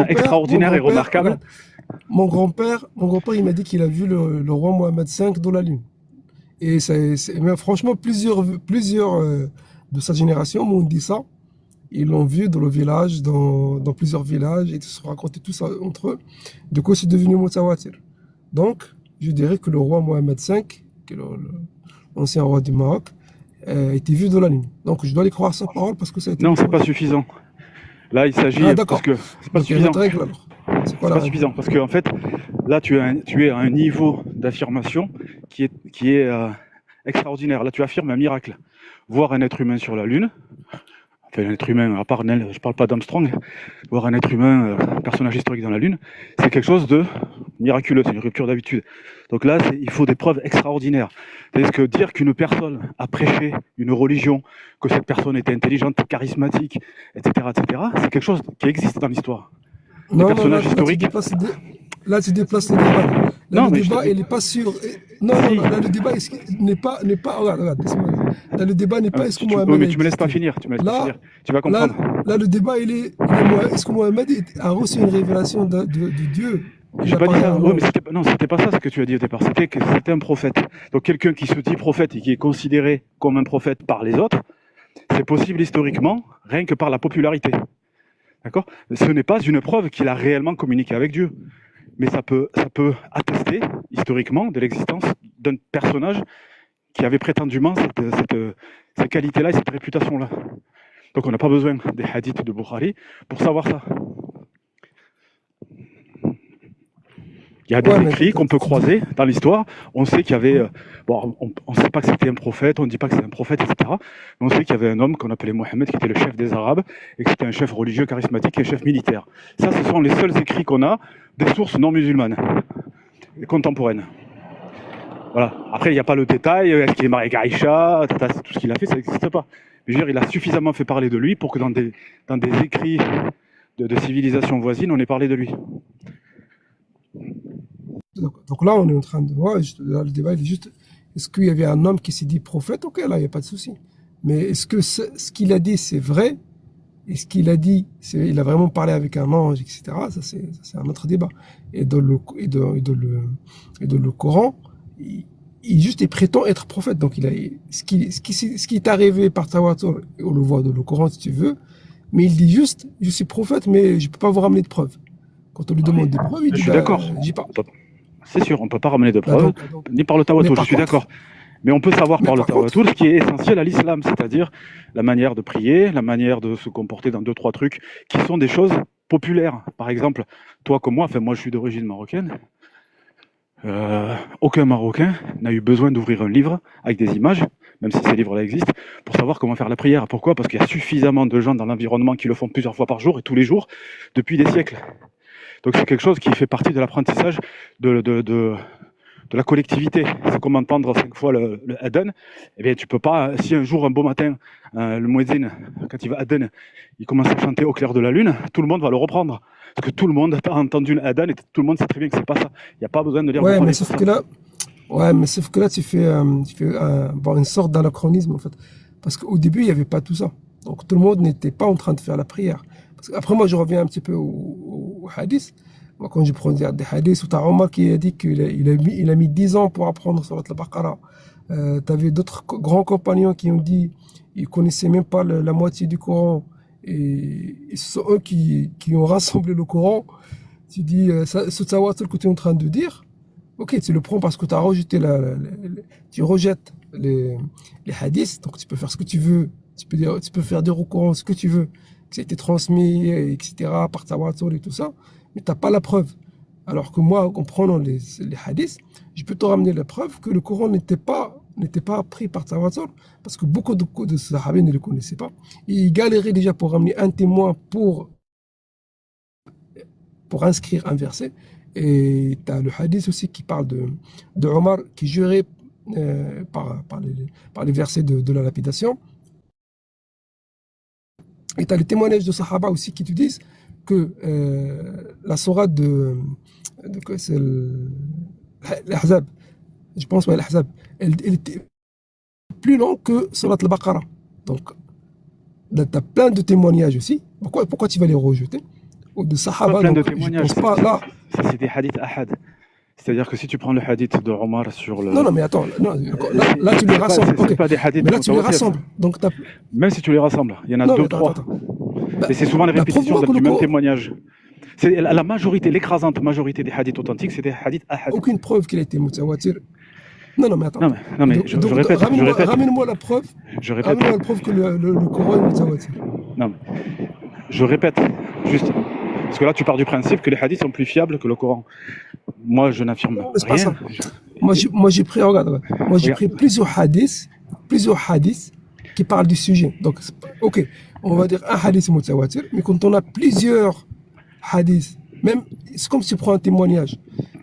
extraordinaire et remarquable... Mon grand-père, il m'a dit qu'il a vu le roi Mohammed V dans la lune. Et mais franchement, plusieurs de sa génération m'ont dit ça. Ils l'ont vu dans le village, dans plusieurs villages, et ils se racontaient tout ça entre eux. Du coup, c'est devenu mutawatir. Donc, je dirais que le roi Mohammed V, qui est l'ancien roi du Maroc, a été vu dans la lune. Donc, je dois les croire sa parole parce que ça a été... Non, c'est pas suffisant. Là, il s'agit, Ah, parce d'accord. que c'est pas Donc il y a suffisant. notre règle alors. C'est quoi C'est la pas règle? suffisant, parce que en fait, là, tu es à un niveau d'affirmation qui est extraordinaire. Là, tu affirmes un miracle. Voir un être humain sur la Lune, enfin un être humain, à part Neil, je parle pas d'Armstrong, voir un être humain, un personnage historique dans la Lune, c'est quelque chose de miraculeux, c'est une rupture d'habitude. Donc là, il faut des preuves extraordinaires. C'est-à-dire que dire qu'une personne a prêché une religion, que cette personne était intelligente, charismatique, etc., c'est quelque chose qui existe dans l'histoire. Des Non, personnages là, historiques. là, tu déplaces le débat. Là, Non, le mais je débat, te il dis. n'est pas sûr. Non, Si. là, le débat n'est pas, regarde, laisse-moi dire. Là, le débat n'est pas est-ce que Oui, Mohamed a mais tu me laisses pas existé. finir, tu me laisses pas Là, finir. Tu vas là, comprendre. là, le débat, il est est-ce que Mohamed a reçu une révélation de Dieu? Il J'ai a pas dit parlé à ça. un Oui, mais ange. non, c'était pas ça ce que tu as dit au départ. C'était que c'était un prophète. Donc quelqu'un qui se dit prophète et qui est considéré comme un prophète par les autres, c'est possible historiquement, rien que par la popularité. D'accord? Ce n'est pas une preuve qu'il a réellement communiqué avec Dieu. Mais ça peut attester historiquement de l'existence d'un personnage qui avait prétendument ces qualités-là et cette réputation-là. Donc on n'a pas besoin des hadiths de Bukhari pour savoir ça. Il y a des Ouais, mais écrits qu'on peut croiser dans l'histoire. On sait qu'il y avait... bon, on ne sait pas que c'était un prophète, on ne dit pas que c'est un prophète, etc. Mais on sait qu'il y avait un homme qu'on appelait Mohammed, qui était le chef des Arabes, et que c'était un chef religieux charismatique et un chef militaire. Ça, ce sont les seuls écrits qu'on a des sources non musulmanes, et contemporaines. Voilà. Après, il n'y a pas le détail, est-ce qu'il est marié avec Aïcha, tout ce qu'il a fait, ça n'existe pas. Mais je veux dire, il a suffisamment fait parler de lui pour que dans des écrits de civilisations voisines, on ait parlé de lui. Donc là, on est en train de voir, là, le débat, il est juste, est-ce qu'il y avait un homme qui s'est dit prophète? Ok, là, il n'y a pas de souci. Mais est-ce que ce qu'il a dit, c'est vrai? Est-ce qu'il a dit, il a vraiment parlé avec un ange, etc. Ça, c'est un autre débat. Et dans le Coran, il prétend être prophète. Donc, ce qui est arrivé par Tawatur, on le voit dans le Coran, si tu veux, mais il dit juste, je suis prophète, mais je ne peux pas vous ramener de preuves. Quand on lui demande des preuves, il dit, Je suis d'accord. j'y pas. C'est sûr, on ne peut pas ramener de preuves, ni par le Mais tawatul, je par suis contre, d'accord. Mais on peut savoir par le par contre, tawatul ce qui est essentiel à l'islam, c'est-à-dire la manière de prier, la manière de se comporter dans 2-3 trucs qui sont des choses populaires. Par exemple, toi comme moi, enfin moi je suis d'origine marocaine, aucun Marocain n'a eu besoin d'ouvrir un livre avec des images, même si ces livres-là existent, pour savoir comment faire la prière. Pourquoi? Parce qu'il y a suffisamment de gens dans l'environnement qui le font plusieurs fois par jour et tous les jours depuis des siècles. Donc c'est quelque chose qui fait partie de l'apprentissage de la collectivité. C'est comme entendre 5 fois le adhan. Eh bien, tu peux pas, si un jour, un beau matin, le muezzin, quand il va adhan, il commence à chanter au clair de la lune, tout le monde va le reprendre. Parce que tout le monde a entendu le adhan et tout le monde sait très bien que c'est pas ça. Il n'y a pas besoin de lire ouais, Bukhari mais pour sauf ça. que là, tu fais bon, une sorte d'anachronisme, en fait. Parce qu'au début, il n'y avait pas tout ça. Donc, tout le monde n'était pas en train de faire la prière. Parce qu'après, moi, je reviens un petit peu au hadith. Moi, quand je prends des hadiths, où tu as Omar qui a dit qu'il a mis 10 ans pour apprendre Surat al-Baqarah. Tu avais d'autres grands compagnons qui ont dit qu'ils ne connaissaient même pas la moitié du Coran. Et ce sont eux qui ont rassemblé le Coran. Tu dis, ce tawatul que tu es en train de dire, ok, tu le prends parce que tu as rejeté tu rejettes les hadiths, donc tu peux faire ce que tu veux. Tu peux faire des recours, ce que tu veux. Que ça a été transmis, etc., par tawatul et tout ça. Mais tu n'as pas la preuve. Alors que moi, en prenant les hadiths, je peux te ramener la preuve que le Coran n'était pas appris par Tawatur, parce que beaucoup de sahabis ne le connaissaient pas. Et ils galéraient déjà pour ramener un témoin pour inscrire un verset. Et tu as le hadith aussi qui parle de Omar qui jurait par les versets de la lapidation. Et tu as les témoignages de Sahaba aussi qui te disent que la sourate c'est l'Ahzab, je pense, ouais, l'Ahzab, elle était plus longue que Surat al-Baqarah. Donc, là, tu as plein de témoignages aussi. Pourquoi tu vas les rejeter? Ou de Sahaba, Plein de donc, témoignages. je pense pas, là. Ça, c'est des hadiths ahad. C'est-à-dire que si tu prends le hadith de Omar sur le... Non, mais attends, là tu les rassembles. C'est pas des hadiths mais là, tu les mutawatirs. rassembles. Donc, même si tu les rassembles, il y en a 2, 3. Et c'est souvent les répétitions du même témoignage. C'est la majorité, l'écrasante majorité des hadiths authentiques, c'est des hadiths ahad. Aucune preuve qu'il a été mutawatir. Non, mais attends. Non, mais je répète. Ramène-moi la preuve. Je répète. Ramène-moi la preuve que le Coran est mutawatir. Non, je répète, juste, parce que là tu pars du principe que les hadiths sont plus fiables que le Coran. Moi je n'affirme Non, mais c'est pas rien. ça. Moi j'ai pris, regarde, moi j'ai pris plusieurs hadiths qui parlent du sujet. Donc, ok, on va dire un hadith mutawatir, mais quand on a plusieurs hadiths, même, c'est comme si tu prends un témoignage.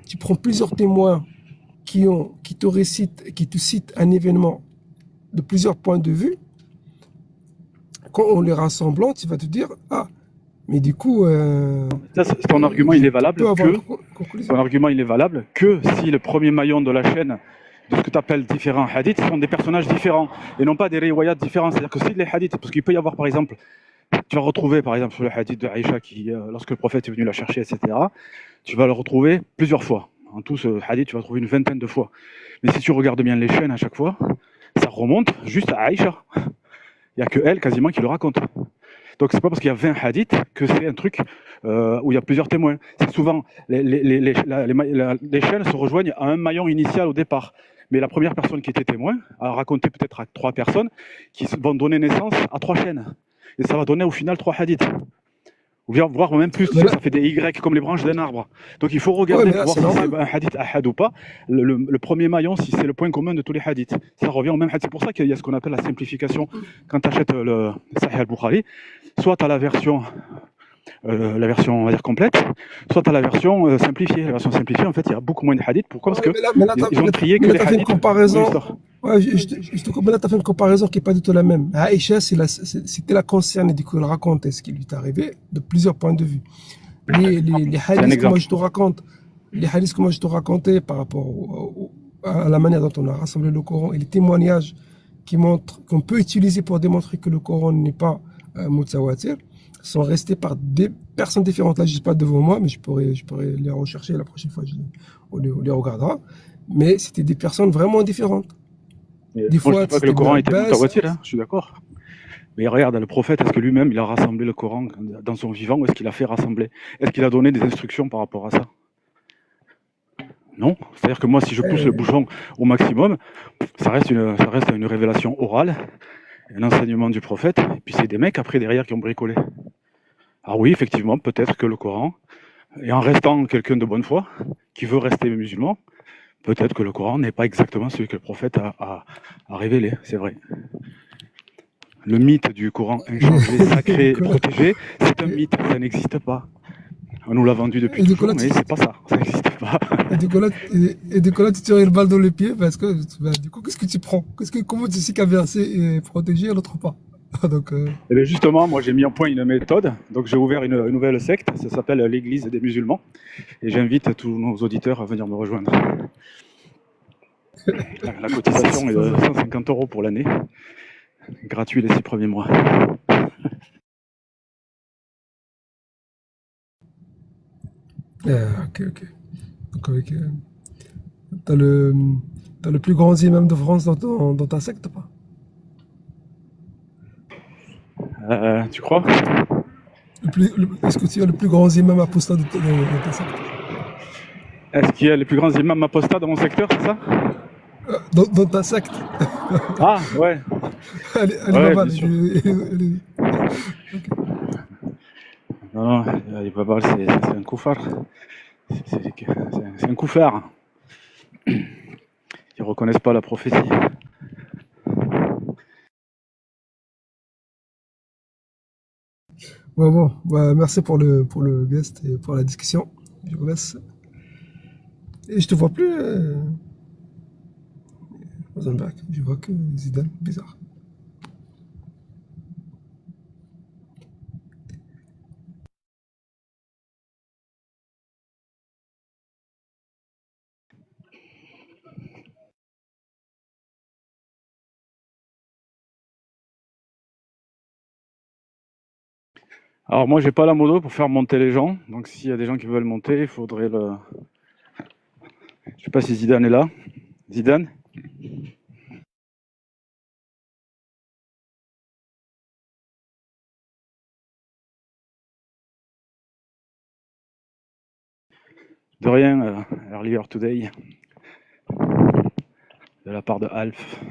Tu prends plusieurs témoins qui te citent un événement de plusieurs points de vue. Quand on les rassemble, tu vas te dire, ah, mais du coup, Ça, ton argument il est valable peut avoir que ton argument il est valable que si le premier maillon de la chaîne de ce que tu appelles différents hadiths sont des personnages différents et non pas des riwayats différents. C'est-à-dire que si les hadiths, parce qu'il peut y avoir par exemple, tu vas retrouver par exemple sur le hadith de Aïcha qui, lorsque le prophète est venu la chercher, etc., tu vas le retrouver plusieurs fois. En tout ce hadith, tu vas le trouver une vingtaine de fois. Mais si tu regardes bien les chaînes à chaque fois, ça remonte juste à Aïcha. Il n'y a que elle quasiment qui le raconte. Donc c'est pas parce qu'il y a 20 hadiths que c'est un truc où il y a plusieurs témoins. C'est souvent les chaînes se rejoignent à un maillon initial au départ. Mais la première personne qui était témoin a raconté peut-être à 3 personnes qui vont donner naissance à 3 chaînes. Et ça va donner au final 3 hadiths. Ou bien voire même plus, ça fait des Y comme les branches d'un arbre. Donc il faut regarder pour voir si c'est un hadith ahad ou pas. Le premier maillon, si c'est le point commun de tous les hadiths. Ça revient au même hadith. C'est pour ça qu'il y a ce qu'on appelle la simplification. Quand tu achètes le Sahih al-Bukhari, soit tu as la version on va dire complète, soit tu as la version simplifiée. La version simplifiée, en fait, il y a beaucoup moins de hadiths. Pourquoi? Parce qu'ils ont trié que les hadiths. Ouais, je te comprends, là, tu as fait une comparaison qui n'est pas du tout la même. Aïcha, c'était la concernée, du coup, elle racontait ce qui lui est arrivé de plusieurs points de vue. Les hadiths que moi je te raconte, les hadiths que moi je te racontais par rapport à la manière dont on a rassemblé le Coran et les témoignages qui montrent qu'on peut utiliser pour démontrer que le Coran n'est pas mutawatir, sont restés par des personnes différentes. Là, je ne sais pas devant moi, mais je pourrais les rechercher la prochaine fois, on les regardera. Mais c'était des personnes vraiment différentes. Des fois, je ne dis pas que le Coran était mutawatir, hein, je suis d'accord. Mais regarde, le prophète, est-ce que lui-même, il a rassemblé le Coran dans son vivant ou est-ce qu'il a fait rassembler? Est-ce qu'il a donné des instructions par rapport à ça? Non. C'est-à-dire que moi, si je pousse le bouchon au maximum, ça reste une révélation orale, un enseignement du prophète, et puis c'est des mecs après derrière qui ont bricolé. Ah oui, effectivement, peut-être que le Coran, et en restant quelqu'un de bonne foi, qui veut rester musulman, peut-être que le Coran n'est pas exactement celui que le prophète a révélé, c'est vrai. Le mythe du Coran inchangé, sacré, protégé, c'est un mythe, ça n'existe pas. On nous l'a vendu depuis toujours, mais c'est pas ça, ça n'existe pas. Et du coup là, tu tires une balle dans les pieds parce que, du coup, qu'est-ce que tu prends? Comment tu sais qu'un verset est protégé et l'autre pas? Donc, Et bien justement, moi j'ai mis en point une méthode, donc j'ai ouvert une nouvelle secte, ça s'appelle l'Église des musulmans, et j'invite tous nos auditeurs à venir me rejoindre. La cotisation est de 150 € pour l'année, gratuit les 6 premiers mois. Ok. Donc avec, t'as le plus grand imam de France dans ta secte, pas? Tu crois? Est-ce que tu as le plus grand imam apostat dans ta secte? Est-ce qu'il y a les plus grands imams apostats dans mon secteur, c'est ça? Dans ta secte. Ah, ouais. Alibaba, Non, Alibaba, c'est un koufar. C'est un koufar. Ils reconnaissent pas la prophétie. Bon, merci pour le guest et pour la discussion. Je vous laisse. Et je te vois plus, Rosenberg. Je vois que Zidane, bizarre. Alors moi j'ai pas la modo pour faire monter les gens, donc s'il y a des gens qui veulent monter, il faudrait le... Je sais pas si Zidane est là. Zidane? De rien, Earlier Today, de la part de Alf.